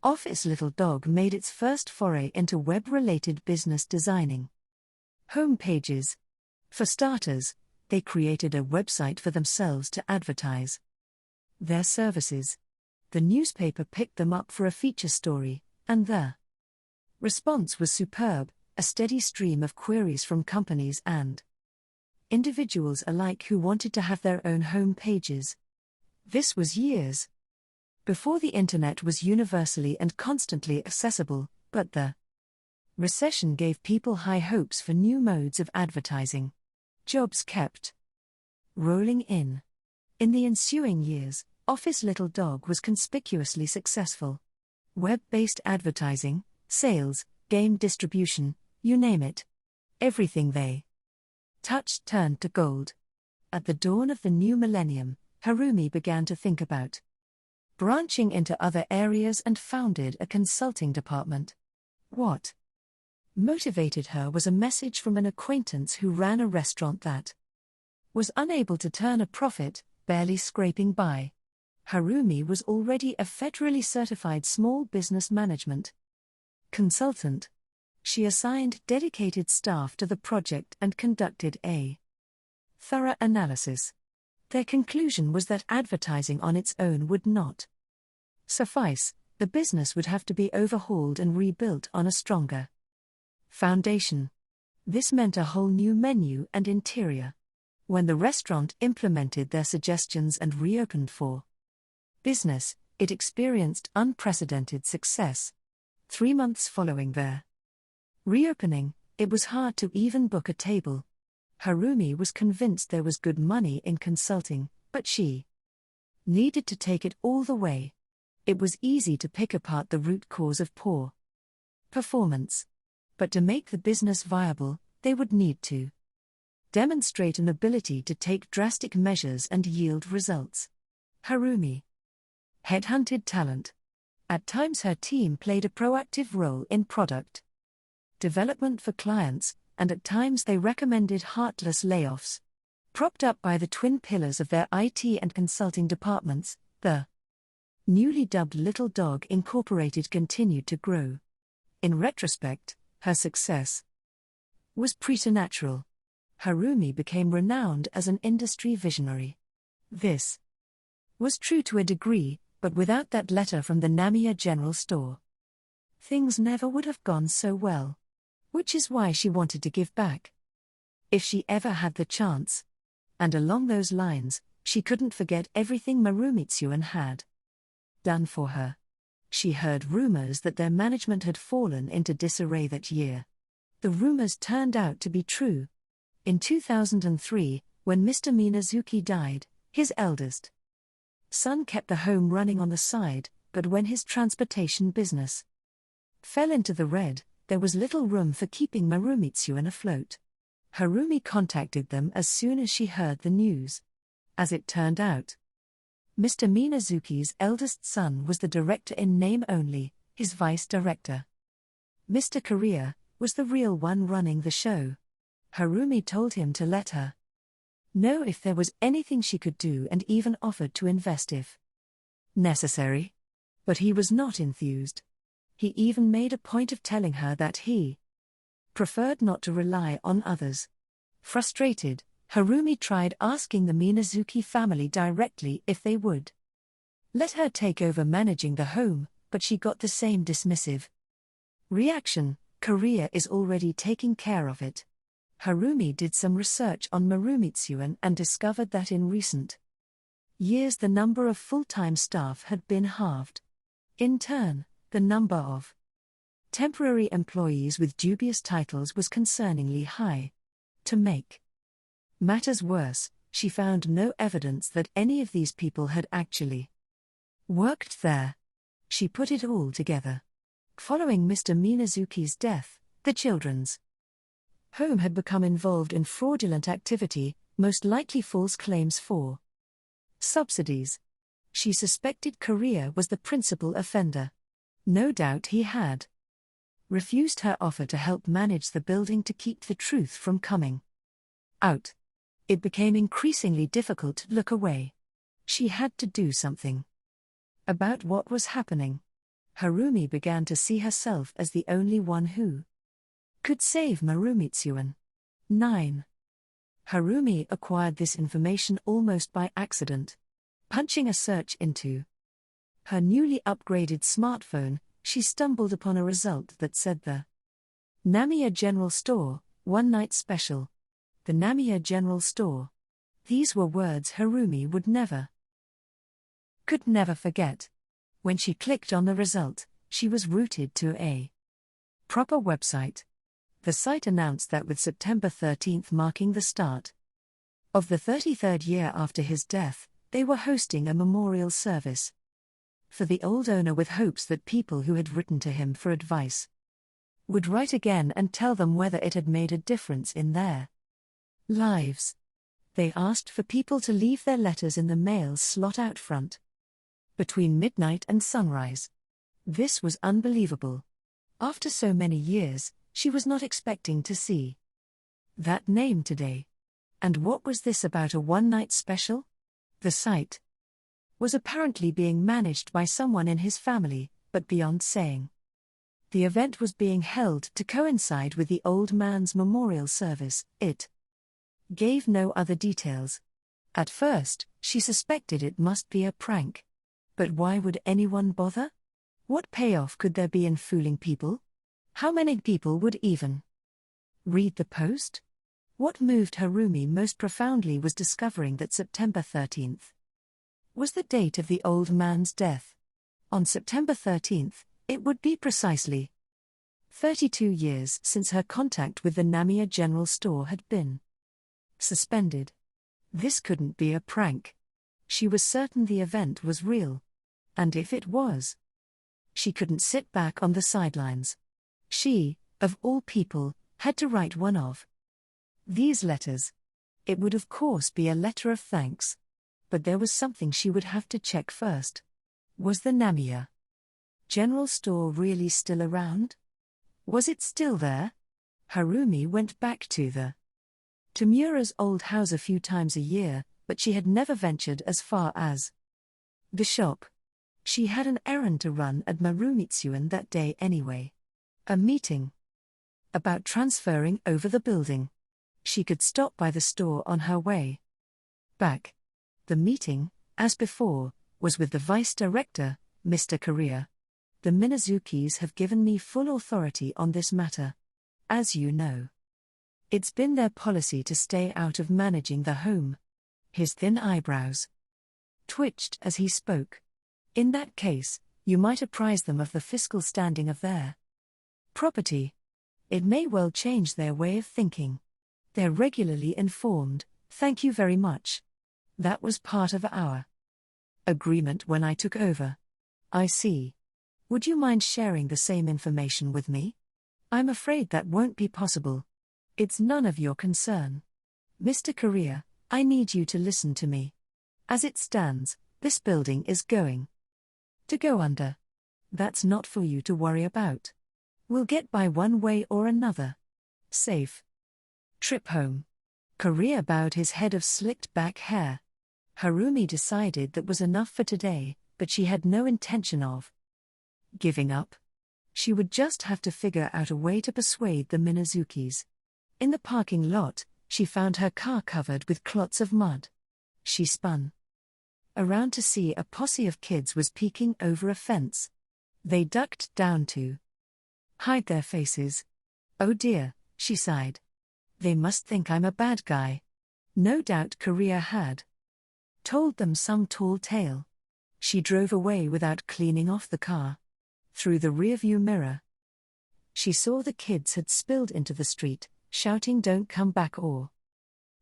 S1: Office Little Dog made its first foray into web-related business designing home pages. For starters, they created a website for themselves to advertise their services. The newspaper picked them up for a feature story, and the response was superb, a steady stream of queries from companies and individuals alike who wanted to have their own home pages. This was years before the internet was universally and constantly accessible, but the recession gave people high hopes for new modes of advertising. Jobs kept rolling in. In the ensuing years, Office Little Dog was conspicuously successful. Web-based advertising, sales, game distribution, you name it. Everything they touched turned to gold. At the dawn of the new millennium, Harumi began to think about branching into other areas and founded a consulting department. What motivated her was a message from an acquaintance who ran a restaurant that was unable to turn a profit, barely scraping by. Harumi was already a federally certified small business management consultant. She assigned dedicated staff to the project and conducted a thorough analysis. Their conclusion was that advertising on its own would not suffice. The business would have to be overhauled and rebuilt on a stronger foundation. This meant a whole new menu and interior. When the restaurant implemented their suggestions and reopened for business, it experienced unprecedented success. 3 months following their reopening, it was hard to even book a table. Harumi was convinced there was good money in consulting, but she needed to take it all the way. It was easy to pick apart the root cause of poor performance. But to make the business viable, they would need to demonstrate an ability to take drastic measures and yield results. Harumi headhunted talent. At times her team played a proactive role in product development for clients, and at times they recommended heartless layoffs. Propped up by the twin pillars of their IT and consulting departments, the newly dubbed Little Dog Incorporated continued to grow. In retrospect, her success was preternatural. Harumi became renowned as an industry visionary. This was true to a degree, but without that letter from the Namiya General Store, things never would have gone so well. Which is why she wanted to give back, if she ever had the chance. And along those lines, she couldn't forget everything Marumitsuan had done for her. She heard rumors that their management had fallen into disarray that year. The rumors turned out to be true. In 2003, when Mr. Minazuki died, his eldest son kept the home running on the side, but when his transportation business fell into the red, there was little room for keeping Marumitsuan afloat. Harumi contacted them as soon as she heard the news. As it turned out, Mr. Minazuki's eldest son was the director in name only, his vice director, Mr. Korea, was the real one running the show. Harumi told him to let her know if there was anything she could do and even offered to invest if necessary. But he was not enthused. He even made a point of telling her that he preferred not to rely on others. Frustrated, Harumi tried asking the Minazuki family directly if they would let her take over managing the home, but she got the same dismissive Reaction: Korea is already taking care of it. Harumi did some research on Marumitsuan and discovered that in recent years the number of full-time staff had been halved. In turn, the number of temporary employees with dubious titles was concerningly high. To make matters worse, she found no evidence that any of these people had actually worked there. She put it all together. Following Mr. Minazuki's death, the children's home had become involved in fraudulent activity, most likely false claims for subsidies. She suspected Korea was the principal offender. No doubt he had refused her offer to help manage the building to keep the truth from coming out. It became increasingly difficult to look away. She had to do something about what was happening. Harumi began to see herself as the only one who could save Marumitsuan. 9. Harumi acquired this information almost by accident. Punching a search into her newly upgraded smartphone, she stumbled upon a result that said the Namiya General Store, one-night special. The Namiya General Store. These were words Harumi could never forget. When she clicked on the result, she was routed to a proper website. The site announced that with September 13 marking the start of the 33rd year after his death, they were hosting a memorial service for the old owner, with hopes that people who had written to him for advice would write again and tell them whether it had made a difference in their lives. They asked for people to leave their letters in the mail slot out front between midnight and sunrise. This was unbelievable. After so many years, she was not expecting to see that name today. And what was this about a one-night special? The site was apparently being managed by someone in his family, but beyond saying the event was being held to coincide with the old man's memorial service, it gave no other details. At first, she suspected it must be a prank. But why would anyone bother? What payoff could there be in fooling people? How many people would even read the post? What moved Harumi most profoundly was discovering that September 13th was the date of the old man's death. On September 13th, it would be precisely 32 years since her contact with the Namiya General Store had been suspended. This couldn't be a prank. She was certain the event was real. And if it was, she couldn't sit back on the sidelines. She, of all people, had to write one of these letters. It would of course be a letter of thanks. But there was something she would have to check first. Was the Namiya General Store really still around? Was it still there? Harumi went back to the Tamura's old house a few times a year, but she had never ventured as far as the shop. She had an errand to run at Marumitsuan that day anyway. A meeting about transferring over the building. She could stop by the store on her way back. The meeting, as before, was with the vice director, Mr. Korea. The Minazukis have given me full authority on this matter. As you know, it's been their policy to stay out of managing the home. His thin eyebrows twitched as he spoke. In that case, you might apprise them of the fiscal standing of their property. It may well change their way of thinking. They're regularly informed, thank you very much. That was part of our agreement when I took over. I see. Would you mind sharing the same information with me? I'm afraid that won't be possible. It's none of your concern. Mr. Korea, I need you to listen to me. As it stands, this building is going to go under. That's not for you to worry about. We'll get by one way or another. Safe trip home. Korea bowed his head of slicked back hair. Harumi decided that was enough for today, but she had no intention of giving up. She would just have to figure out a way to persuade the Minazukis. In the parking lot, she found her car covered with clots of mud. She spun around to see a posse of kids was peeking over a fence. They ducked down to Hide their faces. Oh dear, she sighed. They must think I'm a bad guy. No doubt Korea had told them some tall tale. She drove away without cleaning off the car. Through the rearview mirror, she saw the kids had spilled into the street, shouting "Don't come back" or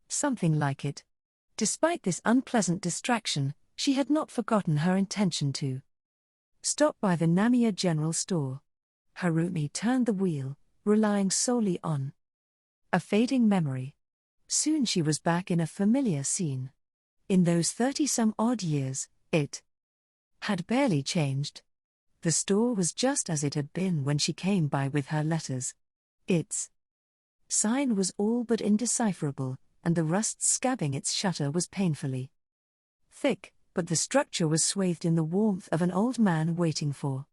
S1: something like it. Despite this unpleasant distraction, she had not forgotten her intention to stop by the Namiya general store. Harumi turned the wheel, relying solely on a fading memory. Soon she was back in a familiar scene. In those 30-some-odd years, it had barely changed. The store was just as it had been when she came by with her letters. Its sign was all but indecipherable, and the rust scabbing its shutter was painfully thick, but the structure was swathed in the warmth of an old man waiting for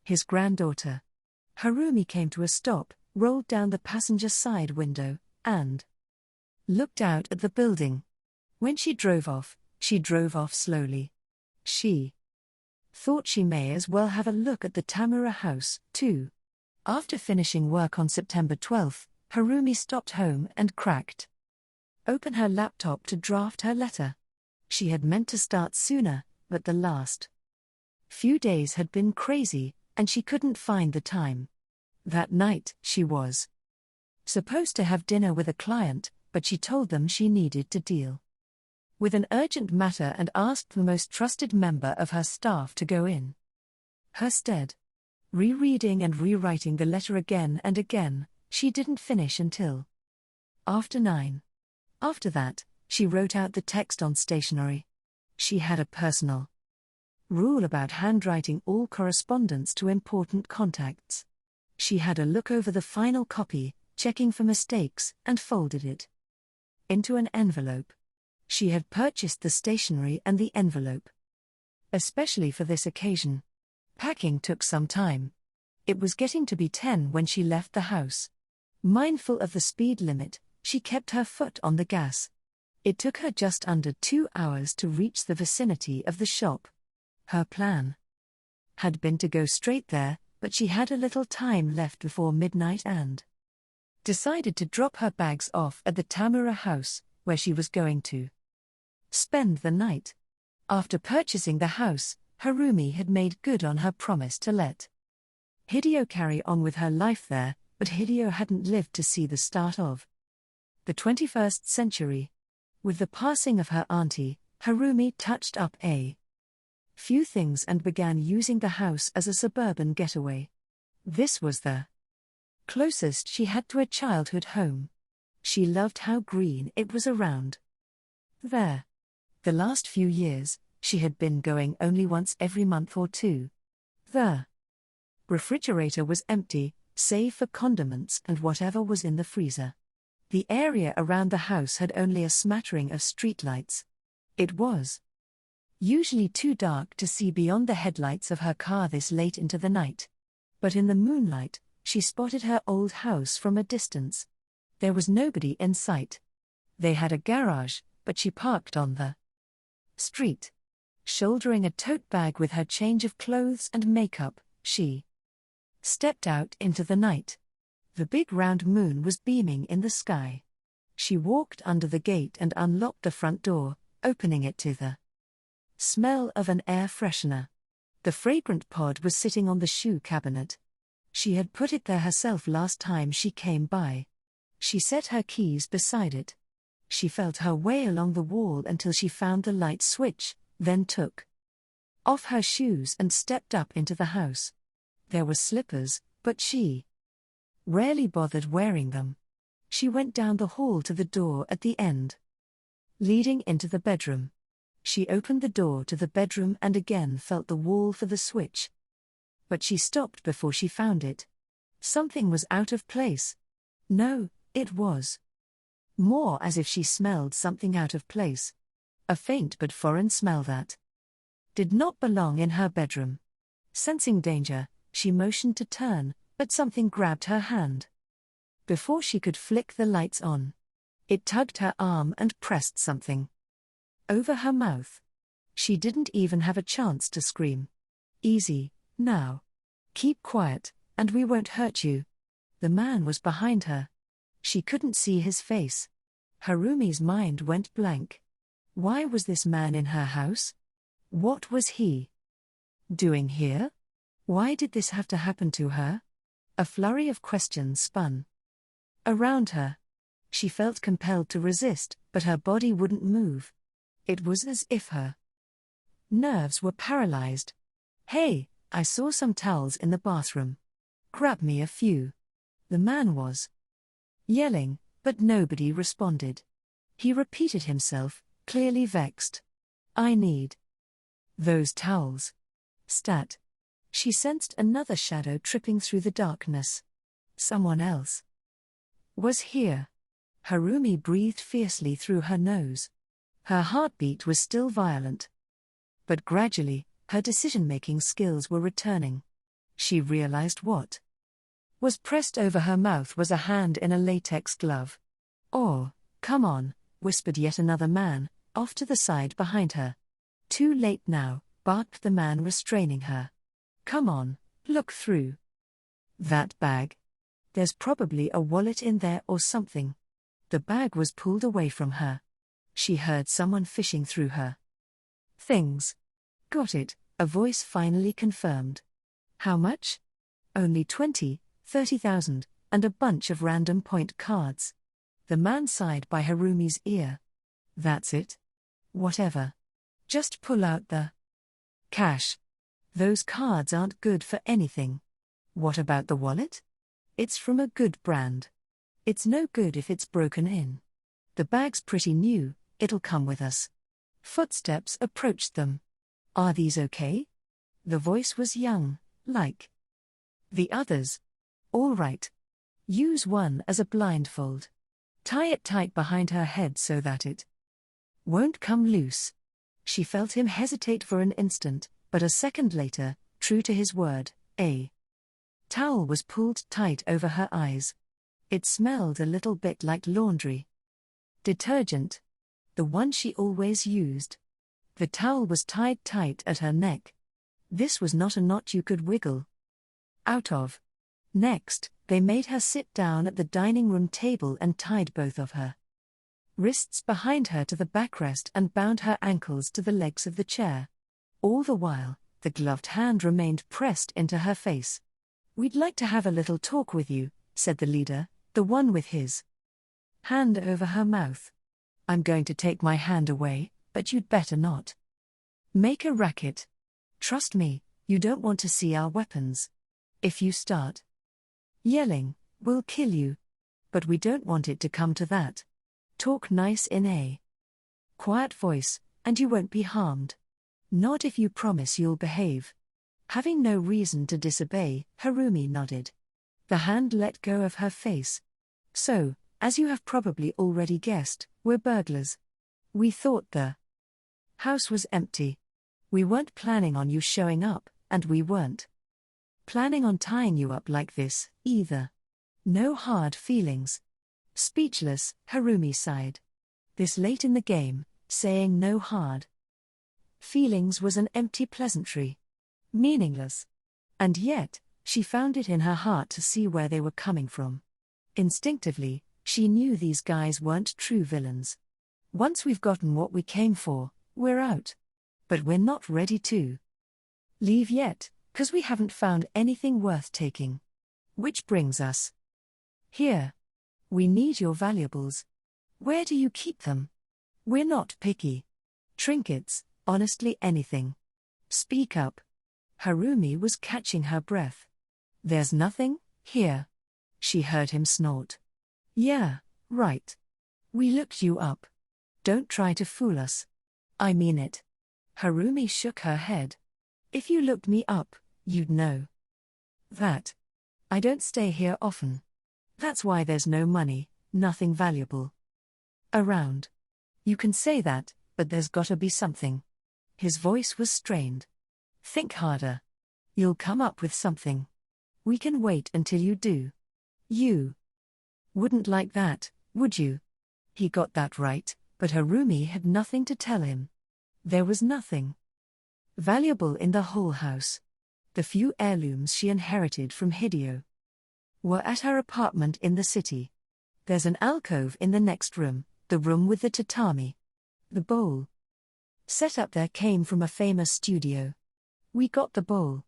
S1: his granddaughter. Harumi came to a stop, rolled down the passenger side window, and looked out at the building. When she drove off slowly. She thought she may as well have a look at the Tamura house, too. After finishing work on September 12, Harumi stopped home and cracked open her laptop to draft her letter. She had meant to start sooner, but the last few days had been crazy, and she couldn't find the time. That night, she was supposed to have dinner with a client, but she told them she needed to deal with an urgent matter and asked the most trusted member of her staff to go in her stead. Rereading and rewriting the letter again and again, she didn't finish until after 9. After that, she wrote out the text on stationery. She had a personal rule about handwriting all correspondence to important contacts. She had a look over the final copy, checking for mistakes, and folded it into an envelope. She had purchased the stationery and the envelope especially for this occasion. Packing took some time. It was getting to be 10 when she left the house. Mindful of the speed limit, she kept her foot on the gas. It took her just under 2 hours to reach the vicinity of the shop. Her plan had been to go straight there, but she had a little time left before midnight and decided to drop her bags off at the Tamura house, where she was going to spend the night. After purchasing the house, Harumi had made good on her promise to let Hideo carry on with her life there, but Hideo hadn't lived to see the start of the 21st century. With the passing of her auntie, Harumi touched up a few things and began using the house as a suburban getaway. This was the closest she had to a childhood home. She loved how green it was around there. The last few years, she had been going only once every month or two. The refrigerator was empty, save for condiments and whatever was in the freezer. The area around the house had only a smattering of streetlights. It was usually too dark to see beyond the headlights of her car this late into the night. But in the moonlight, she spotted her old house from a distance. There was nobody in sight. They had a garage, but she parked on the street. Shouldering a tote bag with her change of clothes and makeup, she stepped out into the night. The big round moon was beaming in the sky. She walked under the gate and unlocked the front door, opening it to the smell of an air freshener. The fragrant pod was sitting on the shoe cabinet. She had put it there herself last time she came by. She set her keys beside it. She felt her way along the wall until she found the light switch, then took off her shoes and stepped up into the house. There were slippers, but she rarely bothered wearing them. She went down the hall to the door at the end, leading into the bedroom. She opened the door to the bedroom and again felt the wall for the switch. But she stopped before she found it. Something was out of place. No, it was more as if she smelled something out of place. A faint but foreign smell that did not belong in her bedroom. Sensing danger, she motioned to turn, but something grabbed her hand. Before she could flick the lights on, it tugged her arm and pressed something over her mouth. She didn't even have a chance to scream. Easy, now. Keep quiet, And we won't hurt you. The man was behind her. She couldn't see his face. Harumi's mind went blank. Why was this man in her house? What was he doing here? Why did this have to happen to her? A flurry of questions spun around her. She felt compelled to resist, but her body wouldn't move. It was as if her nerves were paralyzed. Hey, I saw some towels in the bathroom. Grab me a few. The man was yelling, but nobody responded. He repeated himself, clearly vexed. I need those towels. Stat. She sensed another shadow tripping through the darkness. Someone else was here. Harumi breathed fiercely through her nose. Her heartbeat was still violent. But gradually, her decision-making skills were returning. She realized what was pressed over her mouth was a hand in a latex glove. Oh, come on, whispered yet another man, off to the side behind her. Too late now, barked the man restraining her. Come on, look through that bag. There's probably a wallet in there or something. The bag was pulled away from her. She heard someone fishing through her things. Got it, a voice finally confirmed. How much? Only 30,000, and a bunch of random point cards. The man sighed by Harumi's ear. That's it? Whatever. Just pull out the cash. Those cards aren't good for anything. What about the wallet? It's from a good brand. It's no good if it's broken in. The bag's pretty new, it'll come with us. Footsteps approached them. Are these okay? The voice was young, like the others. All right. Use one as a blindfold. Tie it tight behind her head so that it won't come loose. She felt him hesitate for an instant, but a second later, true to his word, a towel was pulled tight over her eyes. It smelled a little bit like laundry detergent. The one she always used. The towel was tied tight at her neck. This was not a knot you could wiggle out of. Next, they made her sit down at the dining room table and tied both of her wrists behind her to the backrest and bound her ankles to the legs of the chair. All the while, the gloved hand remained pressed into her face. We'd like to have a little talk with you, said the leader, the one with his hand over her mouth. I'm going to take my hand away, but you'd better not make a racket. Trust me, you don't want to see our weapons. If you start yelling, we'll kill you. But we don't want it to come to that. Talk nice in a quiet voice, and you won't be harmed. Nod if you promise you'll behave. Having no reason to disobey, Harumi nodded. The hand let go of her face. So, as you have probably already guessed, we're burglars. We thought the house was empty. We weren't planning on you showing up, and we weren't planning on tying you up like this, either. No hard feelings. Speechless, Harumi sighed. This late in the game, saying no hard feelings was an empty pleasantry. Meaningless. And yet, she found it in her heart to see where they were coming from. Instinctively, she knew these guys weren't true villains. Once we've gotten what we came for, we're out. But we're not ready to leave yet, 'cause we haven't found anything worth taking. Which brings us here. We need your valuables. Where do you keep them? We're not picky. Trinkets, honestly anything. Speak up. Harumi was catching her breath. There's nothing here. She heard him snort. Yeah, right. We looked you up. Don't try to fool us. I mean it. Harumi shook her head. If you looked me up, you'd know that I don't stay here often. That's why there's no money, nothing valuable around. You can say that, but there's gotta be something. His voice was strained. Think harder. You'll come up with something. We can wait until you do. You wouldn't like that, would you? He got that right, but Harumi had nothing to tell him. There was nothing valuable in the whole house. The few heirlooms she inherited from Hideo were at her apartment in the city. There's an alcove in the next room, the room with the tatami. The bowl set up there came from a famous studio. We got the bowl.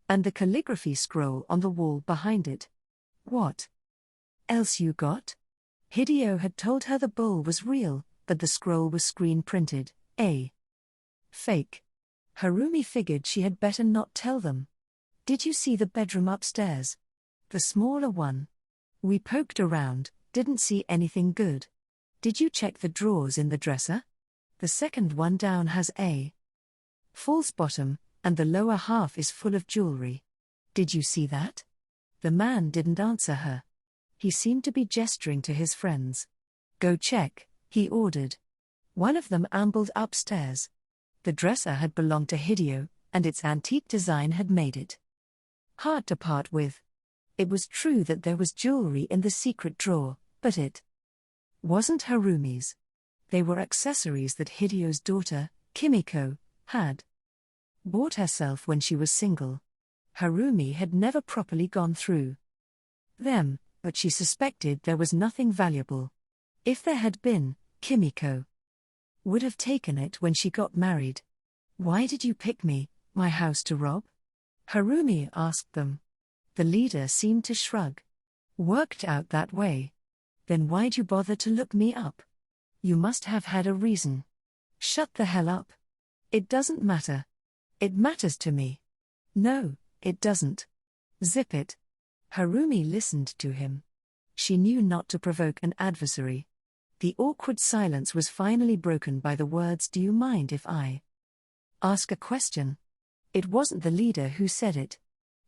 S1: And the calligraphy scroll on the wall behind it. What else you got? Hideo had told her the bowl was real, but the scroll was screen printed, a fake. Harumi figured she had better not tell them. Did you see the bedroom upstairs? The smaller one. We poked around, didn't see anything good. Did you check the drawers in the dresser? The second one down has a false bottom, and the lower half is full of jewelry. Did you see that? The man didn't answer her. He seemed to be gesturing to his friends. Go check, he ordered. One of them ambled upstairs. The dresser had belonged to Hideo, and its antique design had made it hard to part with. It was true that there was jewelry in the secret drawer, but it wasn't Harumi's. They were accessories that Hideo's daughter, Kimiko, had bought herself when she was single. Harumi had never properly gone through them, but she suspected there was nothing valuable. If there had been, Kimiko would have taken it when she got married. Why did you pick me, my house to rob? Harumi asked them. The leader seemed to shrug. Worked out that way. Then why'd you bother to look me up? You must have had a reason. Shut the hell up. It doesn't matter. It matters to me. No, it doesn't. Zip it. Harumi listened to him. She knew not to provoke an adversary. The awkward silence was finally broken by the words, "Do you mind if I ask a question?" It wasn't the leader who said it.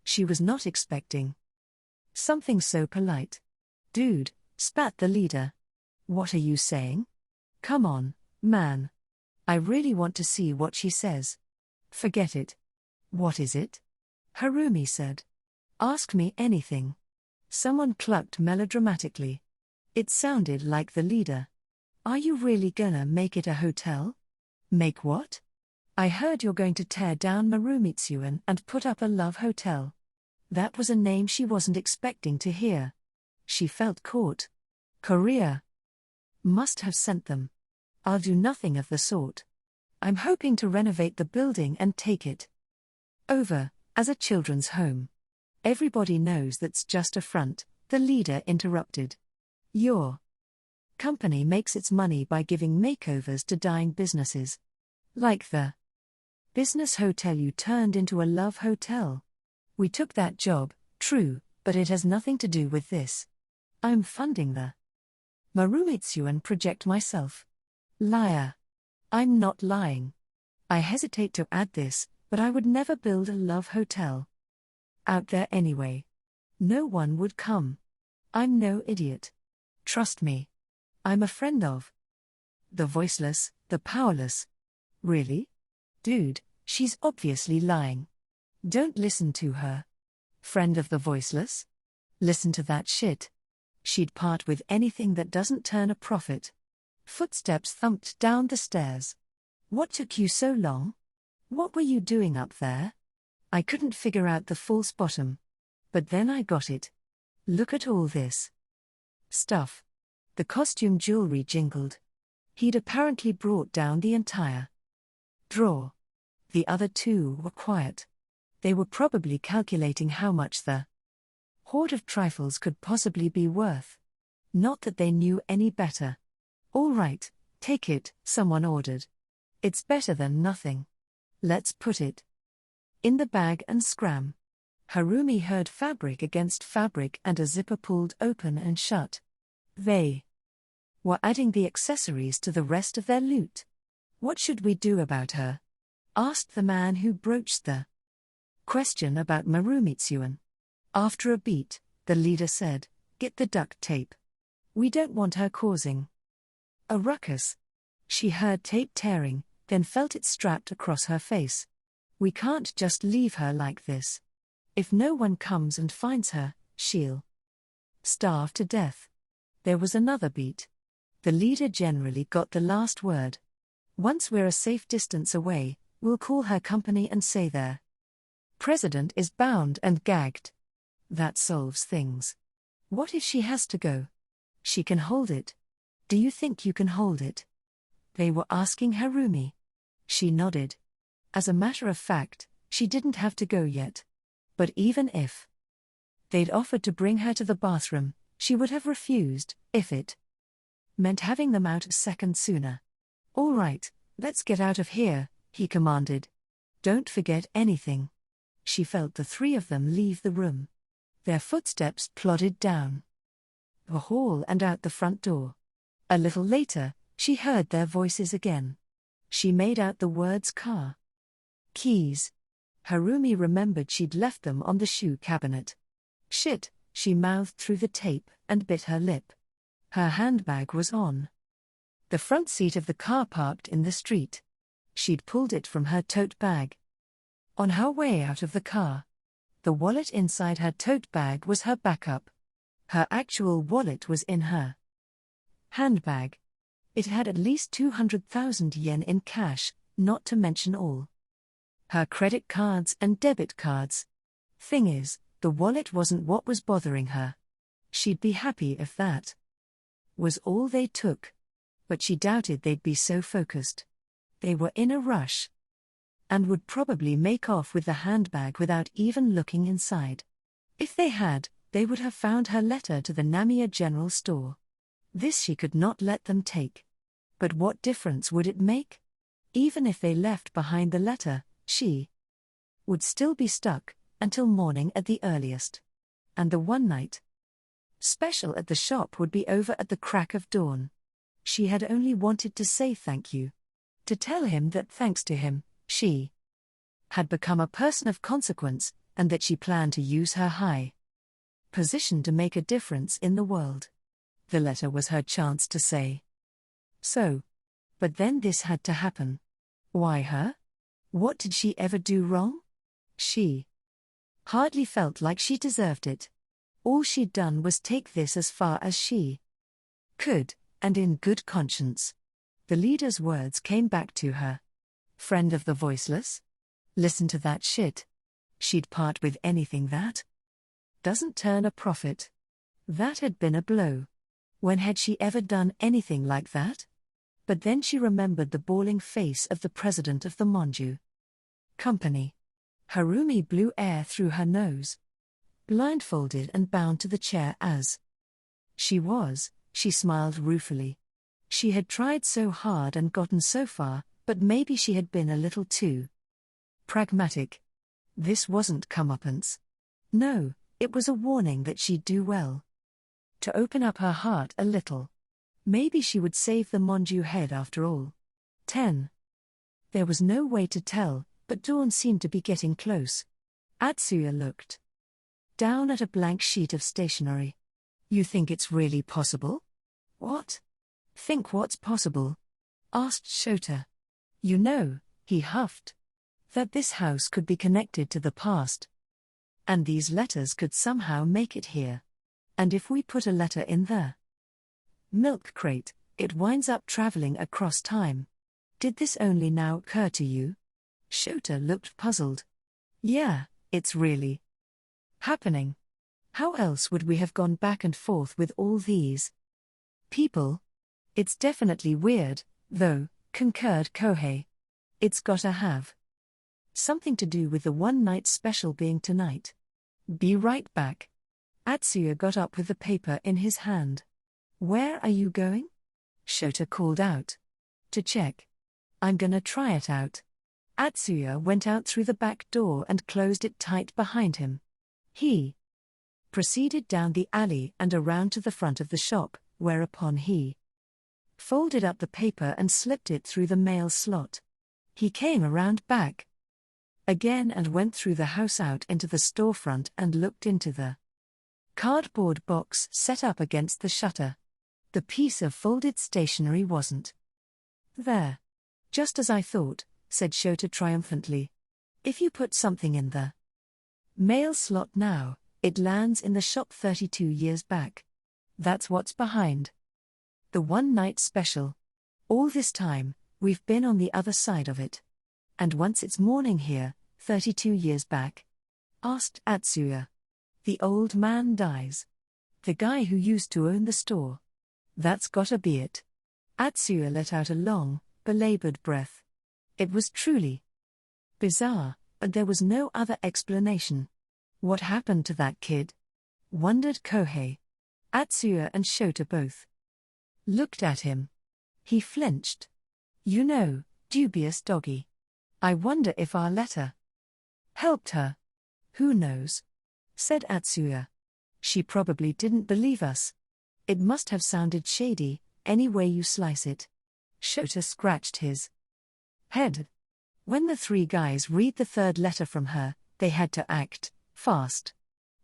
S1: She was not expecting something so polite. Dude, spat the leader. What are you saying? Come on, man. I really want to see what she says. Forget it. What is it? Harumi said. Ask me anything. Someone clucked melodramatically. It sounded like the leader. Are you really gonna make it a hotel? Make what? I heard you're going to tear down Marumitsuan and put up a love hotel. That was a name she wasn't expecting to hear. She felt caught. Korea must have sent them. I'll do nothing of the sort. I'm hoping to renovate the building and take it over as a children's home. Everybody knows that's just a front, the leader interrupted. Your company makes its money by giving makeovers to dying businesses. Like the business hotel you turned into a love hotel. We took that job, true, but it has nothing to do with this. I'm funding the Marumitsu and project myself. Liar. I'm not lying. I hesitate to add this, but I would never build a love hotel out there anyway. No one would come. I'm no idiot. Trust me. I'm a friend of the voiceless, the powerless. Really? Dude, she's obviously lying. Don't listen to her. Friend of the voiceless? Listen to that shit. She'd part with anything that doesn't turn a profit. Footsteps thumped down the stairs. What took you so long? What were you doing up there? I couldn't figure out the false bottom. But then I got it. Look at all this stuff. The costume jewelry jingled. He'd apparently brought down the entire drawer. The other two were quiet. They were probably calculating how much the hoard of trifles could possibly be worth. Not that they knew any better. All right, take it, someone ordered. It's better than nothing. Let's put it in the bag and scram. Harumi heard fabric against fabric and a zipper pulled open and shut. They were adding the accessories to the rest of their loot. What should we do about her? Asked the man who broached the question about Marumitsuan. After a beat, the leader said, "Get the duct tape. We don't want her causing a ruckus." She heard tape tearing, then felt it strapped across her face. We can't just leave her like this. If no one comes and finds her, she'll starve to death. There was another beat. The leader generally got the last word. Once we're a safe distance away, we'll call her company and say they're President is bound and gagged. That solves things. What if she has to go? She can hold it. Do you think you can hold it? They were asking Harumi. She nodded. As a matter of fact, she didn't have to go yet. But even if they'd offered to bring her to the bathroom, she would have refused, if it meant having them out a second sooner. All right, let's get out of here, he commanded. Don't forget anything. She felt the three of them leave the room. Their footsteps plodded down the hall and out the front door. A little later, she heard their voices again. She made out the words car. Keys. Harumi remembered she'd left them on the shoe cabinet. Shit, she mouthed through the tape and bit her lip. Her handbag was on the front seat of the car parked in the street. She'd pulled it from her tote bag. On her way out of the car, the wallet inside her tote bag was her backup. Her actual wallet was in her handbag. It had at least 200,000 yen in cash, not to mention all her credit cards and debit cards. Thing is, the wallet wasn't what was bothering her. She'd be happy if that was all they took. But she doubted they'd be so focused. They were in a rush and would probably make off with the handbag without even looking inside. If they had, they would have found her letter to the Namiya general store. This she could not let them take. But what difference would it make? Even if they left behind the letter, she would still be stuck until morning at the earliest. And the one night special at the shop would be over at the crack of dawn. She had only wanted to say thank you. To tell him that thanks to him, she had become a person of consequence, and that she planned to use her high position to make a difference in the world. The letter was her chance to say so. But then this had to happen. Why her? What did she ever do wrong? She hardly felt like she deserved it. All she'd done was take this as far as she could, and in good conscience. The leader's words came back to her. Friend of the voiceless? Listen to that shit. She'd part with anything that doesn't turn a profit. That had been a blow. When had she ever done anything like that? But then she remembered the bawling face of the president of the Monju Company. Harumi blew air through her nose. Blindfolded and bound to the chair as she was, she smiled ruefully. She had tried so hard and gotten so far, but maybe she had been a little too pragmatic. This wasn't comeuppance. No, it was a warning that she'd do well to open up her heart a little. Maybe she would save the Monju head after all. 10. There was no way to tell, but dawn seemed to be getting close. Atsuya looked down at a blank sheet of stationery. You think it's really possible? What? Think what's possible? Asked Shota. You know, he huffed, that this house could be connected to the past. And these letters could somehow make it here. And if we put a letter in the milk crate, it winds up traveling across time. Did this only now occur to you? Shota looked puzzled. Yeah, it's really happening. How else would we have gone back and forth with all these people? It's definitely weird, though, concurred Kohei. It's gotta have something to do with the one-night special being tonight. Be right back. Atsuya got up with the paper in his hand. Where are you going? Shota called out. To check. I'm gonna try it out. Atsuya went out through the back door and closed it tight behind him. He proceeded down the alley and around to the front of the shop, whereupon he folded up the paper and slipped it through the mail slot. He came around back again and went through the house out into the storefront and looked into the cardboard box set up against the shutter. The piece of folded stationery wasn't there. Just as I thought, said Shota triumphantly. If you put something in the mail slot now, it lands in the shop 32 years back. That's what's behind the one-night special. All this time, we've been on the other side of it. And once it's morning here, 32 years back, asked Atsuya. The old man dies. The guy who used to own the store. That's gotta be it. Atsuya let out a long, belabored breath. It was truly bizarre, but there was no other explanation. What happened to that kid? Wondered Kohei. Atsuya and Shota both looked at him. He flinched. You know, dubious doggy. I wonder if our letter helped her. Who knows? Said Atsuya. She probably didn't believe us. It must have sounded shady, any way you slice it. Shota scratched his head. When the three guys read the third letter from her, they had to act fast.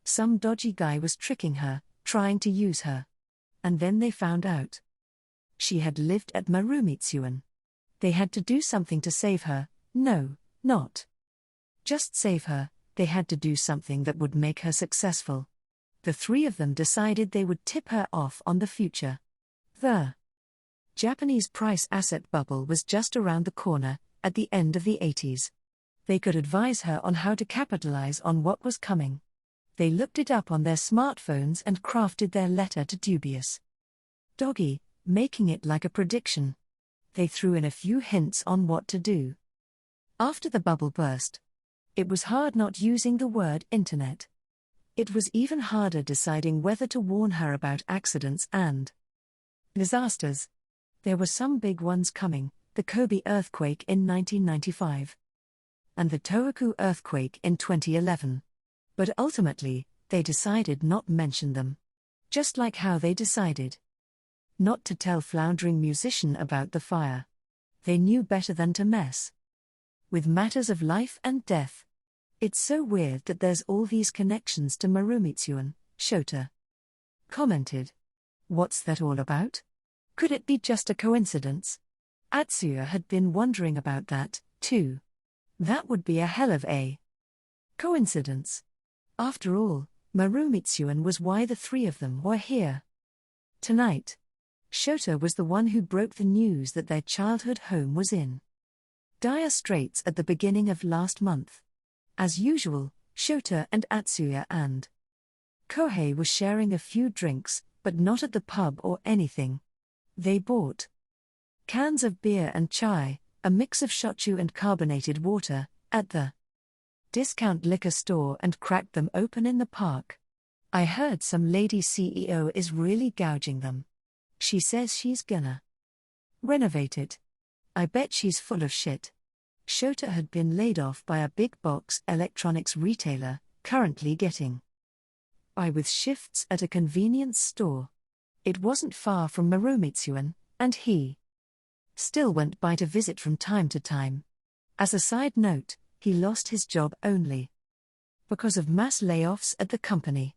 S1: Some dodgy guy was tricking her, trying to use her. And then they found out. She had lived at Marumitsuan. They had to do something to save her. No, not just save her, they had to do something that would make her successful. The three of them decided they would tip her off on the future. The Japanese price asset bubble was just around the corner, at the end of the 80s. They could advise her on how to capitalize on what was coming. They looked it up on their smartphones and crafted their letter to dubious doggy, making it like a prediction. They threw in a few hints on what to do. After the bubble burst, it was hard not using the word internet. It was even harder deciding whether to warn her about accidents and disasters. There were some big ones coming, the Kobe earthquake in 1995 and the Tohoku earthquake in 2011. But ultimately, they decided not mention them. Just like how they decided not to tell floundering musician about the fire. They knew better than to mess with matters of life and death. It's so weird that there's all these connections to Marumitsuan, Shota commented. What's that all about? Could it be just a coincidence? Atsuya had been wondering about that, too. That would be a hell of a coincidence. After all, Marumitsuan was why the three of them were here tonight. Shota was the one who broke the news that their childhood home was in dire straits at the beginning of last month. As usual, Shota and Atsuya and Kohei were sharing a few drinks, but not at the pub or anything. They bought cans of beer and chai, a mix of shochu and carbonated water, at the discount liquor store and cracked them open in the park. I heard some lady CEO is really gouging them. She says she's gonna renovate it. I bet she's full of shit. Shota had been laid off by a big box electronics retailer, currently getting by with shifts at a convenience store. It wasn't far from Marumitsuan, and he still went by to visit from time to time. As a side note, he lost his job only because of mass layoffs at the company.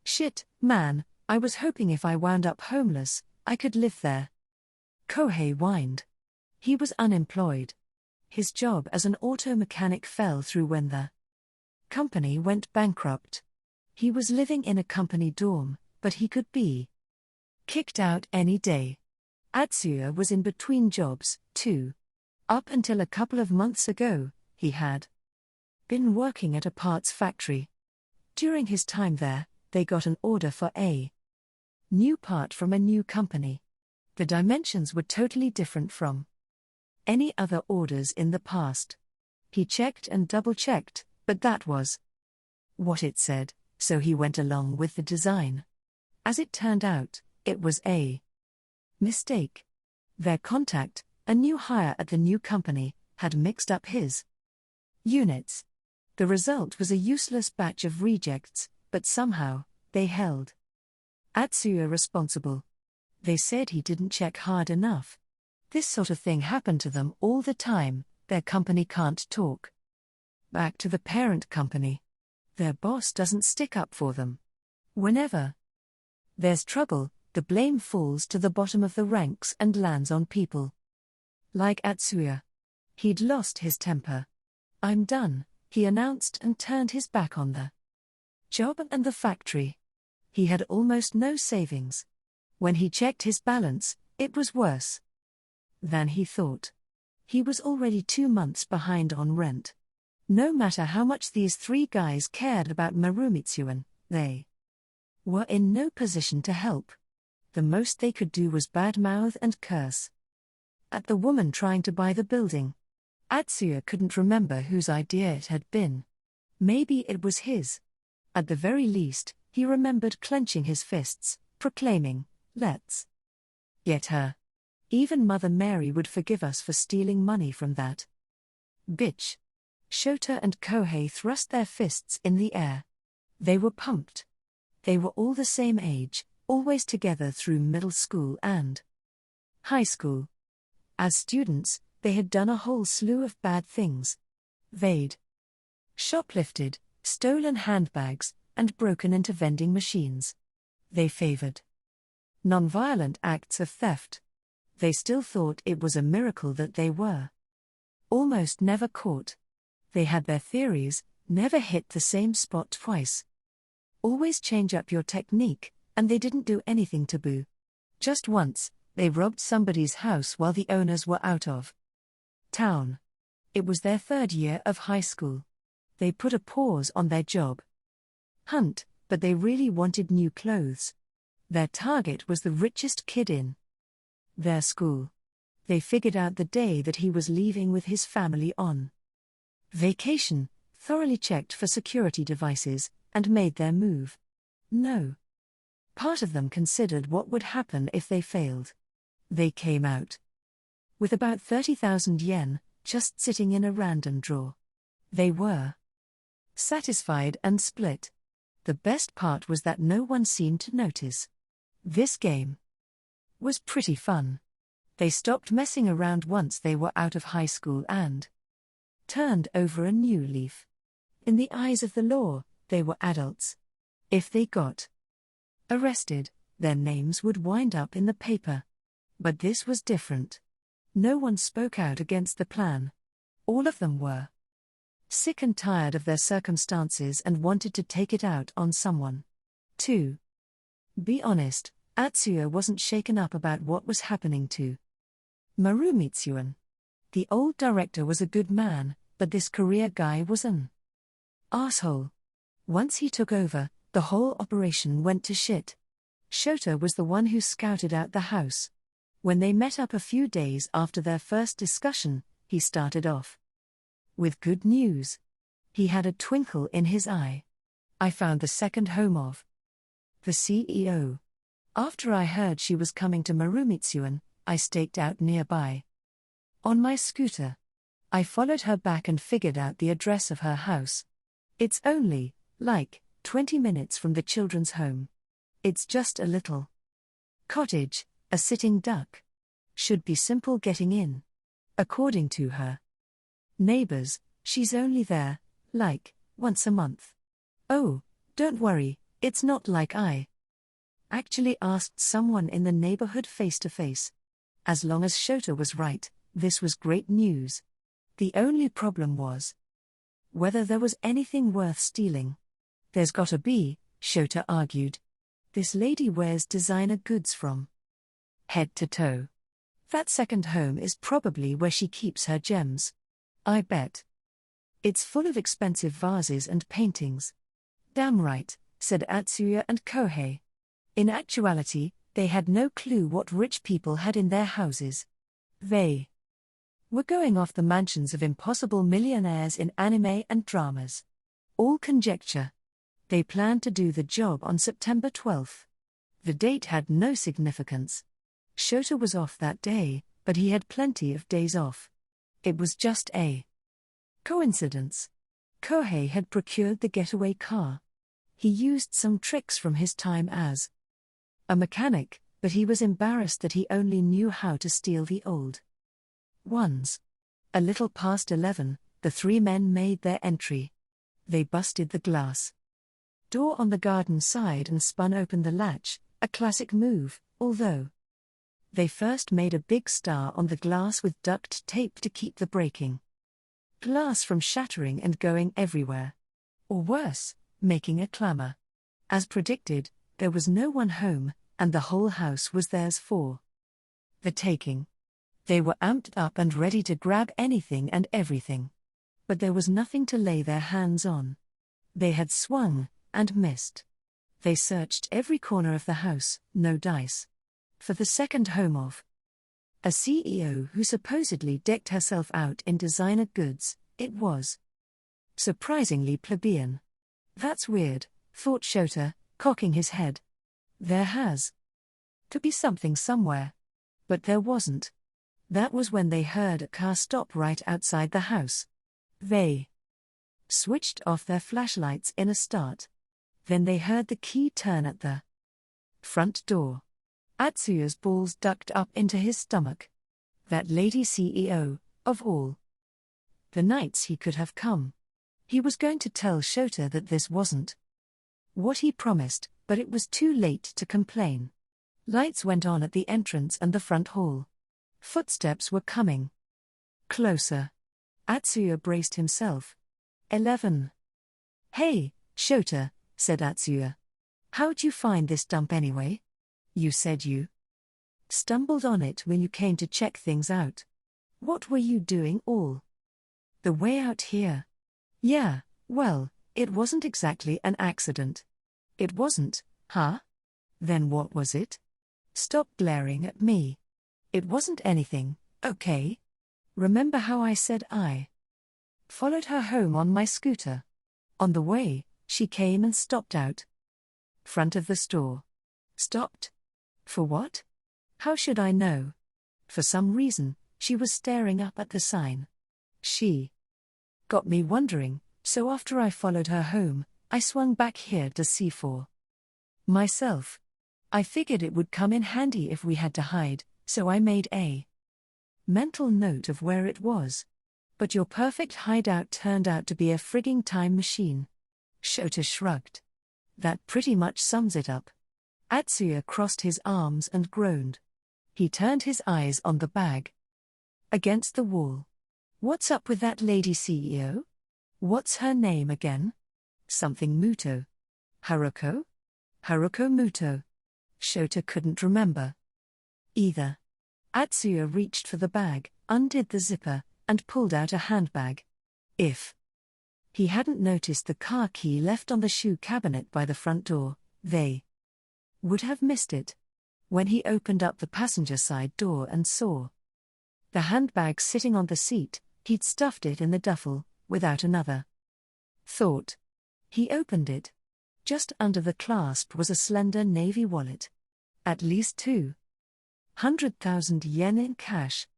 S1: Shit, man, I was hoping if I wound up homeless, I could live there. Kohei whined. He was unemployed. His job as an auto mechanic fell through when the company went bankrupt. He was living in a company dorm, but he could be kicked out any day. Atsuya was in between jobs, too. Up until a couple of months ago, he had been working at a parts factory. During his time there, they got an order for a new part from a new company. The dimensions were totally different from any other orders in the past. He checked and double-checked, but that was what it said, so he went along with the design. As it turned out, it was a mistake. Their contact, a new hire at the new company, had mixed up his units. The result was a useless batch of rejects, but somehow, they held Atsuya responsible. They said he didn't check hard enough. This sort of thing happened to them all the time. Their company can't talk back to the parent company. Their boss doesn't stick up for them. Whenever there's trouble, the blame falls to the bottom of the ranks and lands on people like Atsuya. He'd lost his temper. I'm done, he announced and turned his back on the job and the factory. He had almost no savings. When he checked his balance, it was worse than he thought. He was already 2 months behind on rent. No matter how much these three guys cared about Marumitsuan, they were in no position to help. The most they could do was badmouth and curse at the woman trying to buy the building. Atsuya couldn't remember whose idea it had been. Maybe it was his. At the very least, he remembered clenching his fists, proclaiming, "Let's get her. Even Mother Mary would forgive us for stealing money from that bitch." Shota and Kohei thrust their fists in the air. They were pumped. They were all the same age, always together through middle school and high school. As students, they had done a whole slew of bad things. They'd shoplifted, stolen handbags, and broken into vending machines. They favored nonviolent acts of theft. They still thought it was a miracle that they were almost never caught. They had their theories, never hit the same spot twice. Always change up your technique, and they didn't do anything taboo. Just once, they robbed somebody's house while the owners were out of town. It was their third year of high school. They put a pause on their job hunt, but they really wanted new clothes. Their target was the richest kid in their school. They figured out the day that he was leaving with his family on vacation, thoroughly checked for security devices, and made their move. No. Part of them considered what would happen if they failed. They came out with about 30,000 yen, just sitting in a random drawer. They were satisfied and split. The best part was that no one seemed to notice. This game was pretty fun. They stopped messing around once they were out of high school and turned over a new leaf. In the eyes of the law, they were adults. If they got arrested, their names would wind up in the paper. But this was different. No one spoke out against the plan. All of them were sick and tired of their circumstances and wanted to take it out on someone. To be honest, Atsuya wasn't shaken up about what was happening to Marumitsuan. The old director was a good man, but this career guy was an asshole. Once he took over, the whole operation went to shit. Shota was the one who scouted out the house. When they met up a few days after their first discussion, he started off with good news. He had a twinkle in his eye. "I found the second home of the CEO. After I heard she was coming to Marumitsuan, I staked out nearby on my scooter. I followed her back and figured out the address of her house. It's only, 20 minutes from the children's home. It's just a little cottage, a sitting duck. Should be simple getting in. According to her neighbors, she's only there, once a month. Oh, don't worry, it's not like I actually asked someone in the neighborhood face to face. As long as Shota was right, this was great news. The only problem was whether there was anything worth stealing. There's gotta be, Shota argued. This lady wears designer goods from head to toe. That second home is probably where she keeps her gems. I bet. It's full of expensive vases and paintings. Damn right, said Atsuya and Kohei. In actuality, they had no clue what rich people had in their houses. They were going off the mansions of impossible millionaires in anime and dramas. All conjecture. They planned to do the job on September 12th. The date had no significance. Shota was off that day, but he had plenty of days off. It was just a coincidence. Kohei had procured the getaway car. He used some tricks from his time as a mechanic, but he was embarrassed that he only knew how to steal the old ones. A little past 11, the three men made their entry. They busted the glass door on the garden side and spun open the latch, a classic move, although they first made a big star on the glass with duct tape to keep the breaking glass from shattering and going everywhere. Or worse, making a clamor. As predicted, there was no one home, and the whole house was theirs for the taking. They were amped up and ready to grab anything and everything. But there was nothing to lay their hands on. They had swung, and missed. They searched every corner of the house, no dice. For the second home of a CEO who supposedly decked herself out in designer goods, it was surprisingly plebeian. That's weird, thought Shota, cocking his head. There has to be something somewhere. But there wasn't. That was when they heard a car stop right outside the house. They switched off their flashlights in a start. Then they heard the key turn at the front door. Atsuya's balls ducked up into his stomach. That lady CEO, of all the nights he could have come. He was going to tell Shota that this wasn't what he promised, but it was too late to complain. Lights went on at the entrance and the front hall. Footsteps were coming closer. Atsuya braced himself. 11. Hey, Shota, said Atsuya. How'd you find this dump anyway? You said you stumbled on it when you came to check things out. What were you doing all the way out here? Yeah, well, it wasn't exactly an accident. It wasn't, huh? Then what was it? Stop glaring at me. It wasn't anything, okay? Remember how I said I followed her home on my scooter? On the way, she came and stopped out front of the store. Stopped? For what? How should I know? For some reason, she was staring up at the sign. She got me wondering, so after I followed her home, I swung back here to see for myself. I figured it would come in handy if we had to hide, so I made a mental note of where it was. But your perfect hideout turned out to be a frigging time machine. Shota shrugged. That pretty much sums it up. Atsuya crossed his arms and groaned. He turned his eyes on the bag against the wall. What's up with that lady CEO? What's her name again? Something Muto. Haruko? Haruko Muto. Shota couldn't remember either. Atsuya reached for the bag, undid the zipper, and pulled out a handbag. If he hadn't noticed the car key left on the shoe cabinet by the front door, they would have missed it. When he opened up the passenger side door and saw the handbag sitting on the seat, he'd stuffed it in the duffel, without another thought. He opened it. Just under the clasp was a slender navy wallet. At least 200,000 yen in cash.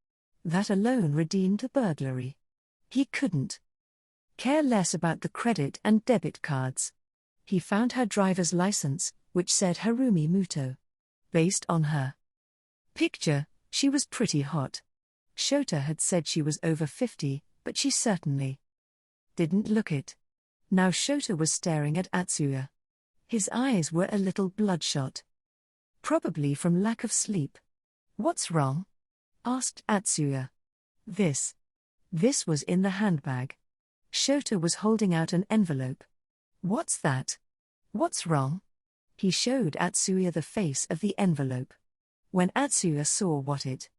S1: That alone redeemed the burglary. He couldn't care less about the credit and debit cards. He found her driver's license, which said Harumi Muto. Based on her picture, she was pretty hot. Shota had said she was over 50, but she certainly didn't look it. Now Shota was staring at Atsuya. His eyes were a little bloodshot. Probably from lack of sleep. What's wrong? Asked Atsuya. This was in the handbag. Shota was holding out an envelope. What's that? What's wrong? He showed Atsuya the face of the envelope. When Atsuya saw what it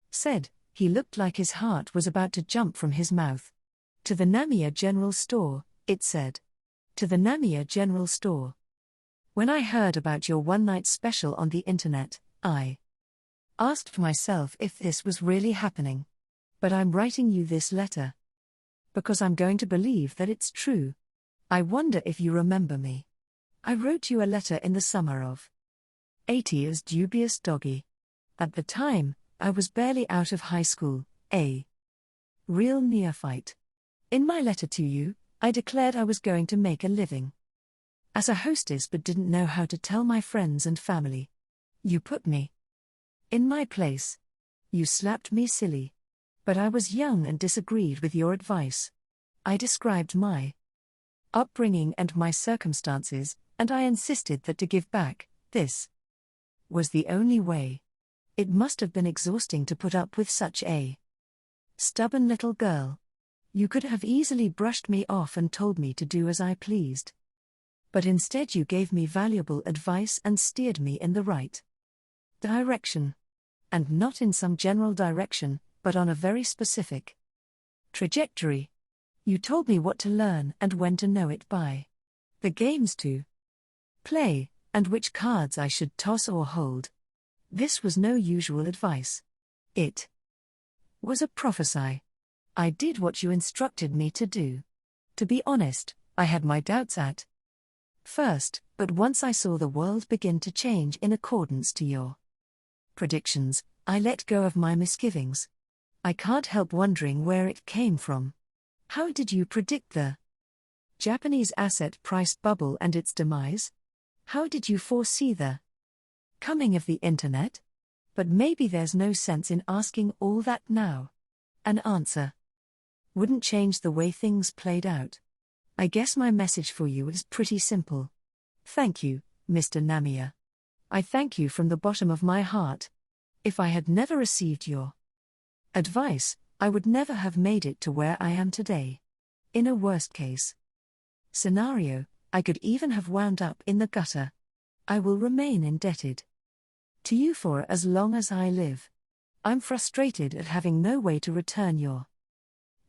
S1: said, he looked like his heart was about to jump from his mouth. To the Namiya General Store, it said. To the Namiya General Store. When I heard about your one-night special on the internet, I asked myself if this was really happening. But I'm writing you this letter because I'm going to believe that it's true. I wonder if you remember me. I wrote you a letter in the summer of 80 as dubious doggy. At the time, I was barely out of high school, a real neophyte. In my letter to you, I declared I was going to make a living as a hostess but didn't know how to tell my friends and family. You put me in my place. You slapped me silly. But I was young and disagreed with your advice. I described my upbringing and my circumstances, and I insisted that to give back, this was the only way. It must have been exhausting to put up with such a stubborn little girl. You could have easily brushed me off and told me to do as I pleased. But instead you gave me valuable advice and steered me in the right direction. And not in some general direction, but on a very specific trajectory. You told me what to learn and when to know it by. The games to play, and which cards I should toss or hold. This was no usual advice. It was a prophecy. I did what you instructed me to do. To be honest, I had my doubts at first, but once I saw the world begin to change in accordance to your predictions, I let go of my misgivings. I can't help wondering where it came from. How did you predict the Japanese asset price bubble and its demise? How did you foresee the coming of the internet? But maybe there's no sense in asking all that now. An answer wouldn't change the way things played out. I guess my message for you is pretty simple. Thank you, Mr. Namiya. I thank you from the bottom of my heart. If I had never received your advice, I would never have made it to where I am today. In a worst-case scenario, I could even have wound up in the gutter. I will remain indebted to you for as long as I live. I'm frustrated at having no way to return your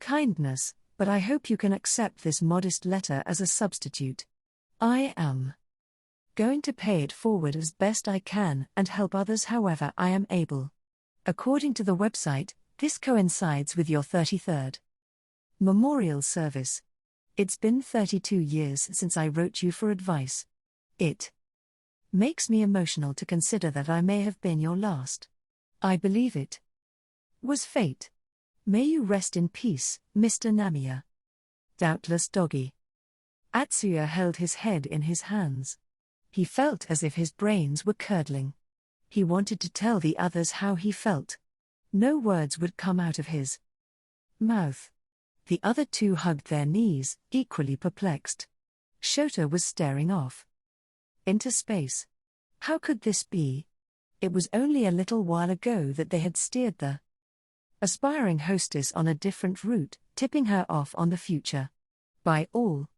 S1: kindness, but I hope you can accept this modest letter as a substitute. I am going to pay it forward as best I can and help others however I am able. According to the website, this coincides with your 33rd memorial service. It's been 32 years since I wrote you for advice. It makes me emotional to consider that I may have been your last. I believe it was fate. May you rest in peace, Mr. Namiya. Doubtless Doggy. Atsuya held his head in his hands. He felt as if his brains were curdling. He wanted to tell the others how he felt. No words would come out of his mouth. The other two hugged their knees, equally perplexed. Shota was staring off into space. How could this be? It was only a little while ago that they had steered the aspiring hostess on a different route, tipping her off on the future. By all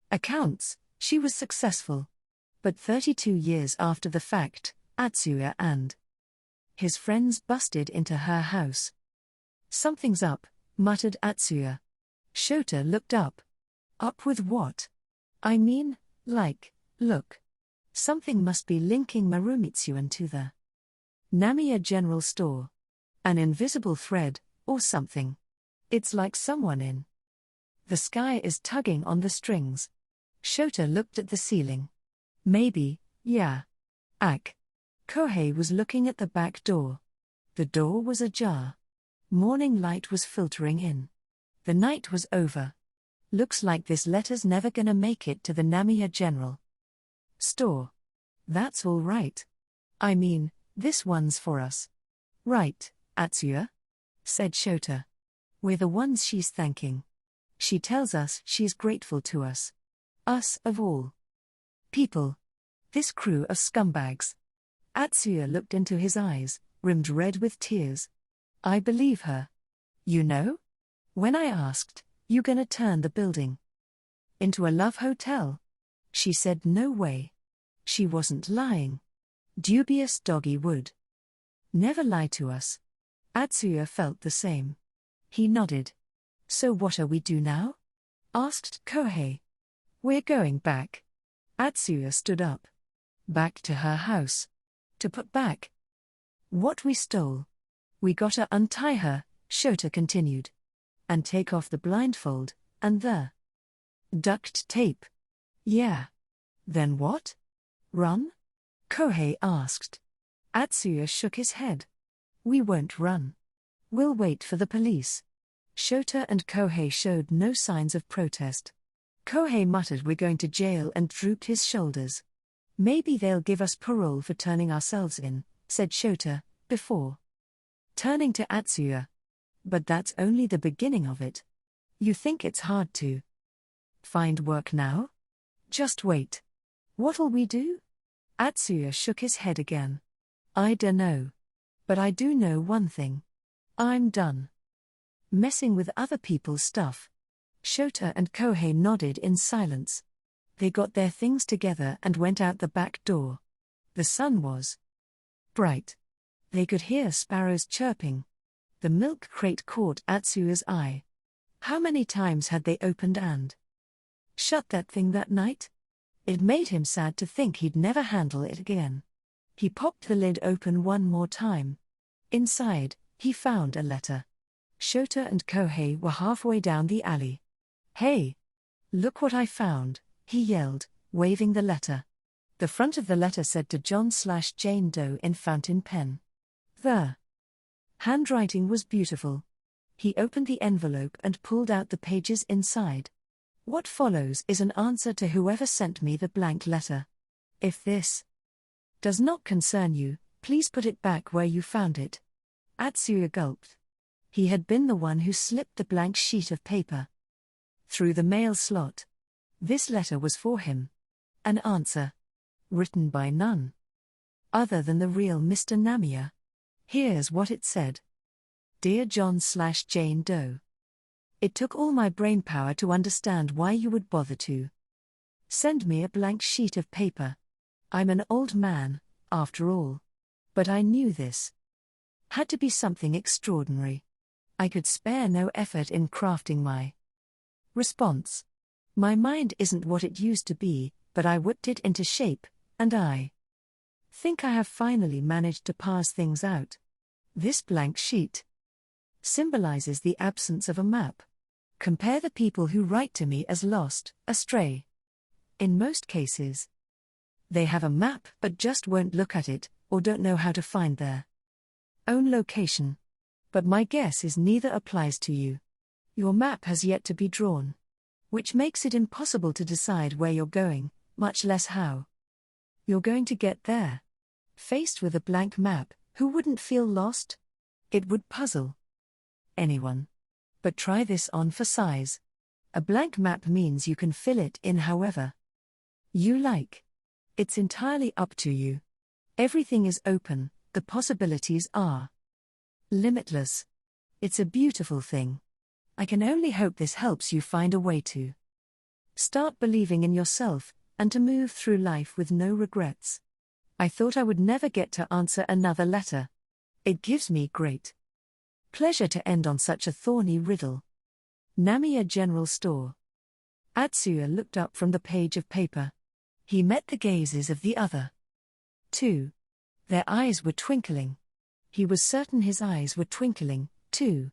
S1: accounts, she was successful. But 32 years after the fact, Atsuya and his friends busted into her house. Something's up, muttered Atsuya. Shota looked up. Up with what? I mean, look. Something must be linking Marumitsuan to the Namiya General Store. An invisible thread, or something. It's like someone in the sky is tugging on the strings. Shota looked at the ceiling. Maybe, yeah. Kohei was looking at the back door. The door was ajar. Morning light was filtering in. The night was over. Looks like this letter's never gonna make it to the Namiya General Store. That's all right. I mean, this one's for us. Right, Atsuya? Said Shota. We're the ones she's thanking. She tells us she's grateful to us. Us of all people. This crew of scumbags. Atsuya looked into his eyes, rimmed red with tears. I believe her. You know? When I asked, you gonna turn the building into a love hotel? She said no way. She wasn't lying. Dubious Doggy would never lie to us. Atsuya felt the same. He nodded. So what are we do now? Asked Kohei. We're going back. Atsuya stood up. Back to her house. To put back what we stole. We gotta untie her, Shota continued. And take off the blindfold, and the duct tape. Yeah. Then what? Run? Kohei asked. Atsuya shook his head. We won't run. We'll wait for the police. Shota and Kohei showed no signs of protest. Kohei muttered we're going to jail and drooped his shoulders. Maybe they'll give us parole for turning ourselves in, said Shota, before turning to Atsuya. But that's only the beginning of it. You think it's hard to find work now? Just wait. What'll we do? Atsuya shook his head again. I dunno. But I do know one thing. I'm done messing with other people's stuff. Shota and Kohei nodded in silence. They got their things together and went out the back door. The sun was bright. They could hear sparrows chirping. The milk crate caught Atsuya's eye. How many times had they opened and shut that thing that night? It made him sad to think he'd never handle it again. He popped the lid open one more time. Inside, he found a letter. Shota and Kohei were halfway down the alley. "Hey! Look what I found," he yelled, waving the letter. The front of the letter said to John/Jane Doe in fountain pen. The handwriting was beautiful. He opened the envelope and pulled out the pages inside. "What follows is an answer to whoever sent me the blank letter. If this does not concern you, please put it back where you found it." Atsuya gulped. He had been the one who slipped the blank sheet of paper through the mail slot. This letter was for him. An answer. Written by none other than the real Mr. Namiya. Here's what it said. "Dear John/Jane Doe. It took all my brainpower to understand why you would bother to send me a blank sheet of paper. I'm an old man, after all. But I knew this had to be something extraordinary. I could spare no effort in crafting my response. My mind isn't what it used to be, but I whipped it into shape, and I think I have finally managed to parse things out. This blank sheet symbolizes the absence of a map. Compare the people who write to me as lost, astray. In most cases, they have a map but just won't look at it, or don't know how to find their own location. But my guess is neither applies to you. Your map has yet to be drawn, which makes it impossible to decide where you're going, much less how you're going to get there. Faced with a blank map, who wouldn't feel lost? It would puzzle anyone. But try this on for size. A blank map means you can fill it in however you like. It's entirely up to you. Everything is open, the possibilities are limitless. It's a beautiful thing. I can only hope this helps you find a way to start believing in yourself, and to move through life with no regrets. I thought I would never get to answer another letter. It gives me great pleasure to end on such a thorny riddle. Namiya General Store. Atsuya looked up from the page of paper. He met the gazes of the other two. Their eyes were twinkling. He was certain his eyes were twinkling, too.